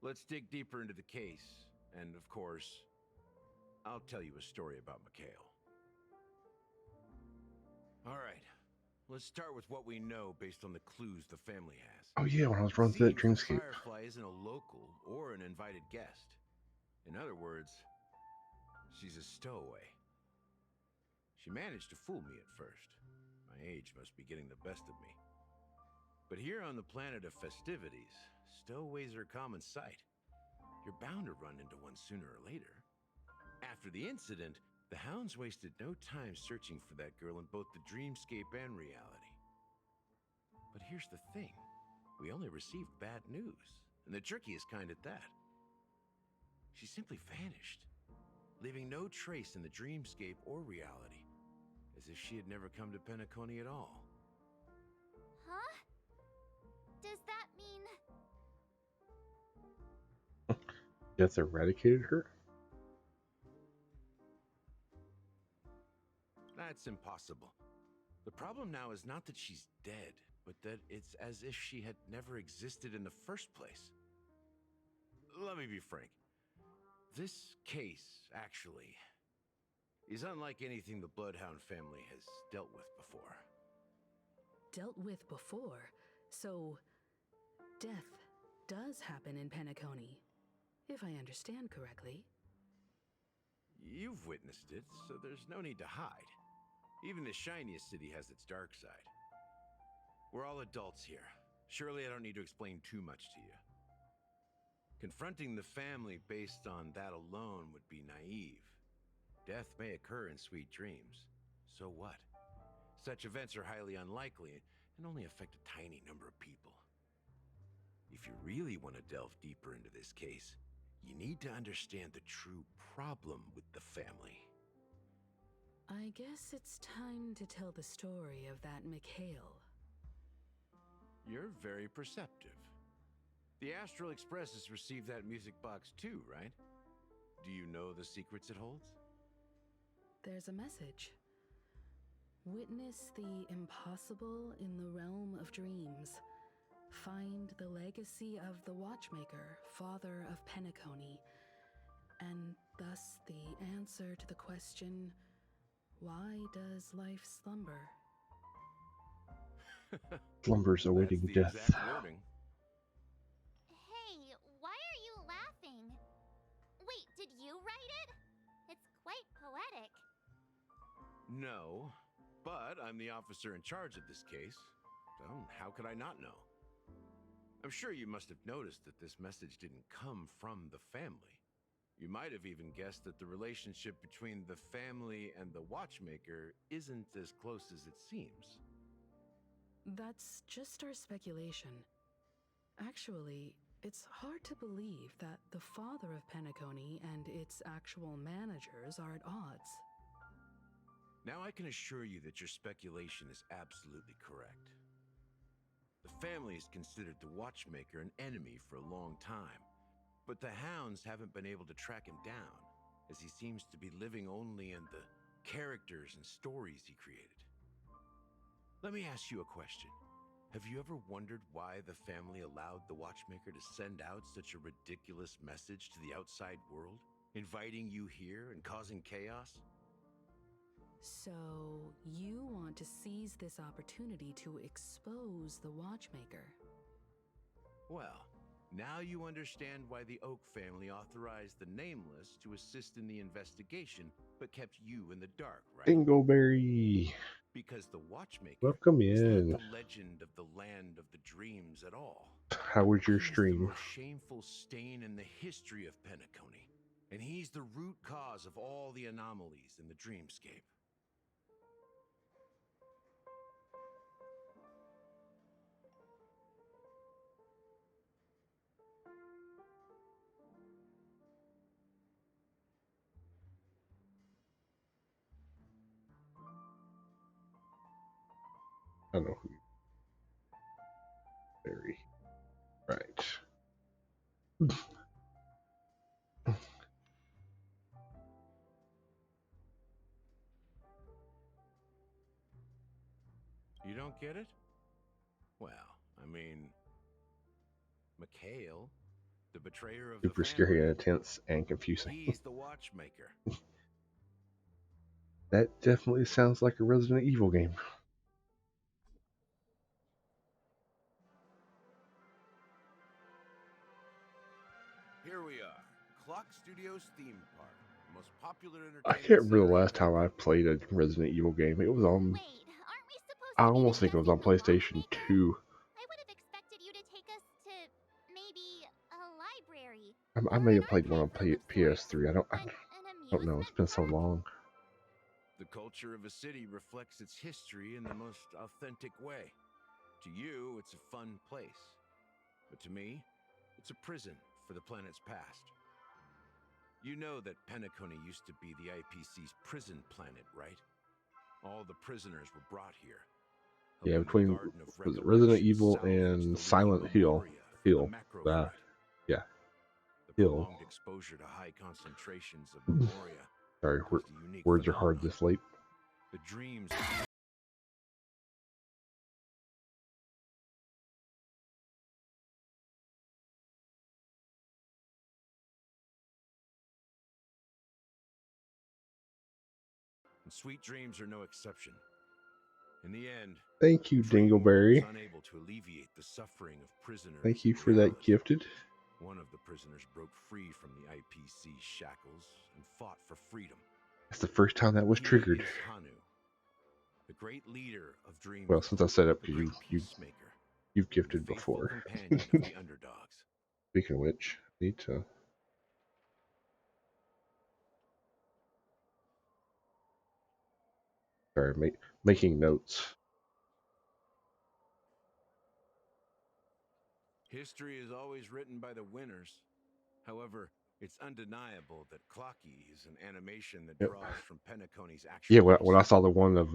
Speaker 17: Let's dig deeper into the case, and of course, I'll tell you a story about Mikhail. All right, let's start with what we know based on the clues the family has.
Speaker 1: Oh yeah, when I was running through that
Speaker 17: Seems
Speaker 1: dreamscape.
Speaker 17: Firefly isn't a local or an invited guest. In other words, she's a stowaway. She managed to fool me at first. My age must be getting the best of me. But here on the planet of festivities, stowaways are a common sight. You're bound to run into one sooner or later. After the incident, the hounds wasted no time searching for that girl in both the dreamscape and reality. But here's the thing. We only received bad news, and the trickiest kind at that. She simply vanished, leaving no trace in the dreamscape or reality, as if she had never come to Penacony at all.
Speaker 9: Huh? Does that mean...
Speaker 1: Death eradicated her?
Speaker 17: That's impossible. The problem now is not that she's dead, but that it's as if she had never existed in the first place. Let me be frank. This case, actually, is unlike anything the Bloodhound family has dealt with before.
Speaker 8: Dealt with before? So, death does happen in Penacony, if I understand correctly.
Speaker 17: You've witnessed it, so there's no need to hide. Even the shiniest city has its dark side. We're all adults here. Surely I don't need to explain too much to you. Confronting the family based on that alone would be naive. Death may occur in sweet dreams. So what? Such events are highly unlikely and only affect a tiny number of people. If you really want to delve deeper into this case, you need to understand the true problem with the family.
Speaker 8: I guess it's time to tell the story of that Mikhail.
Speaker 17: You're very perceptive. The Astral Express has received that music box too, right? Do you know the secrets it holds?
Speaker 8: There's a message. Witness the impossible in the realm of dreams. Find the legacy of the Watchmaker, father of Penacony, and thus the answer to the question, why does life slumber?
Speaker 1: Slumber's awaiting
Speaker 17: That's the
Speaker 1: death.
Speaker 17: exact wording.
Speaker 9: Hey, why are you laughing? Wait, did you write it? It's quite poetic.
Speaker 17: No, but I'm the officer in charge of this case, so how could I not know? I'm sure you must have noticed that this message didn't come from the family. You might have even guessed that the relationship between the family and the Watchmaker isn't as close as it seems.
Speaker 8: That's just our speculation. Actually, it's hard to believe that the father of Penacony and its actual managers are at odds.
Speaker 17: Now I can assure you that your speculation is absolutely correct. The family has considered the Watchmaker an enemy for a long time, but the hounds haven't been able to track him down, as he seems to be living only in the characters and stories he created. Let me ask you a question. Have you ever wondered why the family allowed the Watchmaker to send out such a ridiculous message to the outside world, inviting you here and causing chaos?
Speaker 8: So, you want to seize this opportunity to expose the Watchmaker?
Speaker 17: Well, now you understand why the Oak family authorized the Nameless to assist in the investigation, but kept you in the dark, right?
Speaker 1: Dingleberry!
Speaker 17: Because the Watchmaker
Speaker 1: Welcome
Speaker 17: is
Speaker 1: in.
Speaker 17: not the legend of the land of the dreams at all.
Speaker 1: How was your
Speaker 17: He's
Speaker 1: stream?
Speaker 17: the most shameful stain in the history of Penacony, and he's the root cause of all the anomalies in the dreamscape.
Speaker 1: I don't know who. Barry. Right.
Speaker 17: You don't get it? Well, I mean, Mikhail, the betrayer of
Speaker 1: Super
Speaker 17: the
Speaker 1: scary and
Speaker 17: family,
Speaker 1: intense and confusing.
Speaker 17: he's the watchmaker.
Speaker 1: That definitely sounds like a Resident Evil game.
Speaker 17: Here we are, Clock Studios theme park, the most popular
Speaker 1: I
Speaker 17: entertainment
Speaker 1: can't remember the
Speaker 17: center
Speaker 1: last time I played a Resident Evil game. It was on. I almost think it was on PlayStation 2.
Speaker 9: I would have expected you to take us to maybe a library.
Speaker 1: I may have played one on PS3. I don't know. It's been so long.
Speaker 17: The culture of a city reflects its history in the most authentic way. To you, it's a fun place. But to me, it's a prison for the planet's past. You know that Penacony used to be the IPC's prison planet, right? All the prisoners were brought here.
Speaker 1: Yeah, between was it Resident Evil and Silent Hill. Yeah.
Speaker 17: The
Speaker 1: Hill.
Speaker 17: prolonged exposure to high concentrations of Memoria.
Speaker 1: Sorry,
Speaker 17: caused a unique
Speaker 1: words are hard
Speaker 17: phenomenon.
Speaker 1: this late.
Speaker 17: The dreams. And sweet dreams are no exception. In the end,
Speaker 1: Thank you,
Speaker 17: Dream
Speaker 1: Dingleberry.
Speaker 17: was unable to alleviate the suffering of prisoners.
Speaker 1: Thank you
Speaker 17: in
Speaker 1: for that
Speaker 17: reality.
Speaker 1: gifted.
Speaker 17: One of the prisoners broke free from the IPC's shackles and fought for freedom.
Speaker 1: It's the first time that was
Speaker 17: He
Speaker 1: triggered.
Speaker 17: is Hanu, the great leader of Dreamville.
Speaker 1: Well, since I set up
Speaker 17: the
Speaker 1: because
Speaker 17: great
Speaker 1: you've
Speaker 17: peacemaker,
Speaker 1: gifted
Speaker 17: faithful
Speaker 1: before.
Speaker 17: companion of the underdogs.
Speaker 1: Speaking of which, I need to. Sorry, making notes.
Speaker 17: History is always written by the winners. However, it's undeniable that Clocky is an animation that
Speaker 1: Yep.
Speaker 17: draws from Penacony's actual
Speaker 1: Yeah, when I saw the one of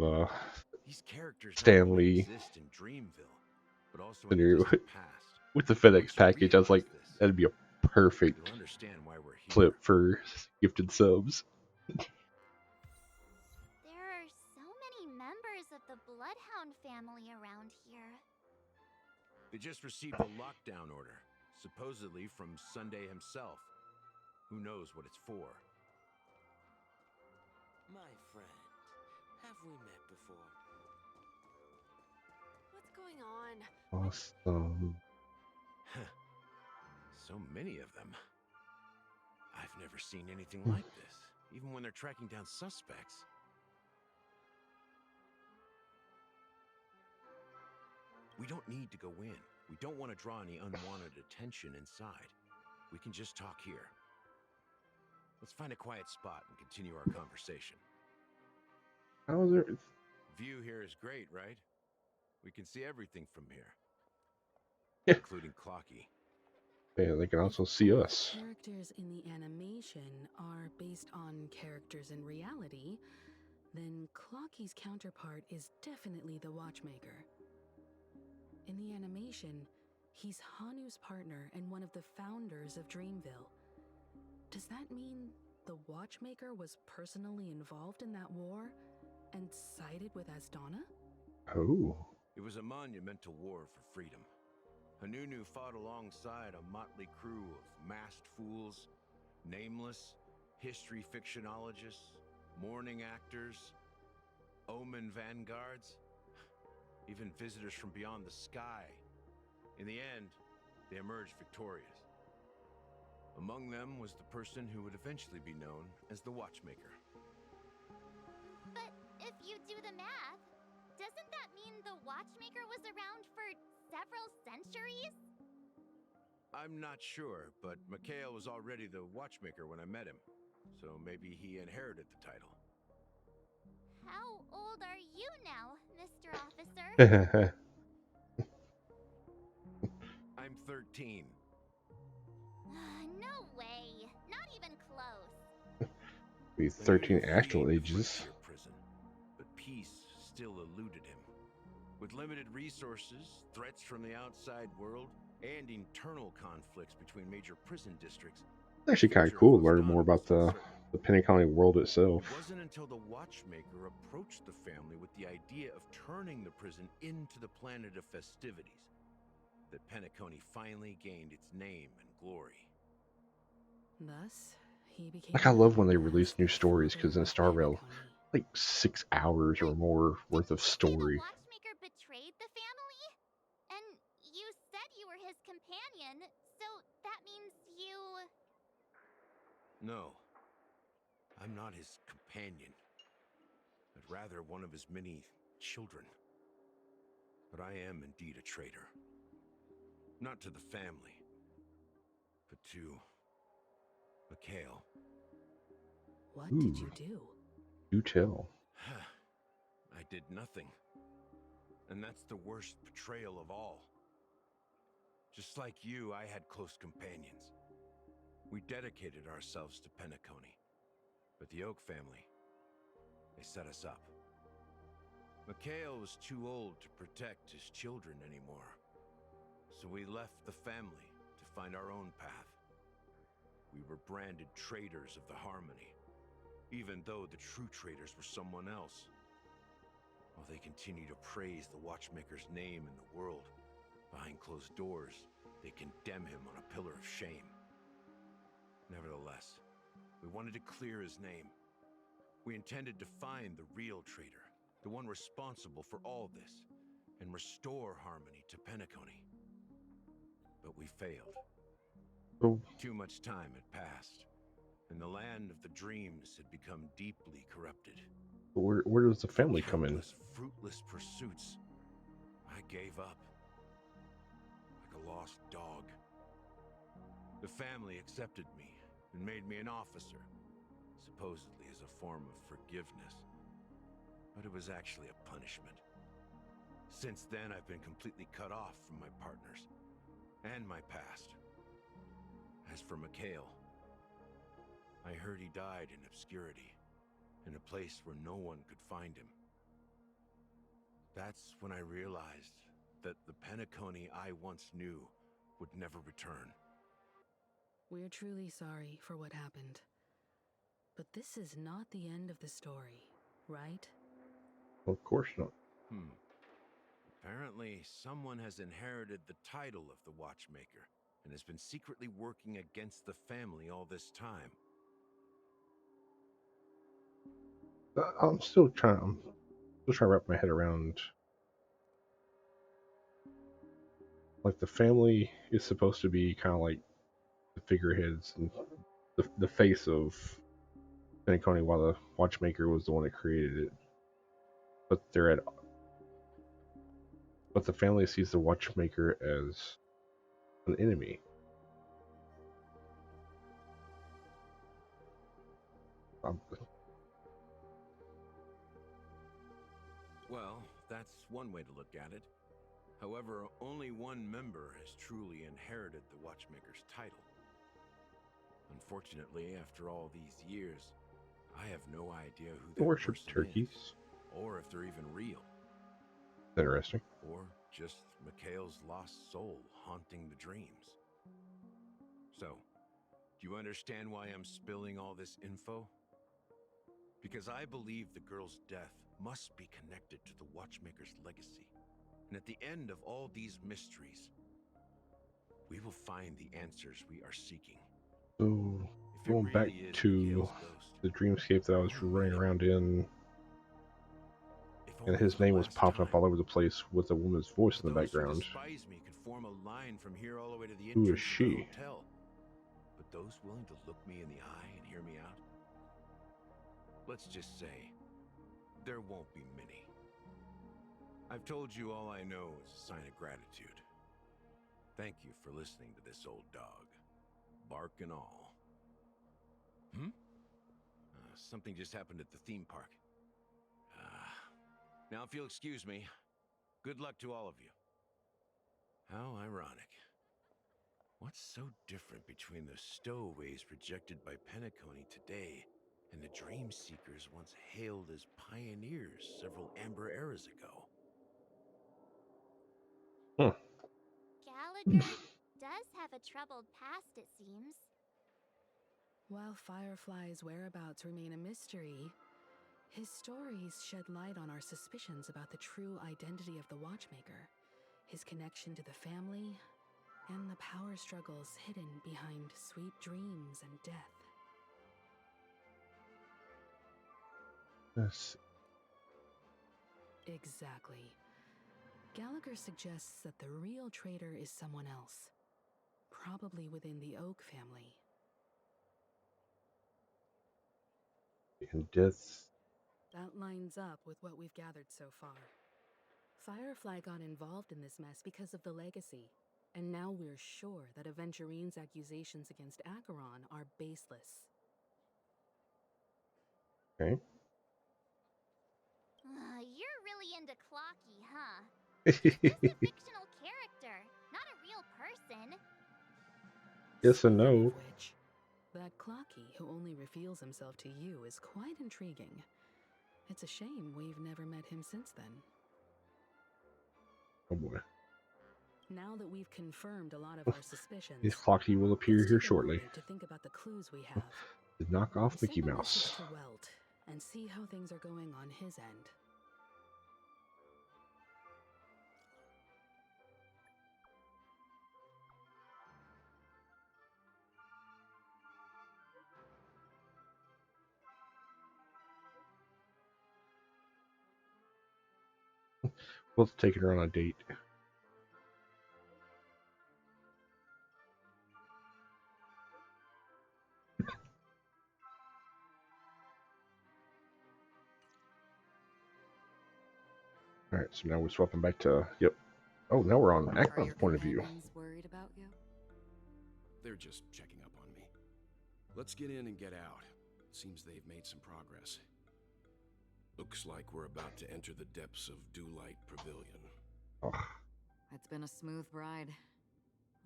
Speaker 17: These characters not
Speaker 1: Stan
Speaker 17: only
Speaker 1: Lee
Speaker 17: exist in Dreamville, but also in the
Speaker 1: scenario
Speaker 17: distant past.
Speaker 1: with the FedEx
Speaker 17: Once you
Speaker 1: package, I was like,
Speaker 17: realize this,
Speaker 1: that'd be a perfect
Speaker 17: you'll understand why we're here.
Speaker 1: clip for gifted subs.
Speaker 9: There are so many members of the Bloodhound family around here.
Speaker 17: They just received a lockdown order, supposedly from Sunday himself. Who knows what it's for?
Speaker 13: My friend, have we met before?
Speaker 10: What's going on?
Speaker 1: Awesome.
Speaker 17: So many of them. I've never seen anything
Speaker 1: Hmm.
Speaker 17: like this, even when they're tracking down suspects. We don't need to go in. We don't want to draw any unwanted attention inside. We can just talk here. Let's find a quiet spot and continue our conversation.
Speaker 1: How is there?
Speaker 17: View here is great, right? We can see everything from here.
Speaker 1: Yeah.
Speaker 17: Including Clocky.
Speaker 1: Yeah, they can also see us.
Speaker 8: Characters in the animation are based on characters in reality, then Clocky's counterpart is definitely the Watchmaker. In the animation, he's Hanu's partner and one of the founders of Dreamville. Does that mean the Watchmaker was personally involved in that war and sided with Asdana?
Speaker 1: Oh.
Speaker 17: It was a monumental war for freedom. Hanunu fought alongside a motley crew of masked fools, nameless, history fictionologists, mourning actors, omen vanguards, even visitors from beyond the sky. In the end, they emerged victorious. Among them was the person who would eventually be known as the Watchmaker.
Speaker 9: But if you do the math, doesn't that mean the Watchmaker was around for several centuries?
Speaker 17: I'm not sure, but Mikhail was already the Watchmaker when I met him, so maybe he inherited the title.
Speaker 9: How old are you now, Mr. Officer?
Speaker 17: I'm 13.
Speaker 9: No way. Not even close.
Speaker 1: Be 13 actual ages.
Speaker 17: Prison, but peace still eluded him. With limited resources, threats from the outside world, and internal conflicts between major prison districts,
Speaker 1: It's actually kind of cool to learn more about the Penacony world itself.
Speaker 17: it wasn't until the Watchmaker approached the family with the idea of turning the prison into the planet of festivities that Penacony finally gained its name and glory.
Speaker 8: Thus, he became.
Speaker 1: Like, I love when they release new stories, because in Star Rail, like 6 hours or more worth of story.
Speaker 9: The Watchmaker betrayed the family? And you said you were his companion, so that means you...
Speaker 17: No, I'm not his companion, but rather one of his many children. But I am indeed a traitor. Not to the family, but to Mikhail.
Speaker 8: What did you do?
Speaker 1: Do tell.
Speaker 17: I did nothing. And that's the worst betrayal of all. Just like you, I had close companions. We dedicated ourselves to Penacony. But the Oak family, they set us up. Mikhail was too old to protect his children anymore. So we left the family to find our own path. We were branded traitors of the Harmony, even though the true traitors were someone else. While they continue to praise the Watchmaker's name in the world, behind closed doors, they condemn him on a pillar of shame. Nevertheless, we wanted to clear his name. We intended to find the real traitor, the one responsible for all this, and restore Harmony to Penacony. But we failed.
Speaker 1: Oh.
Speaker 17: Too much time had passed, and the land of the dreams had become deeply corrupted.
Speaker 1: Where does the family come in?
Speaker 17: Fruitless pursuits. I gave up. Like a lost dog. The family accepted me and made me an officer, supposedly as a form of forgiveness. But it was actually a punishment. Since then, I've been completely cut off from my partners and my past. As for Mikhail, I heard he died in obscurity, in a place where no one could find him. That's when I realized that the Penacony I once knew would never return.
Speaker 8: We're truly sorry for what happened. But this is not the end of the story, right?
Speaker 1: Well, of course not.
Speaker 17: Apparently, someone has inherited the title of the Watchmaker and has been secretly working against the family all this time.
Speaker 1: I'm still trying to wrap my head around. Like, the family is supposed to be kind of like the figureheads and the face of Penacony, while the Watchmaker was the one that created it. But the family sees the Watchmaker as an enemy.
Speaker 17: Well, that's one way to look at it. However, only one member has truly inherited the Watchmaker's title. Unfortunately, after all these years, I have no idea who that
Speaker 1: Worship
Speaker 17: person
Speaker 1: turkeys.
Speaker 17: is, or if they're even real.
Speaker 1: Interesting.
Speaker 17: Or just Mikhail's lost soul haunting the dreams. So, do you understand why I'm spilling all this info? Because I believe the girl's death must be connected to the Watchmaker's legacy. And at the end of all these mysteries, we will find the answers we are seeking.
Speaker 1: So, going back to the dreamscape that I was running around in, and his name was popping up all over the place with a woman's voice in the background.
Speaker 17: Despise me could form a line from here all the way to the
Speaker 1: Who is
Speaker 17: entrance of the
Speaker 1: she?
Speaker 17: hotel. But those willing to look me in the eye and hear me out, let's just say, there won't be many. I've told you all I know is a sign of gratitude. Thank you for listening to this old dog. Bark and all. Something just happened at the theme park. Now, if you'll excuse me, good luck to all of you. How ironic. What's so different between the stowaways rejected by Penacony today and the dream seekers once hailed as pioneers several amber eras ago?
Speaker 9: Gallagher does have a troubled past, it seems.
Speaker 8: While Firefly's whereabouts remain a mystery, his stories shed light on our suspicions about the true identity of the Watchmaker, his connection to the family, and the power struggles hidden behind sweet dreams and death.
Speaker 1: Yes.
Speaker 8: Exactly. Gallagher suggests that the real traitor is someone else, probably within the Oak family.
Speaker 1: And death.
Speaker 8: That lines up with what we've gathered so far. Firefly got involved in this mess because of the legacy, and now we're sure that Aventurine's accusations against Acheron are baseless.
Speaker 1: Okay.
Speaker 9: You're really into Clocky, huh? He's just a fictional character, not a real person.
Speaker 1: Yes and no.
Speaker 8: That Clocky who only reveals himself to you is quite intriguing. It's a shame we've never met him since then.
Speaker 1: Oh boy.
Speaker 8: Now that we've confirmed a lot of our suspicions,
Speaker 1: His Clocky will appear here shortly.
Speaker 8: to think about the clues we have.
Speaker 1: To knock off Mickey
Speaker 8: Send a
Speaker 1: Mouse.
Speaker 8: message to Welt and see how things are going on his end.
Speaker 1: We'll take her on a date. Alright, so now we're swapping back to, yep. Oh, now we're on Acheron's point of view.
Speaker 19: Worried about you?
Speaker 18: They're just checking up on me. Let's get in and get out. Seems they've made some progress. Looks like we're about to enter the depths of Dewlight Pavilion.
Speaker 1: Oh.
Speaker 19: It's been a smooth ride.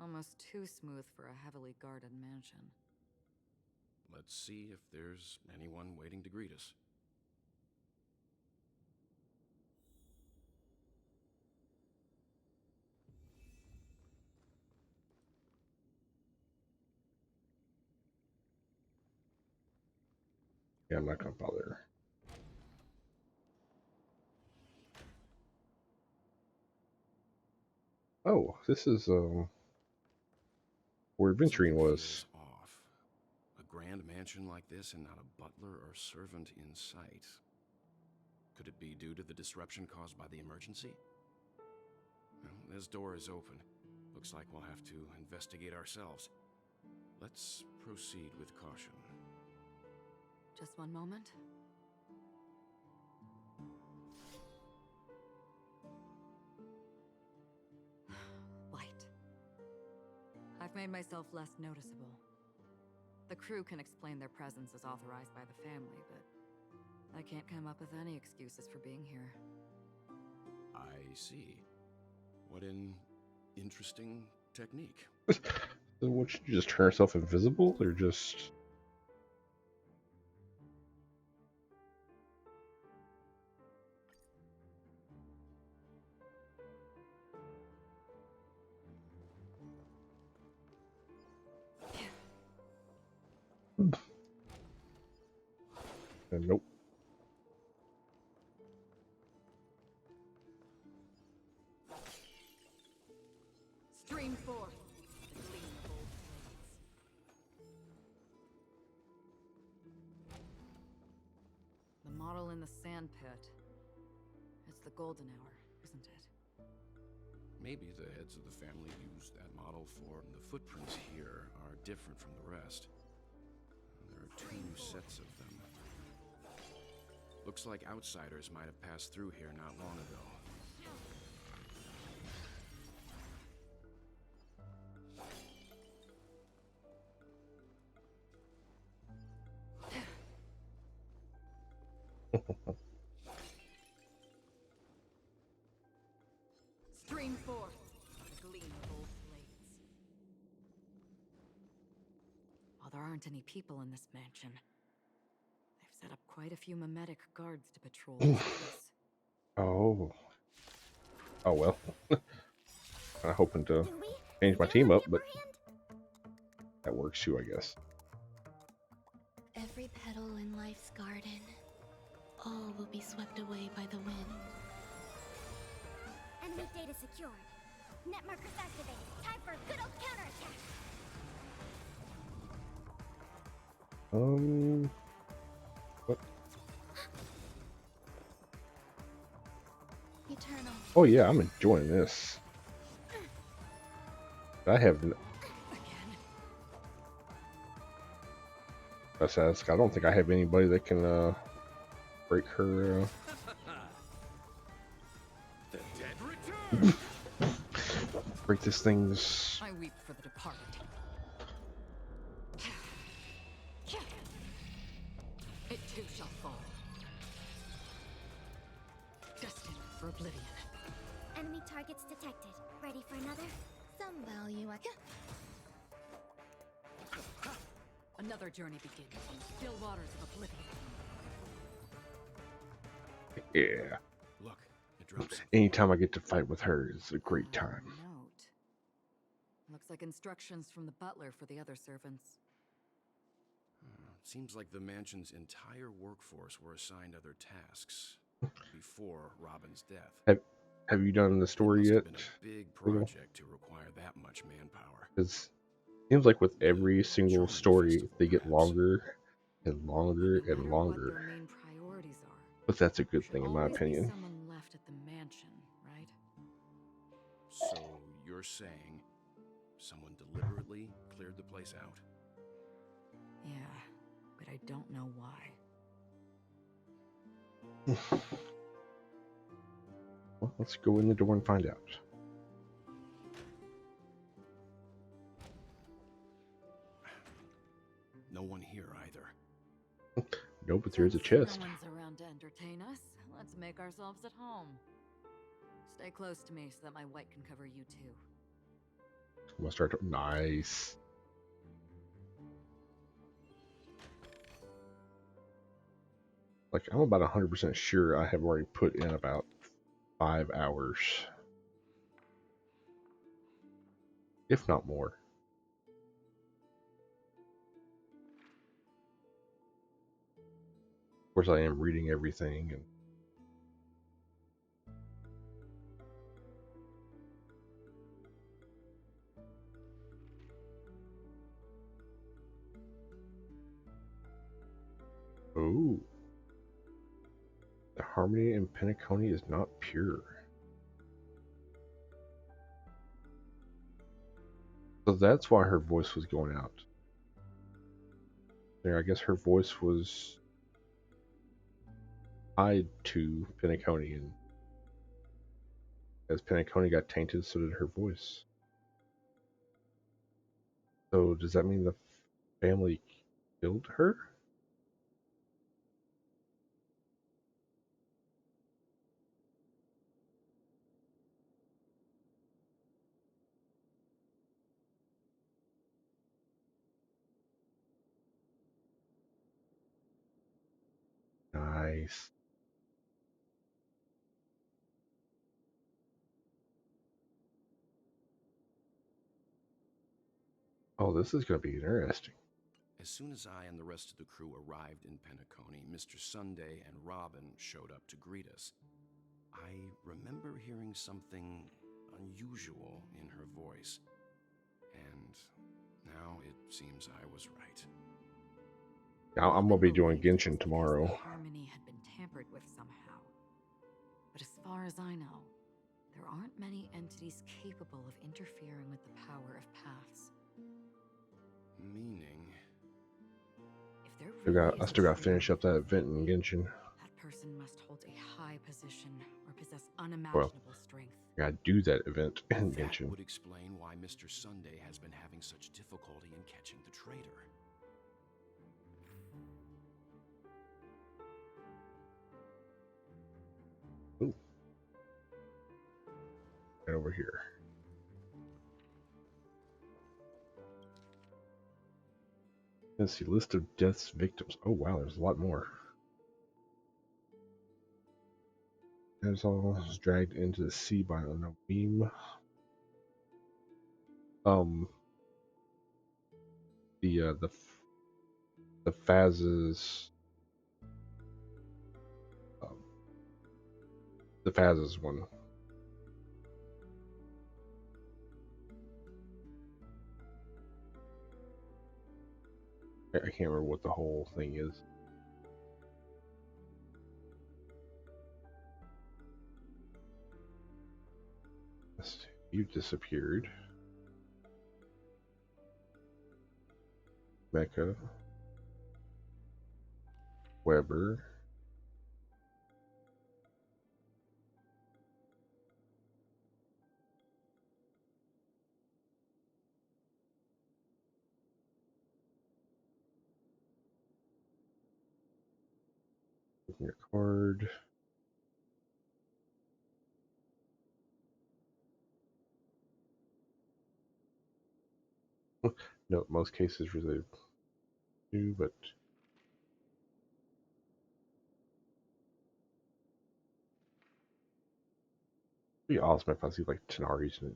Speaker 19: Almost too smooth for a heavily guarded mansion.
Speaker 18: Let's see if there's anyone waiting to greet us.
Speaker 1: Yeah, I'm not gonna bother. Oh, this is where Aventurine was.
Speaker 18: Off. A grand mansion like this and not a butler or servant in sight. Could it be due to the disruption caused by the emergency? Well, this door is open. Looks like we'll have to investigate ourselves. Let's proceed with caution.
Speaker 19: Just one moment. Light. I've made myself less noticeable. The crew can explain their presence as authorized by the family, but I can't come up with any excuses for being here.
Speaker 18: I see. What an interesting technique.
Speaker 1: So what, should you just turn herself invisible, or just... Nope.
Speaker 19: Stream forth. The model in the sand pit. It's the golden hour, isn't it?
Speaker 18: Maybe the heads of the family used that model for the footprints here are different from the rest. There are two sets of them. Looks like outsiders might have passed through here not long ago.
Speaker 19: Stream forth. The gleam of old blades. While there aren't any people in this mansion, they've set up quite a few mimetic guards to patrol this place.
Speaker 1: Oh. Oh well. Kind of hoping to change my team up, but that works too, I guess.
Speaker 10: Every petal in life's garden, all will be swept away by the wind.
Speaker 9: Enemy data secured. Net markers activated. Time for a good old counterattack.
Speaker 1: What?
Speaker 10: Eternal.
Speaker 1: Oh yeah, I'm enjoying this. I have. I don't think I have anybody that can break her. Break this thing's.
Speaker 19: I weep for the departed. It too shall fall. Destined for oblivion.
Speaker 9: Enemy targets detected. Ready for another?
Speaker 10: Some value I can.
Speaker 19: Another journey begins in still waters of oblivion.
Speaker 1: Yeah.
Speaker 18: Look, it drops.
Speaker 1: Anytime I get to fight with her is a great time.
Speaker 19: Note. Looks like instructions from the butler for the other servants.
Speaker 18: Seems like the mansion's entire workforce were assigned other tasks before Robin's death.
Speaker 1: Have you done the story
Speaker 18: Must
Speaker 1: yet?
Speaker 18: have been a big project to require that much manpower.
Speaker 1: Because it seems like with every single story, they get longer and longer and longer.
Speaker 19: What their main priorities are.
Speaker 1: But that's a good thing, in my
Speaker 19: Always be
Speaker 1: opinion.
Speaker 19: someone left at the mansion, right?
Speaker 18: So you're saying someone deliberately cleared the place out?
Speaker 19: Yeah, but I don't know why.
Speaker 1: Well, let's go in the door and find out.
Speaker 18: No one here either.
Speaker 1: No, but there's a chest.
Speaker 19: No one's around to entertain us. Let's make ourselves at home. Stay close to me so that my white can cover you too.
Speaker 1: I'm gonna start to... Nice. Like, I'm about 100% sure I have already put in about 5 hours. If not more. Of course, I am reading everything and... Oh. The harmony in Penacony is not pure. So that's why her voice was going out. There, I guess her voice was tied to Penacony, and as Penacony got tainted, so did her voice. So does that mean the family killed her? Nice. Oh, this is going to be interesting.
Speaker 18: As soon as I and the rest of the crew arrived in Penacony, Mr. Sunday and Robin showed up to greet us. I remember hearing something unusual in her voice, and now it seems I was right.
Speaker 1: I'm going to be doing Genshin tomorrow.
Speaker 19: Harmony had been tampered with somehow. But as far as I know, there aren't many entities capable of interfering with the power of paths.
Speaker 18: Meaning?
Speaker 1: I still got to finish up that event in Genshin.
Speaker 19: That person must hold a high position or possess unimaginable strength.
Speaker 1: I got to do that event in
Speaker 18: That
Speaker 1: Genshin.
Speaker 18: would explain why Mr. Sunday has been having such difficulty in catching the traitor.
Speaker 1: Ooh. Right over here. Let's see, list of deaths victims. Oh wow, there's a lot more. As all was dragged into the sea by an unknown beam. um the Faz's um, the Faz's one. I can't remember what the whole thing is. You disappeared. Mecca. Weber. Open your card. No, most cases really do, but it'd be awesome if I see like Tanari's in it.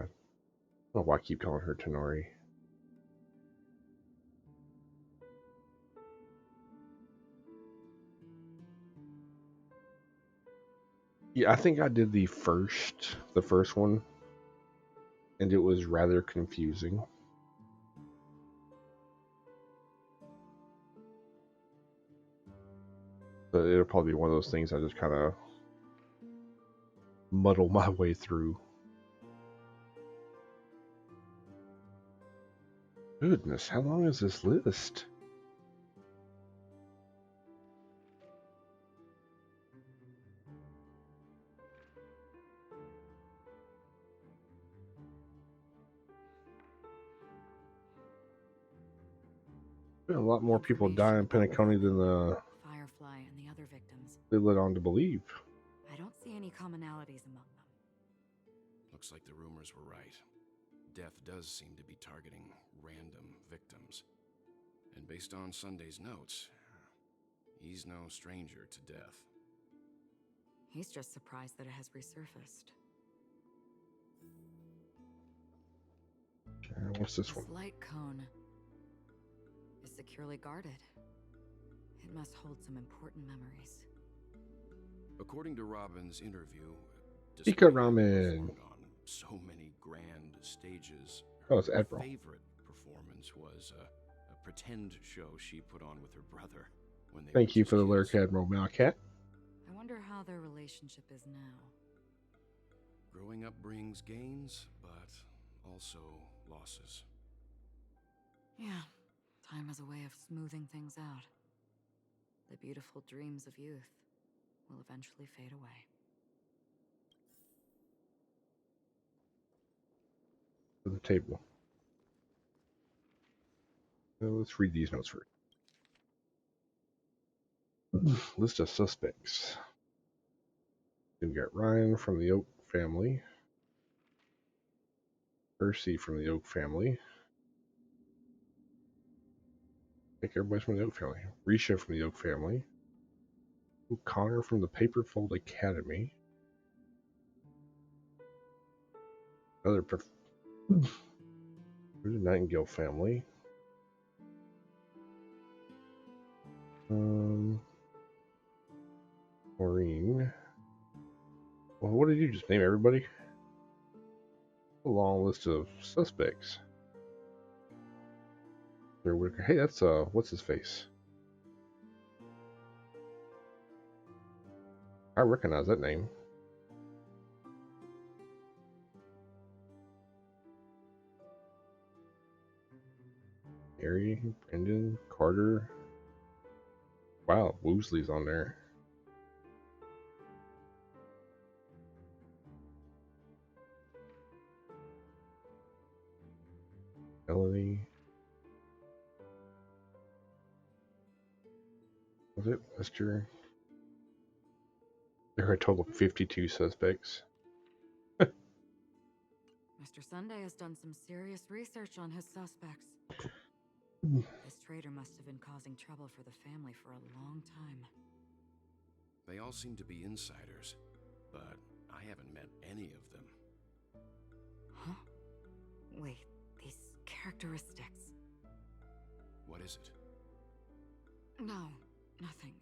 Speaker 1: I don't know why I keep calling her Tanari. Yeah, I think I did the first one, and it was rather confusing. But it'll probably be one of those things I just kind of muddle my way through. Goodness, how long is this list? A lot more people die in Penacony than
Speaker 19: Firefly and the other victims.
Speaker 1: they led on to believe.
Speaker 19: I don't see any commonalities among them.
Speaker 18: Looks like the rumors were right. Death does seem to be targeting random victims. And based on Sunday's notes, he's no stranger to death.
Speaker 19: He's just surprised that it has resurfaced.
Speaker 1: Okay, what's this one?
Speaker 19: This light cone is securely guarded. It must hold some important memories.
Speaker 18: According to Robin's interview,
Speaker 1: Ika Ramen.
Speaker 18: on so many grand stages,
Speaker 1: Oh, it's
Speaker 18: her
Speaker 1: Admiral.
Speaker 18: favorite performance was a pretend show she put on with her brother when they
Speaker 1: Thank
Speaker 18: were
Speaker 1: you for the
Speaker 18: just
Speaker 1: lyric,
Speaker 18: kids.
Speaker 1: Admiral Malcat.
Speaker 19: I wonder how their relationship is now.
Speaker 18: Growing up brings gains, but also losses.
Speaker 19: Yeah, time has a way of smoothing things out. The beautiful dreams of youth will eventually fade away.
Speaker 1: To the table. Let's read these notes first. List of suspects. We've got Ryan from the Oak family. Percy from the Oak family. I think everybody's from the Oak family. Risha from the Oak family. Connor from the Paperfold Academy. Another Nightingale family. Maureen. Well, what did you just name everybody? A long list of suspects. Hey, that's what's his face? I recognize that name. Harry, Brendan, Carter. Wow, Woosley's on there. Melanie. Was it Lester? There are a total of 52 suspects.
Speaker 19: Mr. Sunday has done some serious research on his suspects. This traitor must have been causing trouble for the family for a long time.
Speaker 18: They all seem to be insiders, but I haven't met any of them.
Speaker 19: Wait, these characteristics.
Speaker 18: What is it?
Speaker 19: No, nothing.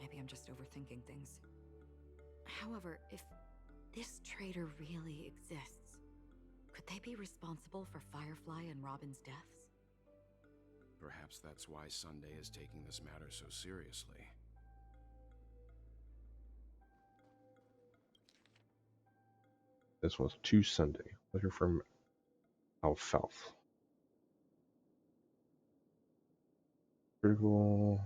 Speaker 19: Maybe I'm just overthinking things. However, if this traitor really exists, could they be responsible for Firefly and Robin's deaths?
Speaker 18: Perhaps that's why Sunday is taking this matter so seriously.
Speaker 1: This was to Sunday. Letter from Alfalfa. Critical.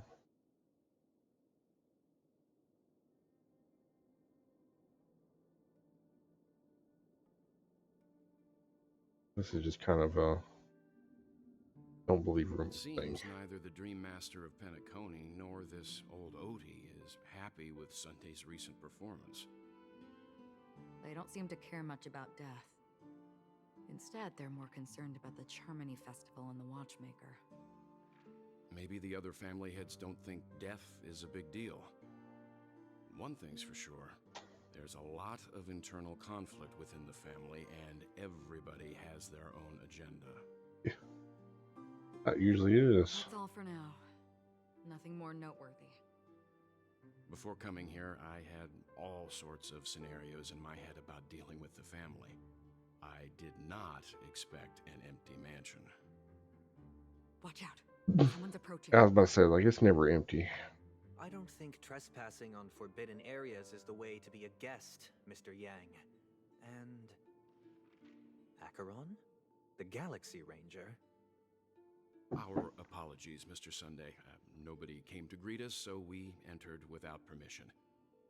Speaker 1: This is just kind of a don't believe rumor
Speaker 18: It seems
Speaker 1: thing.
Speaker 18: neither the Dream Master of Penacony nor this old Odie is happy with Sunday's recent performance.
Speaker 19: They don't seem to care much about death. Instead, they're more concerned about the Charmony Festival and the Watchmaker.
Speaker 18: Maybe the other family heads don't think death is a big deal. One thing's for sure. There's a lot of internal conflict within the family, and everybody has their own agenda.
Speaker 1: That usually is.
Speaker 19: That's all for now. Nothing more noteworthy.
Speaker 18: Before coming here, I had all sorts of scenarios in my head about dealing with the family. I did not expect an empty mansion.
Speaker 19: Watch out. Someone's approaching.
Speaker 1: I was about to say, like, it's never empty.
Speaker 14: I don't think trespassing on forbidden areas is the way to be a guest, Mr. Yang. And... Acheron? The Galaxy Ranger?
Speaker 18: Our apologies, Mr. Sunday. Nobody came to greet us, so we entered without permission.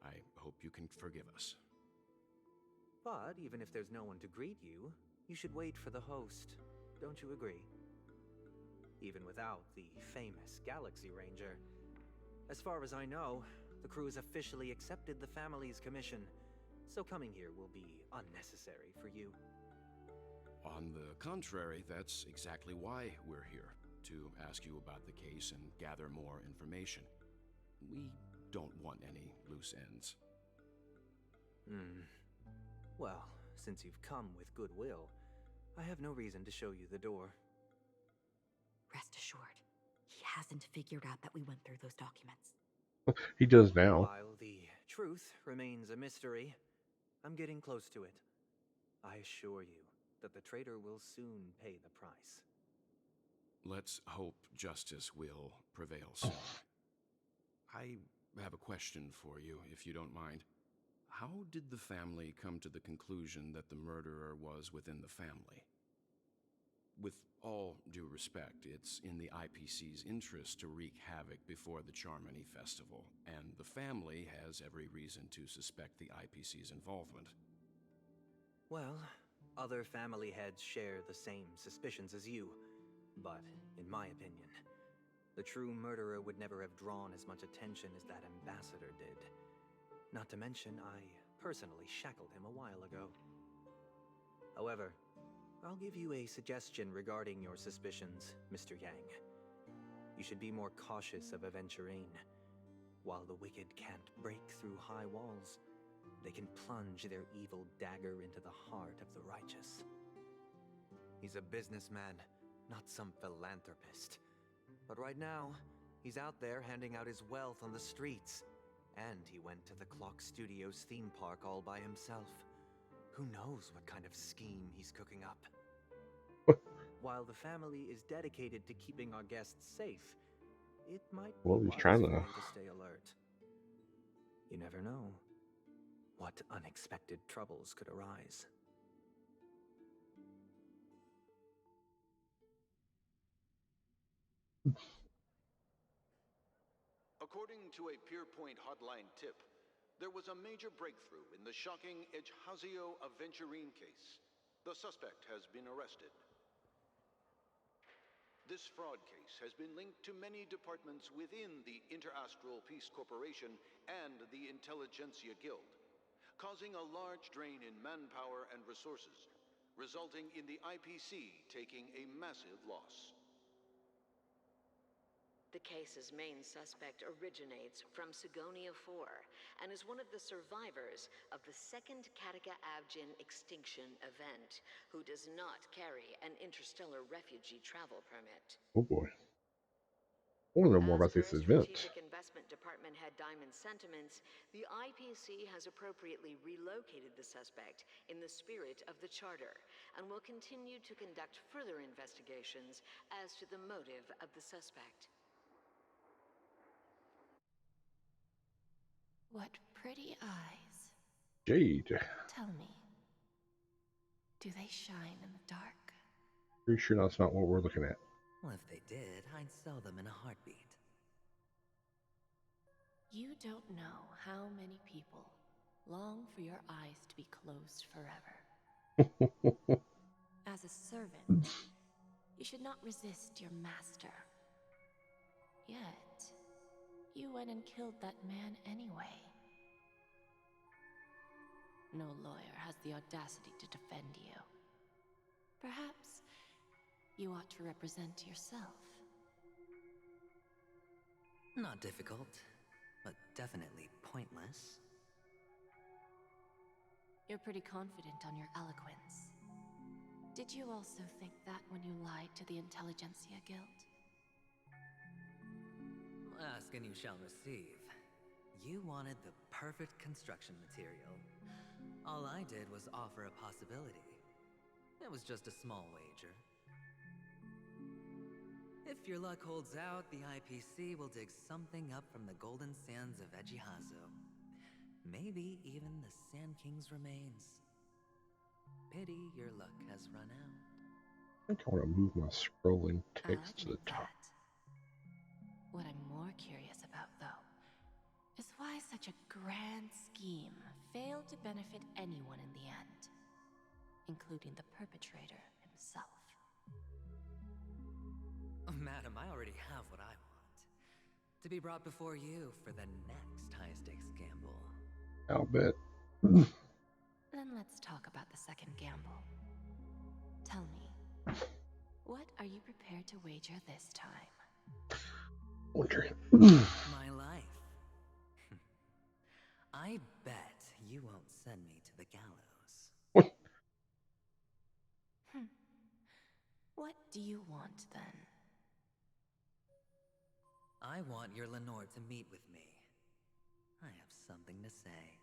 Speaker 18: I hope you can forgive us.
Speaker 14: But even if there's no one to greet you, you should wait for the host. Don't you agree? Even without the famous Galaxy Ranger. As far as I know, the crew has officially accepted the family's commission, so coming here will be unnecessary for you.
Speaker 18: On the contrary, that's exactly why we're here, to ask you about the case and gather more information. We don't want any loose ends.
Speaker 14: Well, since you've come with goodwill, I have no reason to show you the door.
Speaker 19: Rest assured, he hasn't figured out that we went through those documents.
Speaker 1: He does now.
Speaker 14: While the truth remains a mystery, I'm getting close to it. I assure you that the traitor will soon pay the price.
Speaker 18: Let's hope justice will prevail soon. I have a question for you, if you don't mind. How did the family come to the conclusion that the murderer was within the family? With all due respect, it's in the IPC's interest to wreak havoc before the Charmony Festival, and the family has every reason to suspect the IPC's involvement.
Speaker 14: Well, other family heads share the same suspicions as you, but in my opinion, the true murderer would never have drawn as much attention as that ambassador did. Not to mention, I personally shackled him a while ago. However, I'll give you a suggestion regarding your suspicions, Mr. Yang. You should be more cautious of Aventurine. While the wicked can't break through high walls, they can plunge their evil dagger into the heart of the righteous. He's a businessman, not some philanthropist. But right now, he's out there handing out his wealth on the streets. And he went to the Clock Studios theme park all by himself. Who knows what kind of scheme he's cooking up? While the family is dedicated to keeping our guests safe, it might be
Speaker 1: Well, he's
Speaker 14: wise
Speaker 1: trying
Speaker 14: for
Speaker 1: to.
Speaker 14: them to stay alert. You never know what unexpected troubles could arise.
Speaker 16: According to a Pierpoint hotline tip, there was a major breakthrough in the shocking Ejhazio Aventurine case. The suspect has been arrested. This fraud case has been linked to many departments within the Interastral Peace Corporation and the Intelligentsia Guild, causing a large drain in manpower and resources, resulting in the IPC taking a massive loss.
Speaker 20: The case's main suspect originates from Sigonia 4 and is one of the survivors of the second Kataka Abjin extinction event, who does not carry an interstellar refugee travel permit.
Speaker 1: Oh boy. I want to know more about this event.
Speaker 20: Strategic Investment Department head Diamond's sentiments, the IPC has appropriately relocated the suspect in the spirit of the Charter and will continue to conduct further investigations as to the motive of the suspect.
Speaker 10: What pretty eyes.
Speaker 1: Jade.
Speaker 10: Tell me, do they shine in the dark?
Speaker 1: Pretty sure that's not what we're looking at.
Speaker 3: Well, if they did, I'd sell them in a heartbeat.
Speaker 10: You don't know how many people long for your eyes to be closed forever. As a servant, you should not resist your master. Yet, you went and killed that man anyway. No lawyer has the audacity to defend you. Perhaps you ought to represent yourself.
Speaker 3: Not difficult, but definitely pointless.
Speaker 10: You're pretty confident on your eloquence. Did you also think that when you lied to the Intelligentsia Guild?
Speaker 3: Ask and you shall receive. You wanted the perfect construction material. All I did was offer a possibility. It was just a small wager. If your luck holds out, the IPC will dig something up from the golden sands of Ejihazo. Maybe even the Sand King's remains. Pity your luck has run out.
Speaker 1: I think I want to move my scrolling text to the top.
Speaker 10: What I'm more curious about, though, is why such a grand scheme failed to benefit anyone in the end, including the perpetrator himself.
Speaker 3: Madam, I already have what I want. To be brought before you for the next high-stakes gamble.
Speaker 1: I'll bet.
Speaker 10: Then let's talk about the second gamble. Tell me, what are you prepared to wager this time?
Speaker 1: Wonder.
Speaker 3: My life. I bet you won't send me to the gallows.
Speaker 10: What do you want, then?
Speaker 3: I want your Lenore to meet with me. I have something to say.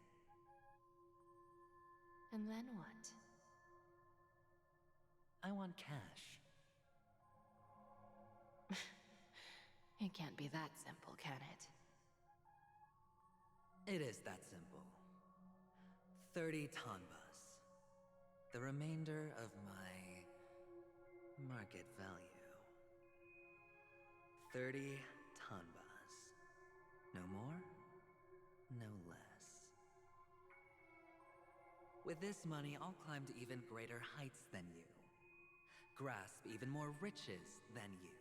Speaker 10: And then what?
Speaker 3: I want cash.
Speaker 10: It can't be that simple, can it?
Speaker 3: It is that simple. 30 tanbas. The remainder of my market value. 30 tanbas. No more, no less. With this money, I'll climb to even greater heights than you. Grasp even more riches than you.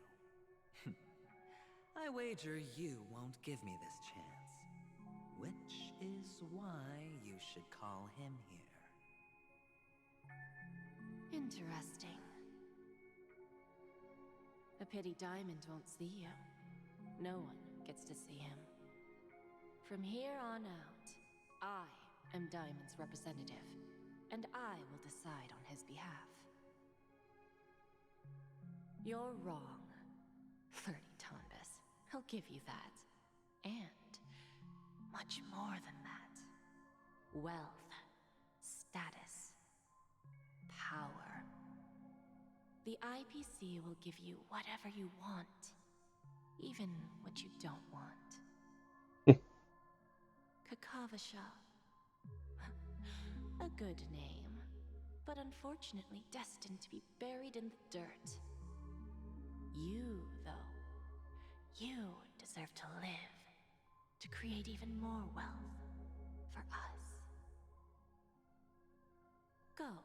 Speaker 3: I wager you won't give me this chance. Which is why you should call him here.
Speaker 10: Interesting. A pity Diamond won't see you. No one gets to see him. From here on out, I am Diamond's representative, and I will decide on his behalf. You're wrong. 30 tanbas. I'll give you that. And much more than that. Wealth, status, power. The IPC will give you whatever you want, even what you don't want. Kakavasha. A good name, but unfortunately destined to be buried in the dirt. You, though, you deserve to live, to create even more wealth for us. Go,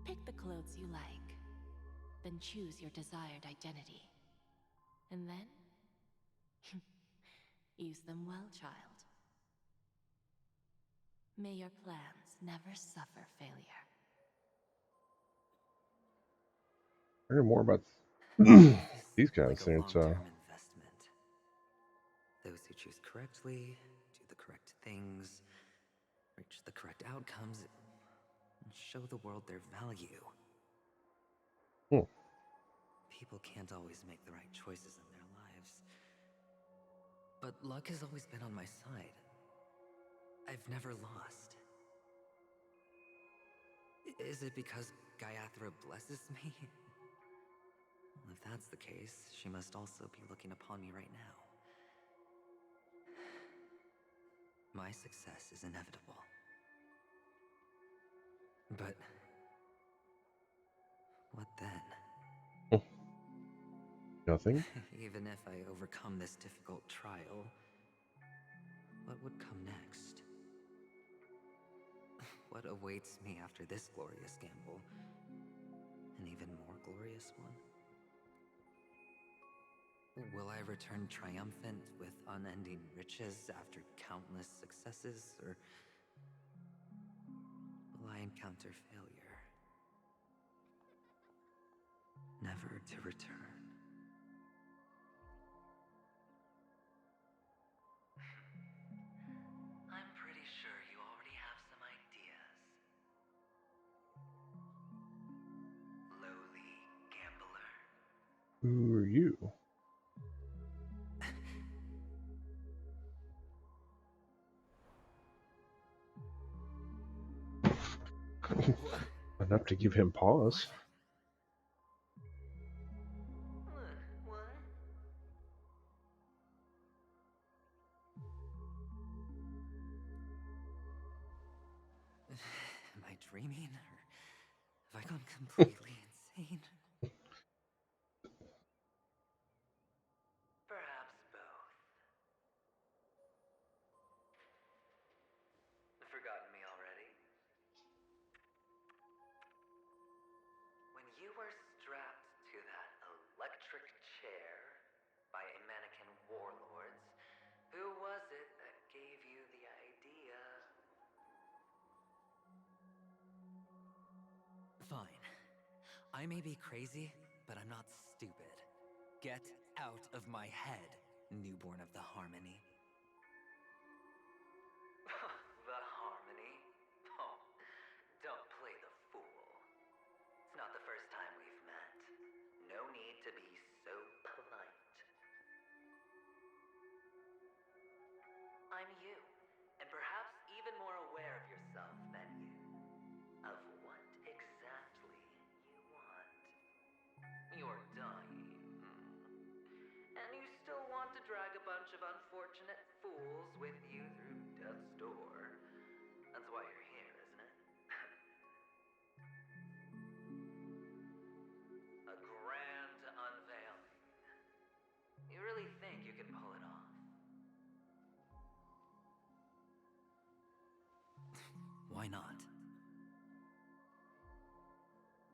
Speaker 10: pick the clothes you like, then choose your desired identity. And then, use them well, child. May your plans never suffer failure.
Speaker 1: Learn more about these guys since
Speaker 3: choose correctly, do the correct things, reach the correct outcomes, and show the world their value. People can't always make the right choices in their lives. But luck has always been on my side. I've never lost. Is it because Gaiathra blesses me? Well, if that's the case, she must also be looking upon me right now. My success is inevitable. But what then?
Speaker 1: Nothing?
Speaker 3: Even if I overcome this difficult trial, what would come next? What awaits me after this glorious gamble? An even more glorious one? Will I return triumphant with unending riches after countless successes, or will I encounter failure, never to return? I'm pretty sure you already have some ideas. Lowly gambler.
Speaker 1: Who are you? Enough to give him pause.
Speaker 3: What? Am I dreaming, or have I gone completely insane? Perhaps both. Forgotten me already? When you were strapped to that electric chair by a mannequin warlords, who was it that gave you the idea? Fine. I may be crazy, but I'm not stupid. Get out of my head, newborn of the Harmony. The Harmony? Oh, don't play the fool. It's not the first time we've met. No need to be so polite. I'm you, and perhaps even more aware of yourself than you. Of what exactly you want. You're dying. And you still want to drag a bunch of unfortunate fools with you through death's door. That's why you're here, isn't it? A grand unveiling. You really think you can pull it off? Why not?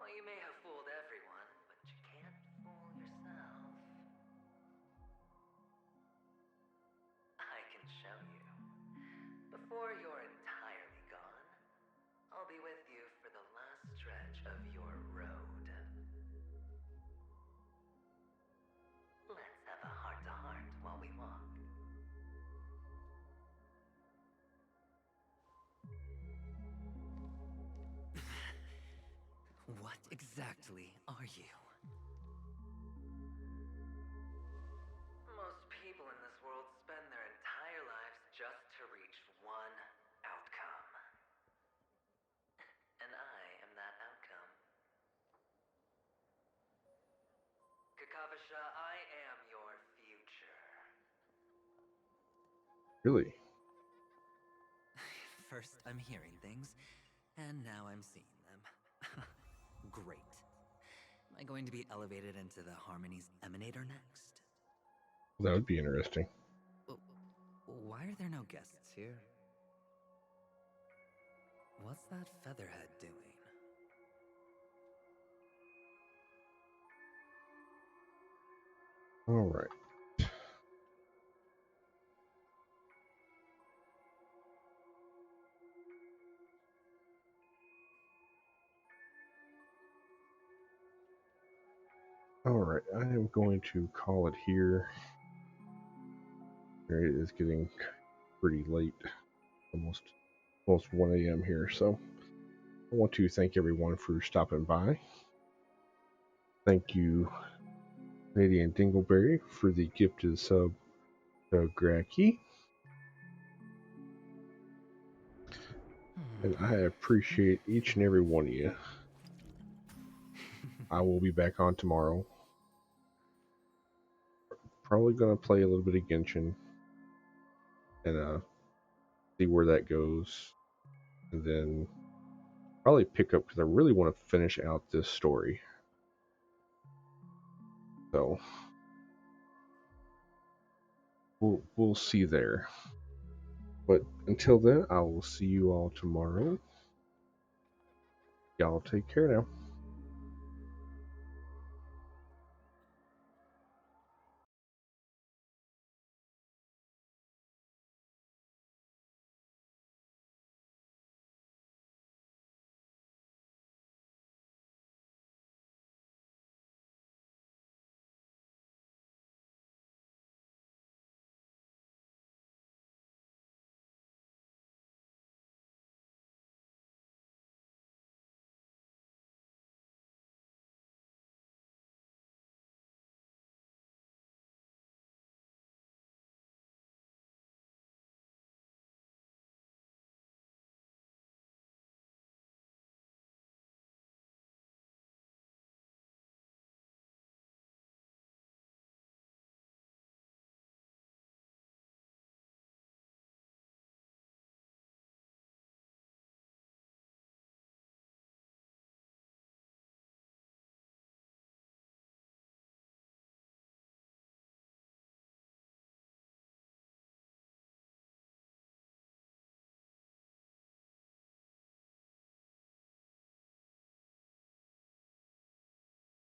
Speaker 3: Well, you may have fooled everyone, but you can't fool yourself. I can show you. Before you're entirely gone, I'll be with you for the last stretch of your road. Let's have a heart-to-heart while we walk. What exactly are you? Most people in this world spend their entire lives just to reach one outcome. And I am that outcome. Kakavasha, I am your future.
Speaker 1: Really?
Speaker 3: First, I'm hearing things, and now I'm seeing them. Great. Am I going to be elevated into the Harmony's Emanator next?
Speaker 1: That would be interesting.
Speaker 3: Why are there no guests here? What's that Featherhead doing?
Speaker 1: All right. All right, I am going to call it here. It is getting pretty late, almost 1 a.m. here. So I want to thank everyone for stopping by. Thank you, Canadian Dingleberry, for the gifted sub to Graki. And I appreciate each and every one of you. I will be back on tomorrow. Probably going to play a little bit of Genshin and see where that goes. And then probably pick up because I really want to finish out this story. So we'll see there. But until then, I will see you all tomorrow. Y'all take care now.